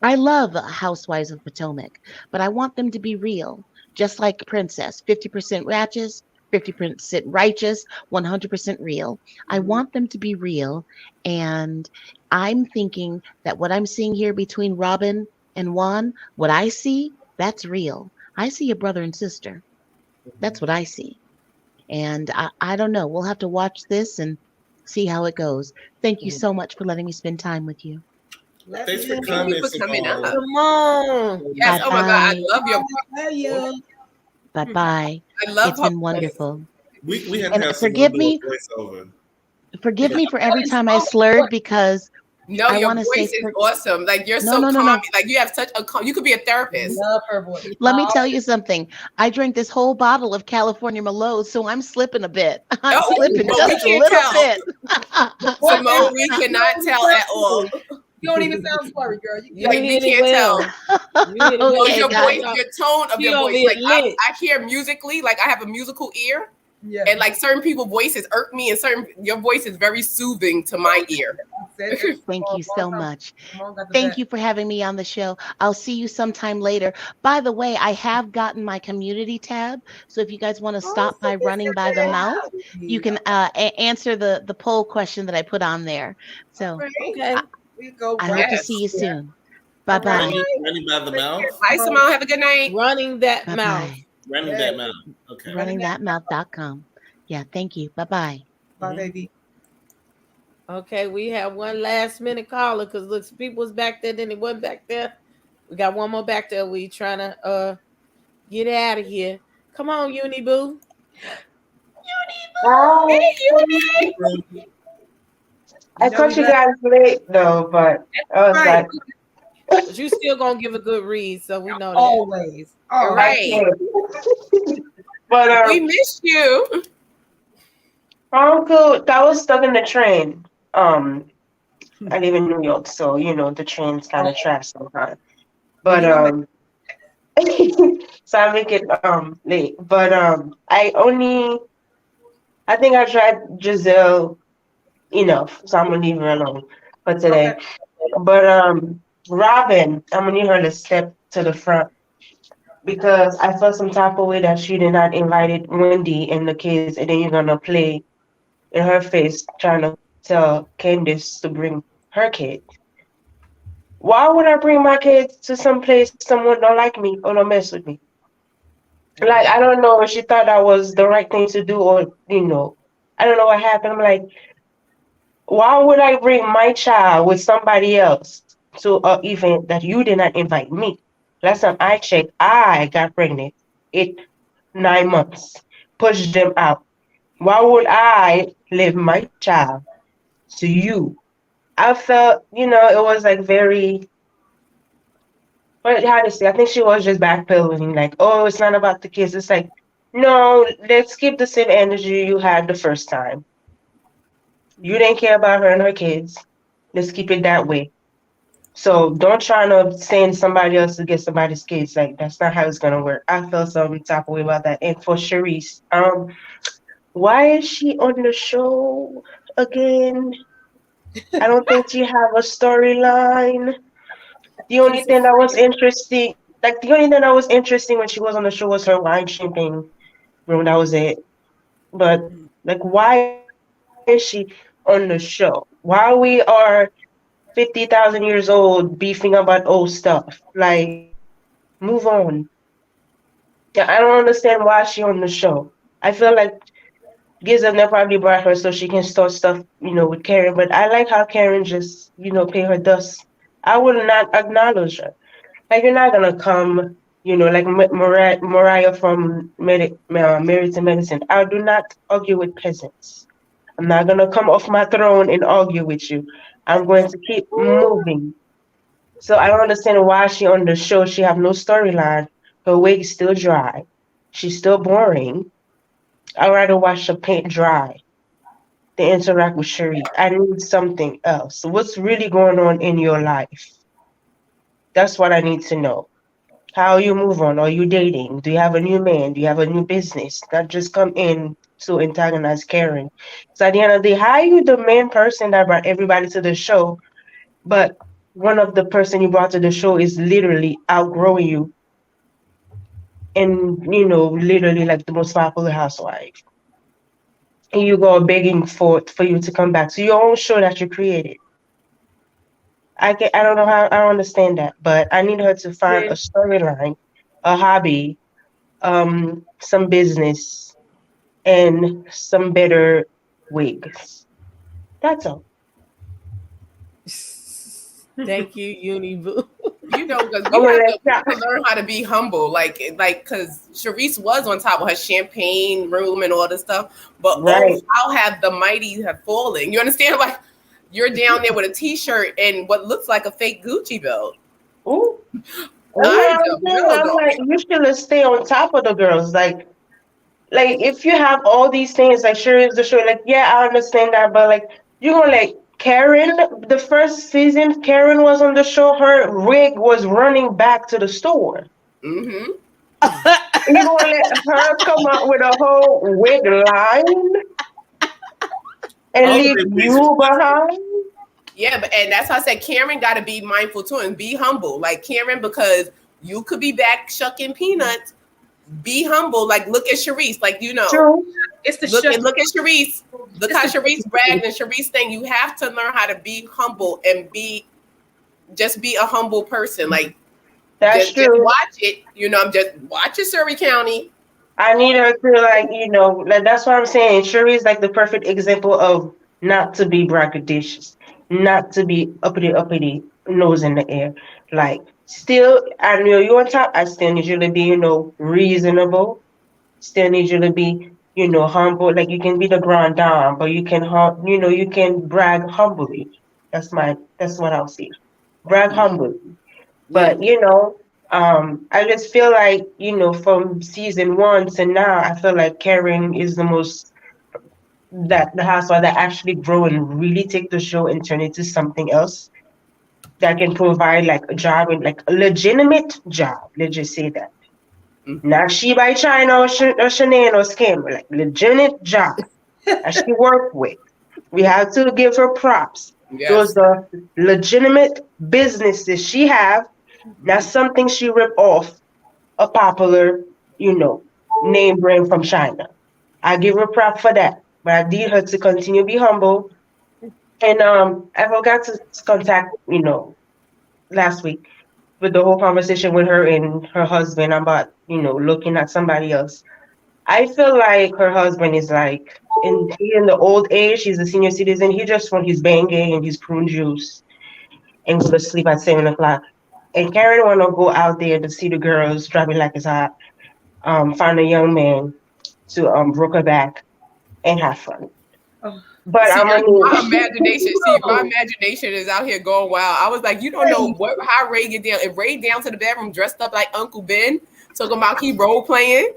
I love Housewives of Potomac, but I want them to be real, just like Princess, 50% righteous, 50% righteous, 100% real. I want them to be real. And I'm thinking that what I'm seeing here between Robin and Juan, what I see, that's real. I see a brother and sister. That's what I see. And I don't know. We'll have to watch this and see how it goes. Thank you so much for letting me spend time with you. Thanks for Thank coming, you for coming Simone. up. Simone. Yes. Oh my God, I love your. Love you. Bye-bye. I love It's her been voice. wonderful. We have to And have forgive Simone do me, a voiceover. forgive me for every time I slurred because No, I your want to say, voice is awesome. Like you're no, so no, no, calm. no. Like you have such a calm. You could be a therapist. Love her voice. Let me tell you something. I drank this whole bottle of California Merlot, so I'm slipping a bit. I'm Oh, slipping well, we just a can't little tell. bit. Simone, we cannot tell at all. You don't even sound slurry, girl. You Like we hit it can't well. tell. You hit it well. No, Okay, your guys. voice, your tone of She your over voice. here Like lit. I hear musically, like I have a musical ear, Yeah. and like certain people's voices irk me, and your voice is very soothing to my ear. Thank you so much. Thank you for having me on the show. I'll see you sometime later. By the way, I have gotten my community tab. So if you guys want to stop by running by the mouth, you can answer the poll question that I put on there. So Okay. We go I hope to see you soon. Bye-bye. Running by the mouth. Bye, Simone. Have a good night. Running that mouth. Bye-bye. Running that mouth. Okay. Runningthatmouth.com. Yeah, thank you. Bye-bye. Bye, baby. Okay, we have one last minute caller because look, some people was back there, then it wasn't back there. We got one more back there. We trying to get out of here. Come on, Uni Boo. Hey, I caught you guys late though, but I was Right. like, But you still gonna give a good read, so we know that. Always. All right. But We missed you. Uncle, that was stuck in the train. I live in New York, so the train's kind of trash sometimes. But so I make it late. But I think I tried Giselle enough, so I'm gonna leave her alone for today. Okay. But Robin, I'm gonna need her to step to the front because I felt some type of way that she did not invited Wendy and the kids, and then you're gonna play in her face trying to tell Candice to bring her kid. Why would I bring my kids to some place someone don't like me or don't mess with me? Like I don't know if she thought that was the right thing to do or I don't know what happened. I'm like, why would I bring my child with somebody else to an event that you did not invite me? Last time I checked, I got pregnant. 9 months. Pushed them out. Why would I leave my child to you? I felt, it was like very, but how to say, I think she was just backpedaling, like, oh, it's not about the kids. It's like, no, let's keep the same energy you had the first time. You didn't care about her and her kids. Let's keep it that way. So don't try to send somebody else to get somebody's kids. Like that's not how it's gonna work. I felt some type of way about that. And for Sharice, why is she on the show again? I don't think she have a storyline. The only thing that was interesting, like the only thing that was interesting when she was on the show was her wine champagne room. That was it. But like, why is she on the show? While we are 50,000 years old beefing about old stuff. Like, move on. Yeah, I don't understand why she on the show. I feel like Giza probably brought her so she can start stuff, with Karen. But I like how Karen just, pay her dust. I would not acknowledge her. Like, you're not gonna come Like Mariah from Married to Medicine. I do not argue with peasants. I'm not gonna come off my throne and argue with you. I'm going to keep moving. So I don't understand why she on the show. She have no storyline. Her wig is still dry. She's still boring. I'd rather watch her paint dry than interact with Cherie. I need something else. What's really going on in your life? That's what I need to know. How you move on? Are you dating? Do you have a new man? Do you have a new business? Not just come in to antagonize Karen. So at the end of the day, how are you the main person that brought everybody to the show, but one of the person you brought to the show is literally outgrowing you and literally like the most popular housewife. And you go begging for you to come back to your own show that you created. I don't know how I don't understand that, but I need her to find a storyline, a hobby, some business, and some better wigs. That's all. Thank you, Uni Boo. Because Oh, we well, have to learn how to be humble, because Sharice was on top of her champagne room and all this stuff, but right. how have the mighty have fallen? You understand? Like you're down there with a T-shirt and what looks like a fake Gucci belt. Ooh. I I'm don't know, though. like, you should stay on top of the girls. Like if you have all these things, like sure is the show, like yeah, I understand that, but like you gonna like Karen, the first season, Karen was on the show, her wig was running back to the store. Mm-hmm. You gonna let her come out with a whole wig line and leave you behind? Yeah, and that's why I said Karen got to be mindful too and be humble, like Karen, because you could be back shucking peanuts. Be humble. Like look at Sharice. Like True. It's the look show. at Sharice. Look how Sharice bragged and Sharice thing. You have to learn how to be humble and just be a humble person. Like That's true. just watch it. I'm just watch it, Surrey County. I need her to like that's what I'm saying. Shuri is like the perfect example of not to be braggadocious, not to be uppity, nose in the air. Like still, I know you on top. I still need you to be, reasonable. Still need you to be, humble. Like you can be the grand dame, but you can, you can brag humbly. That's what I'll say. Brag humbly. Yeah. But I just feel like, from season 1 to now, I feel like Karen is the housewife that actually grow and really take the show and turn it to something else that can provide like a job and like a legitimate job. Let's just say that. Mm-hmm. Not she by China or Shanann or scam, like legitimate job that she worked with. We have to give her props. Yes. Those are legitimate businesses she have. Not something she ripped off a popular, name brand from China. I give her props for that, but I need her to continue to be humble. And I forgot to contact, last week with the whole conversation with her and her husband about, looking at somebody else. I feel like her husband is like in the old age, he's a senior citizen. He just want his Bengay and his prune juice and go to sleep at 7 o'clock. And Karen wanna go out there to see the girls driving like it's hot, find a young man to broke her back and have fun. But See, I'm my imagination. See, my imagination is out here going wild. I was like, you don't know how Ray get down. If Ray down to the bedroom dressed up like Uncle Ben, took him out, he role playing,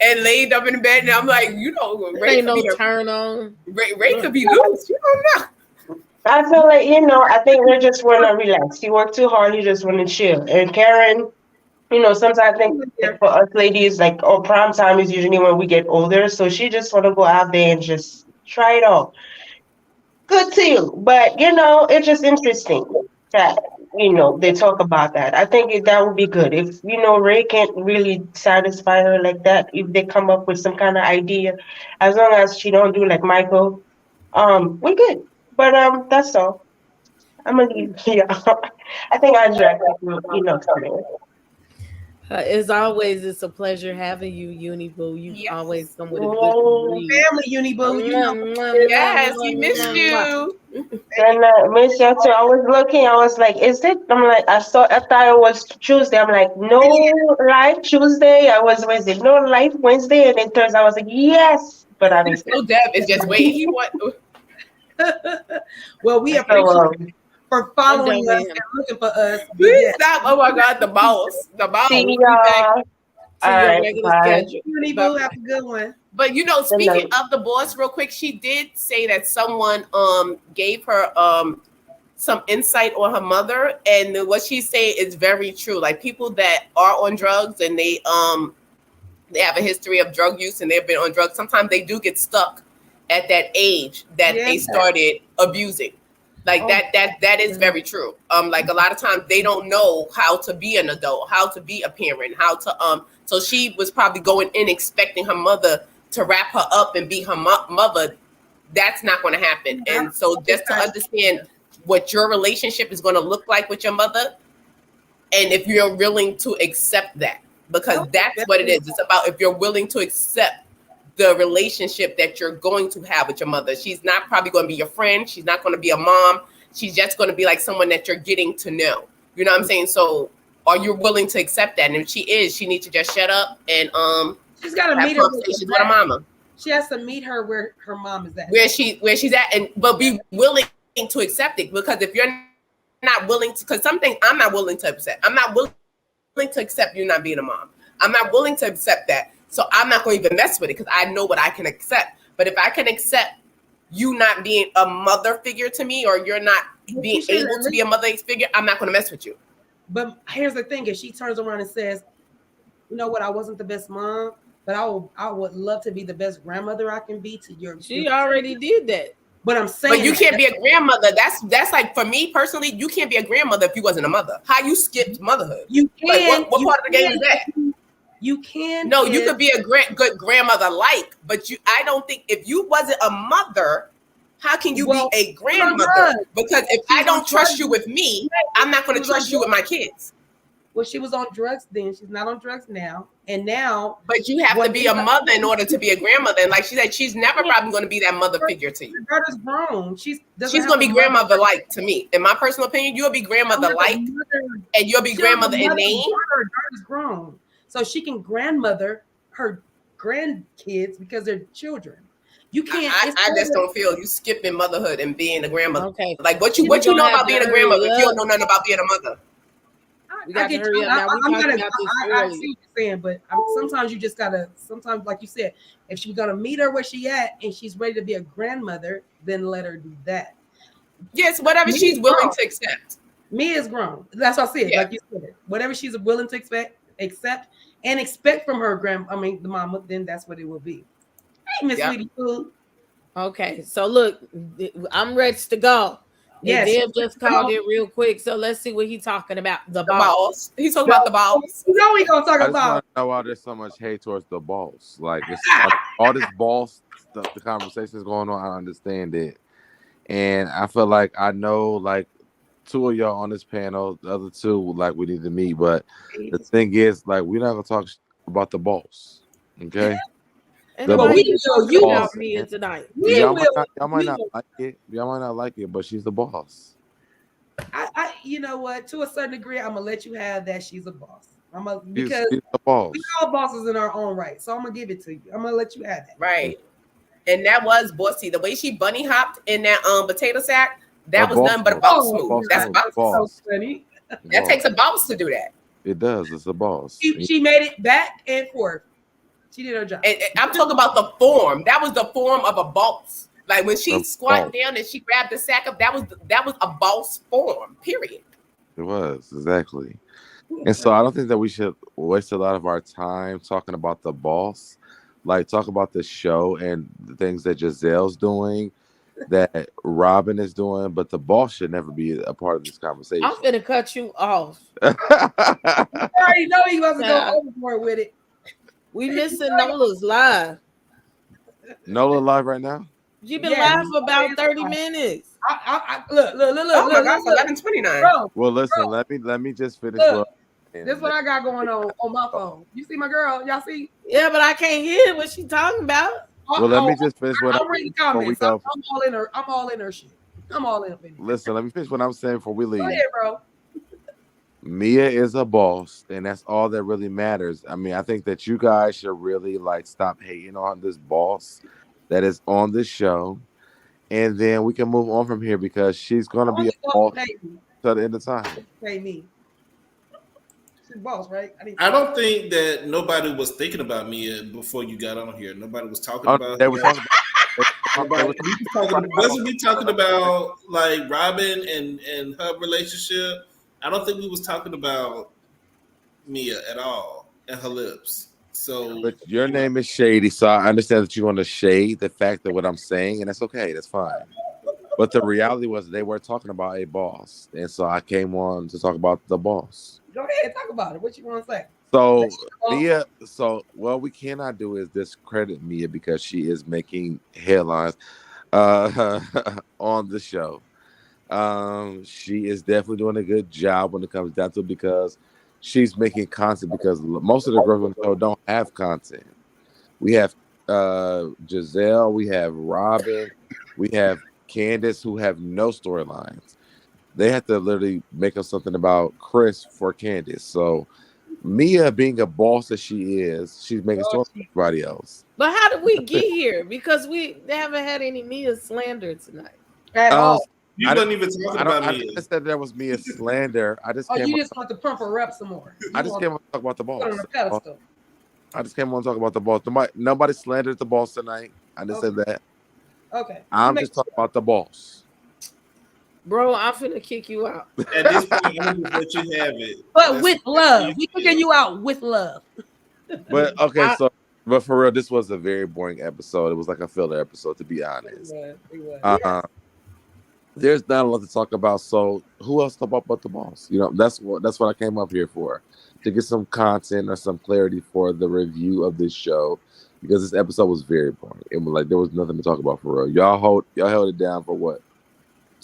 and laid up in the bed, and I'm like, Ray Ain't no could be turn on. Ray could be loose. You don't know. I feel like, I think they just wanna relax. He worked too hard, he just wanna chill. And Karen, sometimes I think for us ladies, like, prime time is usually when we get older. So she just want to go out there and just try it all. Good to you. But, it's just interesting that, they talk about that. I think that would be good. If, Ray can't really satisfy her like that, if they come up with some kind of idea, as long as she don't do like Michael, we're good. But that's all. I'm going to leave here. I think I dragged time. As always, it's a pleasure having you, Uniboo. You always come with a good family, Uniboo. Yes, we missed you. And Miss Yato, I was looking, I was like, is it? I'm like, I thought it was Tuesday. I'm like, no live Tuesday. I was Wednesday, no live Wednesday. And then Thursday, I was like, yes. But I missed So it. Deb is just waiting. He want. Well, we So, appreciate you for following done us with and him. looking for us. But Please yeah, stop. Oh my God, the boss. The boss. see Be back y'all. to All your right, regular bye. schedule. Cutie Bye. Boo, have a good one. But you know, Good speaking night. of the boss, real quick, she did say that someone gave her some insight on her mother, and what she's saying is very true. Like people that are on drugs and they have a history of drug use and they've been on drugs, sometimes they do get stuck at that age that Yeah. they started abusing. Like Oh. that is very true. Like a lot of times they don't know how to be an adult, how to be a parent, how to so she was probably going in expecting her mother to wrap her up and be her mother. That's not going to happen. And so just to understand what your relationship is going to look like with your mother, and if you're willing to accept that, because that's what it is. It's about if you're willing to accept the relationship that you're going to have with your mother. She's not probably going to be your friend. She's not going to be a mom. She's just going to be like someone that you're getting to know. You know what I'm saying? So are you willing to accept that? And if she is, she needs to just shut up and She's got to have meet her conversations with her mama. She has to meet her where her mom is at. Where she's at, and but be willing to accept it, because if you're not willing to, because something I'm not willing to accept. I'm not willing to accept you not being a mom. I'm not willing to accept that. So I'm not going to even mess with it because I know what I can accept. But if I can accept you not being a mother figure to me, or you're not being able to be a mother figure, I'm not going to mess with you. But here's the thing: if she turns around and says, "You know what? I wasn't the best mom, but I would love to be the best grandmother I can be to your." She already did that. But I'm saying, but you can't be a grandmother. That's like, for me personally, you can't be a grandmother if you wasn't a mother. How you skipped motherhood? You can. Like what part of the game is that? You can. No, you could be a good grandmother, but I don't think if you wasn't a mother, how can you be a grandmother? Because if I don't trust you with me, I'm not going to trust you with my kids. Well, she was on drugs then. She's not on drugs now. And now. But you have to be a mother in order to be a grandmother. And like she said, she's never probably going to be that mother figure to you. Her daughter's grown. She's going to be grandmother-like to me. In my personal opinion, you'll be grandmother-like, and you'll be grandmother in name. Her daughter's grown. So she can grandmother her grandkids because they're children. You can't. I just don't feel you skipping motherhood and being a grandmother. Okay. Like what you know about being a grandmother if you don't know nothing about being a mother. We got to hurry up now. I see what you're saying, but sometimes you just gotta. Sometimes, like you said, if she's gonna meet her where she at and she's ready to be a grandmother, then let her do that. Yes, whatever she's willing to accept. Me is grown. That's what I said. Yeah. Like you said, whatever she's willing to accept from her the mama, then that's what it will be. Hey, Miss Sweetie Poo. Okay, so look, I'm ready to go. Yes, Deb just called it real quick, so let's see what he's talking about. The balls. He's talking about the balls. You know he gonna talk about. I just know why there's so much hate towards the balls. Like it's all this balls stuff. The conversation is going on. I understand it, and I feel like I know like two of y'all on this panel. The other two, like we need to meet. But the thing is, like we're not gonna talk about the balls. Okay. But we you out me tonight. Y'all might not like it. Y'all might not like it, but she's the boss. I you know what? To a certain degree, I'm gonna let you have that. She's a boss. Because she's the boss. We all bosses in our own right, so I'm gonna give it to you. I'm gonna let you have that. Right. And that was bossy. The way she bunny hopped in that potato sack, that was nothing but a boss move. That's boss. So funny. That takes a boss to do that. It does. It's a boss. She made it back and forth. She did her job. And I'm talking about the form. That was the form of a boss. Like when she squat down and she grabbed the sack up, that was a boss form, period. It was, exactly. And so I don't think that we should waste a lot of our time talking about the boss. Like talk about the show and the things that Giselle's doing, that Robin is doing, but the boss should never be a part of this conversation. I'm gonna cut you off. I already know he wasn't going overboard with it. We missing Nola's live. Nola live right now? She been live for about 30 minutes. Look. Oh my God, it's 11:29. Well, listen, let me just finish. This is what I got going on my phone. You see my girl? Y'all see? Yeah, but I can't hear what she's talking about. Well, let me just finish what I'm reading comments. I'm all in her shit. I'm all in. Vinny. Listen, let me finish what I'm saying before we Go leave. ahead, bro. Mia is a boss, and that's all that really matters. I mean, I think that you guys should really like stop hating on this boss that is on this show, and then we can move on from here because she's gonna be a boss till the end of time. Pay me. She's boss, right? I don't think that nobody was thinking about Mia before you got on here. Nobody was talking about. They were talking Wasn't we talking about like Robin and her relationship? I don't think we was talking about Mia at all and her lips. So, but your name is Shady, so I understand that you want to shade the fact that what I'm saying, and that's okay. That's fine. But the reality was they were talking about a boss, and so I came on to talk about the boss. Go ahead, talk about it. What you want to say? So Mia, what we cannot do is discredit Mia because she is making headlines on the show. She is definitely doing a good job when it comes down to it because she's making content because most of the girls on the show don't have content. We have Giselle, we have Robin, we have Candice who have no storylines. They have to literally make up something about Chris for Candice. So Mia being a boss that she is, she's making stories for everybody else. But how did we get here? Because we haven't had any Mia slander tonight. At all. You wasn't even talking about Mia. I said there was Mia slander. I just you just want to pump her up some more. I just came on to talk about the boss. Put her on a pedestal. I just came on to talk about the boss. Nobody slandered the boss tonight. I just said that. Okay. I'm just talking about the boss. Bro, I'm finna kick you out. At this point, I'm gonna let you have it. But with love. We kicking you out with love. But okay, but for real, this was a very boring episode. It was like a filler episode, to be honest. It was. There's not a lot to talk about. So who else talk about the boss? You know, that's what I came up here for, to get some content or some clarity for the review of this show, because this episode was very boring. It was like there was nothing to talk about for real. Y'all held it down for what?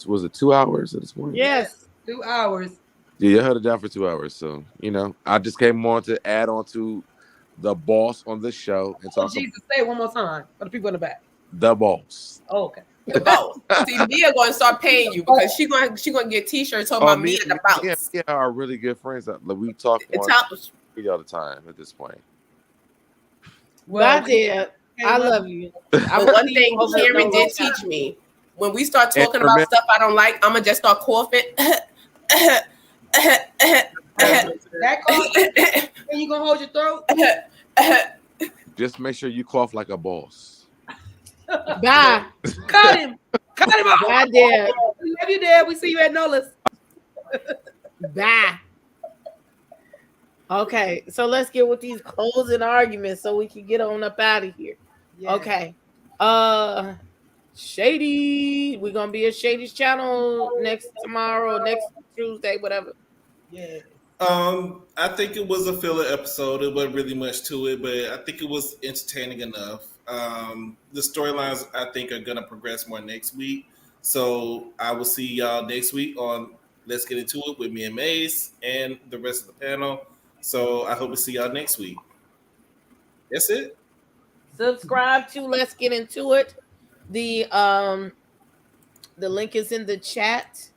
Was it 2 hours at this point? Yes, 2 hours. Yeah, you held it down for 2 hours. So I just came on to add on to the boss on this show and talk. Jesus, say it one more time for the people in the back. The boss. Oh, okay. The boss. See, Mia going to start paying you because she going to get T-shirts talking about Mia the boss. Yeah, are really good friends. We talk all the time at this point. Well, I did. I love you. One thing Karen did teach me: when we start talking about stuff I don't like, I'm gonna just start coughing. That cough, and you gonna hold your throat. Just make sure you cough like a boss. Bye. Cut him off. Bye, Dad. We love you, Dad. We see you at Nola's. Bye. Okay, so let's get with these closing arguments so we can get on up out of here. Yeah. Okay. Shady. We're gonna be at Shady's channel next Tuesday, whatever. Yeah. I think it was a filler episode. It wasn't really much to it, but I think it was entertaining enough. The storylines I think are gonna progress more next week. So I will see y'all next week on Let's Get Into It with me and Mase and the rest of the panel. So I hope to see y'all next week. That's it. Subscribe to Let's Get Into It. The link is in the chat.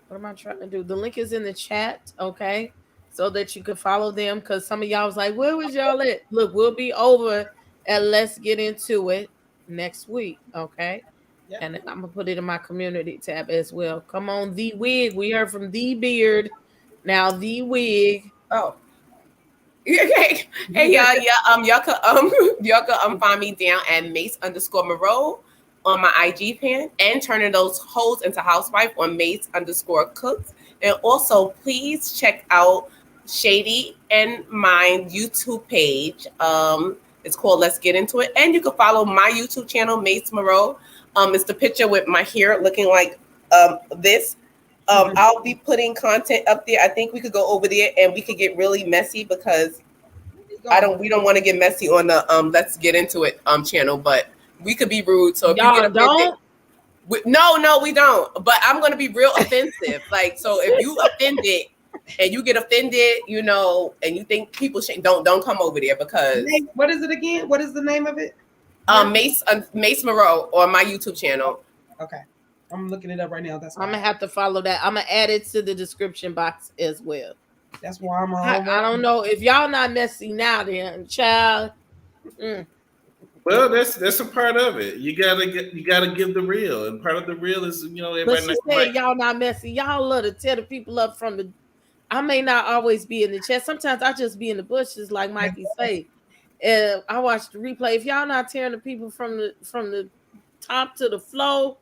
What am I trying to do? The link is in the chat, okay? So that you can follow them, because some of y'all was like, where was y'all at? Look, we'll be over at Let's Get Into It next week, okay? Yep. And I'm gonna put it in my community tab as well. Come on, The Wig. We heard from The Beard. Now The Wig. Oh. Hey y'all, y'all can find me down at Mase_Marow on my IG page, and turning those hoes into housewife on Mase_Cooks. And also, please check out Shady and my YouTube page. It's called Let's Get Into It, and you can follow my YouTube channel, Mase Marow. It's the picture with my hair looking like this. I'll be putting content up there. I think we could go over there and we could get really messy, because we don't want to get messy on the Let's Get Into It channel, but we could be rude. So if y'all you get offended, no, we don't. But I'm gonna be real offensive. Like, so if you offended and you get offended, and you think people should don't come over there, because what is it again? What is the name of it? Mase Marow on my YouTube channel. Okay. I'm looking it up right now. That's I'm why. gonna have to follow that. I'm gonna add it to the description box as well. That's why I'm on. I don't know if y'all not messy now, then child. Well, that's a part of it. You gotta give the real, and part of the real is But everybody. she said y'all not messy. Y'all love to tear the people up from the. I may not always be in the chat. Sometimes I just be in the bushes, like Mikey say. And I watch the replay. If y'all not tearing the people from the top to the floor,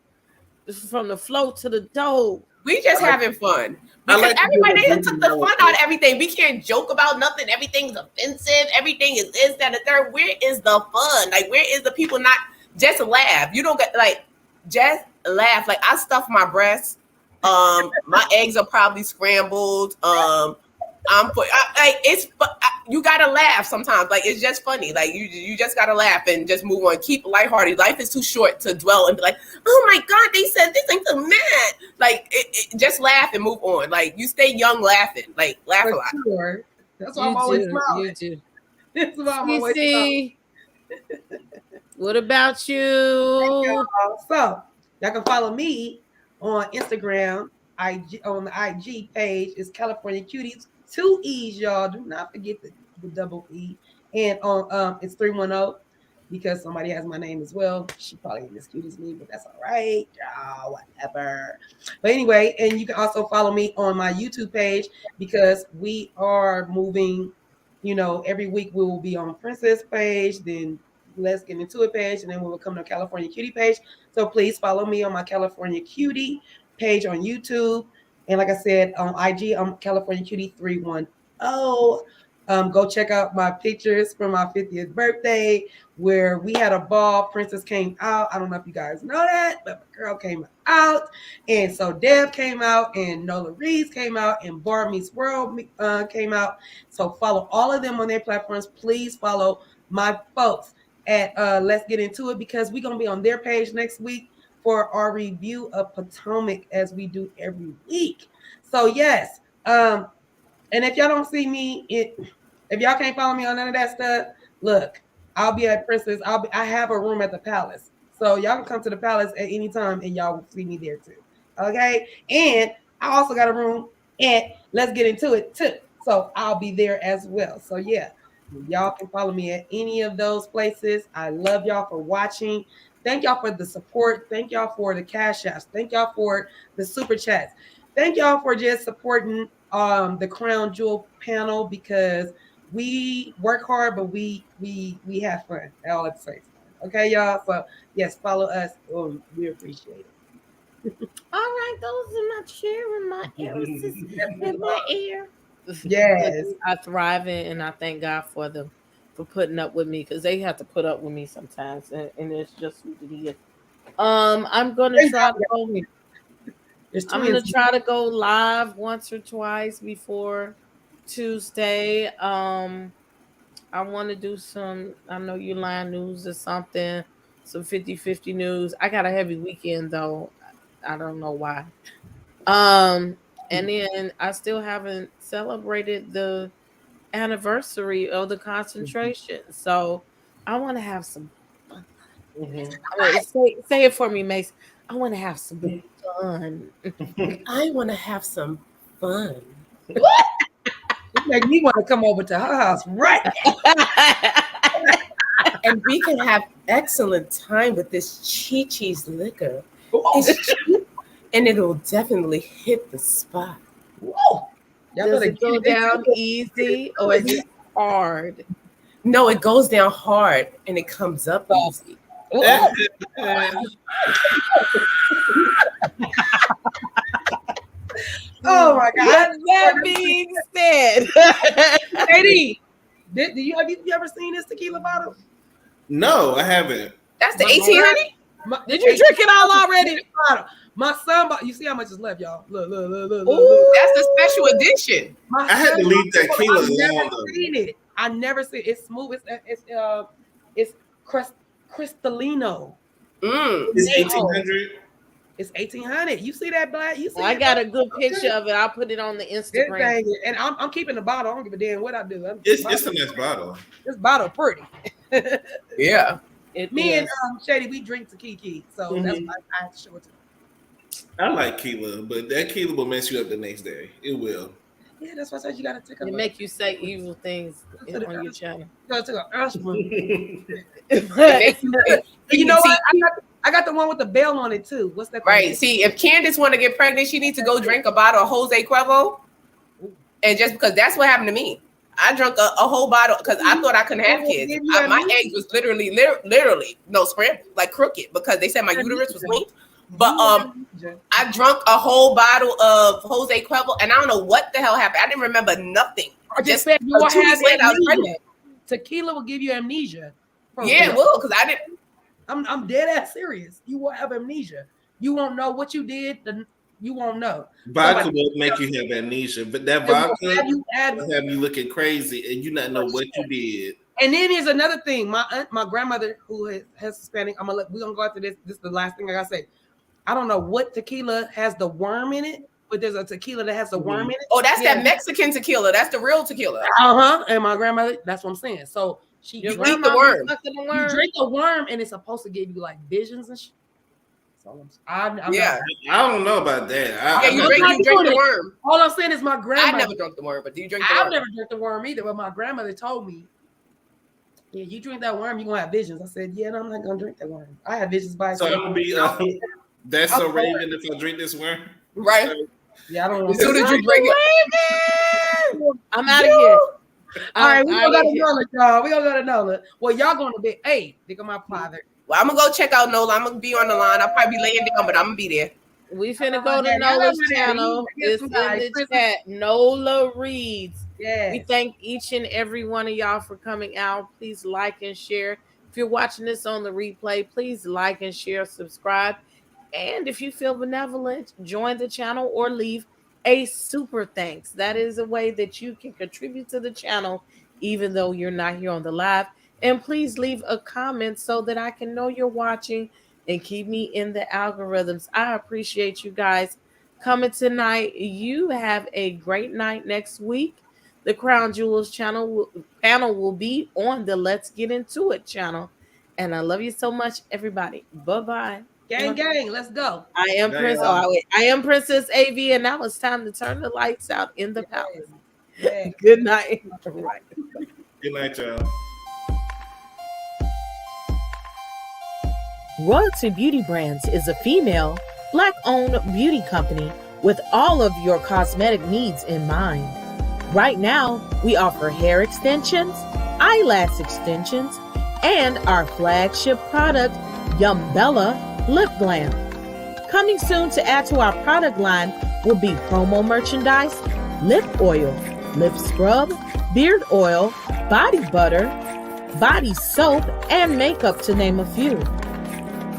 from the floor to the door. We just having fun. Because everybody took the fun out of everything. We can't joke about nothing. Everything's offensive. Everything is this, that, and the third. Where is the fun? Like, where is the people not just laugh? You don't get like just laugh. Like, I stuff my breasts. My eggs are probably scrambled. You gotta laugh sometimes. Like, it's just funny. Like, you just gotta laugh and just move on. Keep lighthearted. Life is too short to dwell and be like, oh my God, they said this ain't so mad. Like, just laugh and move on. Like, you stay young laughing. Like, laugh a lot. Sure. That's why I'm always smiling. You do. That's why I'm always smiling. What about you? So y'all can follow me on Instagram. On the IG page is California Cuties. 2 E's, y'all. Do not forget the double E. And on it's 310 because somebody has my name as well. She probably ain't as cute as me, but that's all right. Oh, whatever. But anyway, and you can also follow me on my YouTube page because we are moving. You know, every week we will be on Princess page, then Let's Get Into It page, and then we will come to California Cutie page. So please follow me on my California Cutie page on YouTube. And like I said, on IG, I'm California Cutie 310. Go check out my pictures from my 50th birthday where we had a ball. Princess came out. I don't know if you guys know that, but my girl came out. And so Deb came out, and Nola Reese came out, and Bar Meets World came out. So follow all of them on their platforms. Please follow my folks at Let's Get Into It because we're going to be on their page next week for our review of Potomac as we do every week. So yes, and if y'all don't see me, if y'all can't follow me on none of that stuff, look, I'll be at Princess. I have a room at the Palace, so y'all can come to the Palace at any time, and y'all will see me there too. Okay, and I also got a room at Let's Get Into It too, so I'll be there as well. So yeah, y'all can follow me at any of those places. I love y'all for watching. Thank y'all for the support. Thank y'all for the cash apps. Thank y'all for the super chats. Thank y'all for just supporting the Crown Jewel panel because we work hard, but we have fun all at the same time. Okay, y'all. So yes, follow us. We appreciate it. All right, those are my cheer and my irises in my ear. Yes, I thrive in, and I thank God for them for putting up with me because they have to put up with me sometimes, and it's just what it is. I'm gonna try to go. I'm gonna try to go live once or twice before Tuesday. I want to do some. I know you line news or something, some 50-50 news. I got a heavy weekend though. I don't know why. And then I still haven't celebrated the anniversary of the concentration. So I want to have some fun. Say it for me, Mase. I want to have some fun. I want to have some fun. What? It make me want to come over to her house right now. And we can have excellent time with this Cutii's liquor. It's cheap, and it'll definitely hit the spot. Whoa. Does it go down easy or is it hard? No, it goes down hard and it comes up easy. Oh my God! That being said, Eddie, have you ever seen this tequila bottle? No, I haven't. That's the 1800. Did you drink it all already? My son, you see how much is left, y'all. Look. Ooh, that's the special edition. I had to leave tequila alone. I never seen it. It's smooth. It's Cristalino. It's 1800. It's 1800. You see that black? You see? I got a good picture of it. I'll put it on the Instagram. And I'm keeping the bottle. I don't give a damn what I do. It's a nice bottle. This bottle pretty. Yeah. Me and Shady, we drink to Cutiee, so that's why I show it to them. I like Keela, but that Keela will mess you up the next day. It will. Yeah, that's why I said you gotta take a It look. make you say evil things on your channel. You gotta take a asthma. But You know what? I got the one with the bell on it too. What's that? Right. See, if Candice want to get pregnant, she needs to go drink a bottle of Jose Cuervo. And just because that's what happened to me. I drank a whole bottle because I thought I couldn't have kids. My eggs was literally no scrambled, like crooked, because they said my uterus was weak. But I drank a whole bottle of Jose Cuervo, and I don't know what the hell happened. I didn't remember nothing. I just said you will have amnesia. Tequila will give you amnesia. Yeah, it will, because I didn't. I'm dead ass serious. You will have amnesia. You won't know what you did. You won't know. Vodka will make you have amnesia, but that vodka will have you looking crazy and you not know what you did. And then here's another thing. My grandmother, who has Hispanic, we're gonna go after this. This is the last thing I gotta say. I don't know what tequila has the worm in it, but there's a tequila that has the worm in it. Oh, that's that Mexican tequila. That's the real tequila. And my grandmother, that's what I'm saying. So you eat the worm. You drink the worm, and it's supposed to give you like visions and shit. I don't know about that. You drink the worm. All I'm saying is my grandmother. I never drank the worm, but do you drink the worm? I've never drank the worm either, but my grandmother told me, yeah, you drink that worm, you're gonna have visions. I said, yeah, no, I'm not gonna drink that worm. I have visions by itself. So I'm gonna be that's so Raven if I drink this worm. Right. Yeah, I don't know. As soon as you drink it, I'm out of here. All right, we're gonna go to Nola, y'all. We're gonna go to Nola. Well, y'all going to bed. Hey, think of my father. Well, I'm gonna go check out Nola. I'm gonna be on the line. I'll probably be laying down, but I'm gonna be there. We finna go to Nola's channel. It's in the chat. Nola Reads. Yeah. We thank each and every one of y'all for coming out. Please like and share. If you're watching this on the replay, please like and share, subscribe. And if you feel benevolent, join the channel or leave a super thanks. That is a way that you can contribute to the channel, even though you're not here on the live. And please leave a comment so that I can know you're watching and keep me in the algorithms. I appreciate you guys coming tonight. You have a great night next week. The Crown Jewels panel will be on the Let's Get Into It channel. And I love you so much, everybody. Bye-bye. Gang, let's go. I am Princess A.V, and now it's time to turn the lights out in the palace. Yeah. Good night. Right. Good night, y'all. Royalty Beauty Brands is a female, Black-owned beauty company with all of your cosmetic needs in mind. Right now, we offer hair extensions, eyelash extensions, and our flagship product, Yumbella Lip Glam. Coming soon to add to our product line will be promo merchandise, lip oil, lip scrub, beard oil, body butter, body soap, and makeup, to name a few.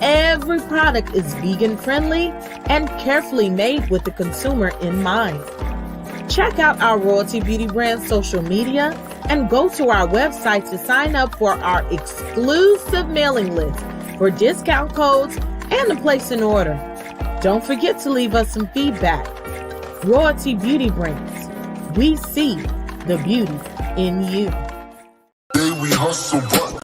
Every product is vegan friendly and carefully made with the consumer in mind. Check out our Royalty Beauty Brand social media and go to our website to sign up for our exclusive mailing list for discount codes and to place an order. Don't forget to leave us some feedback. Royalty Beauty Brands. We see the beauty in you. We hustle, but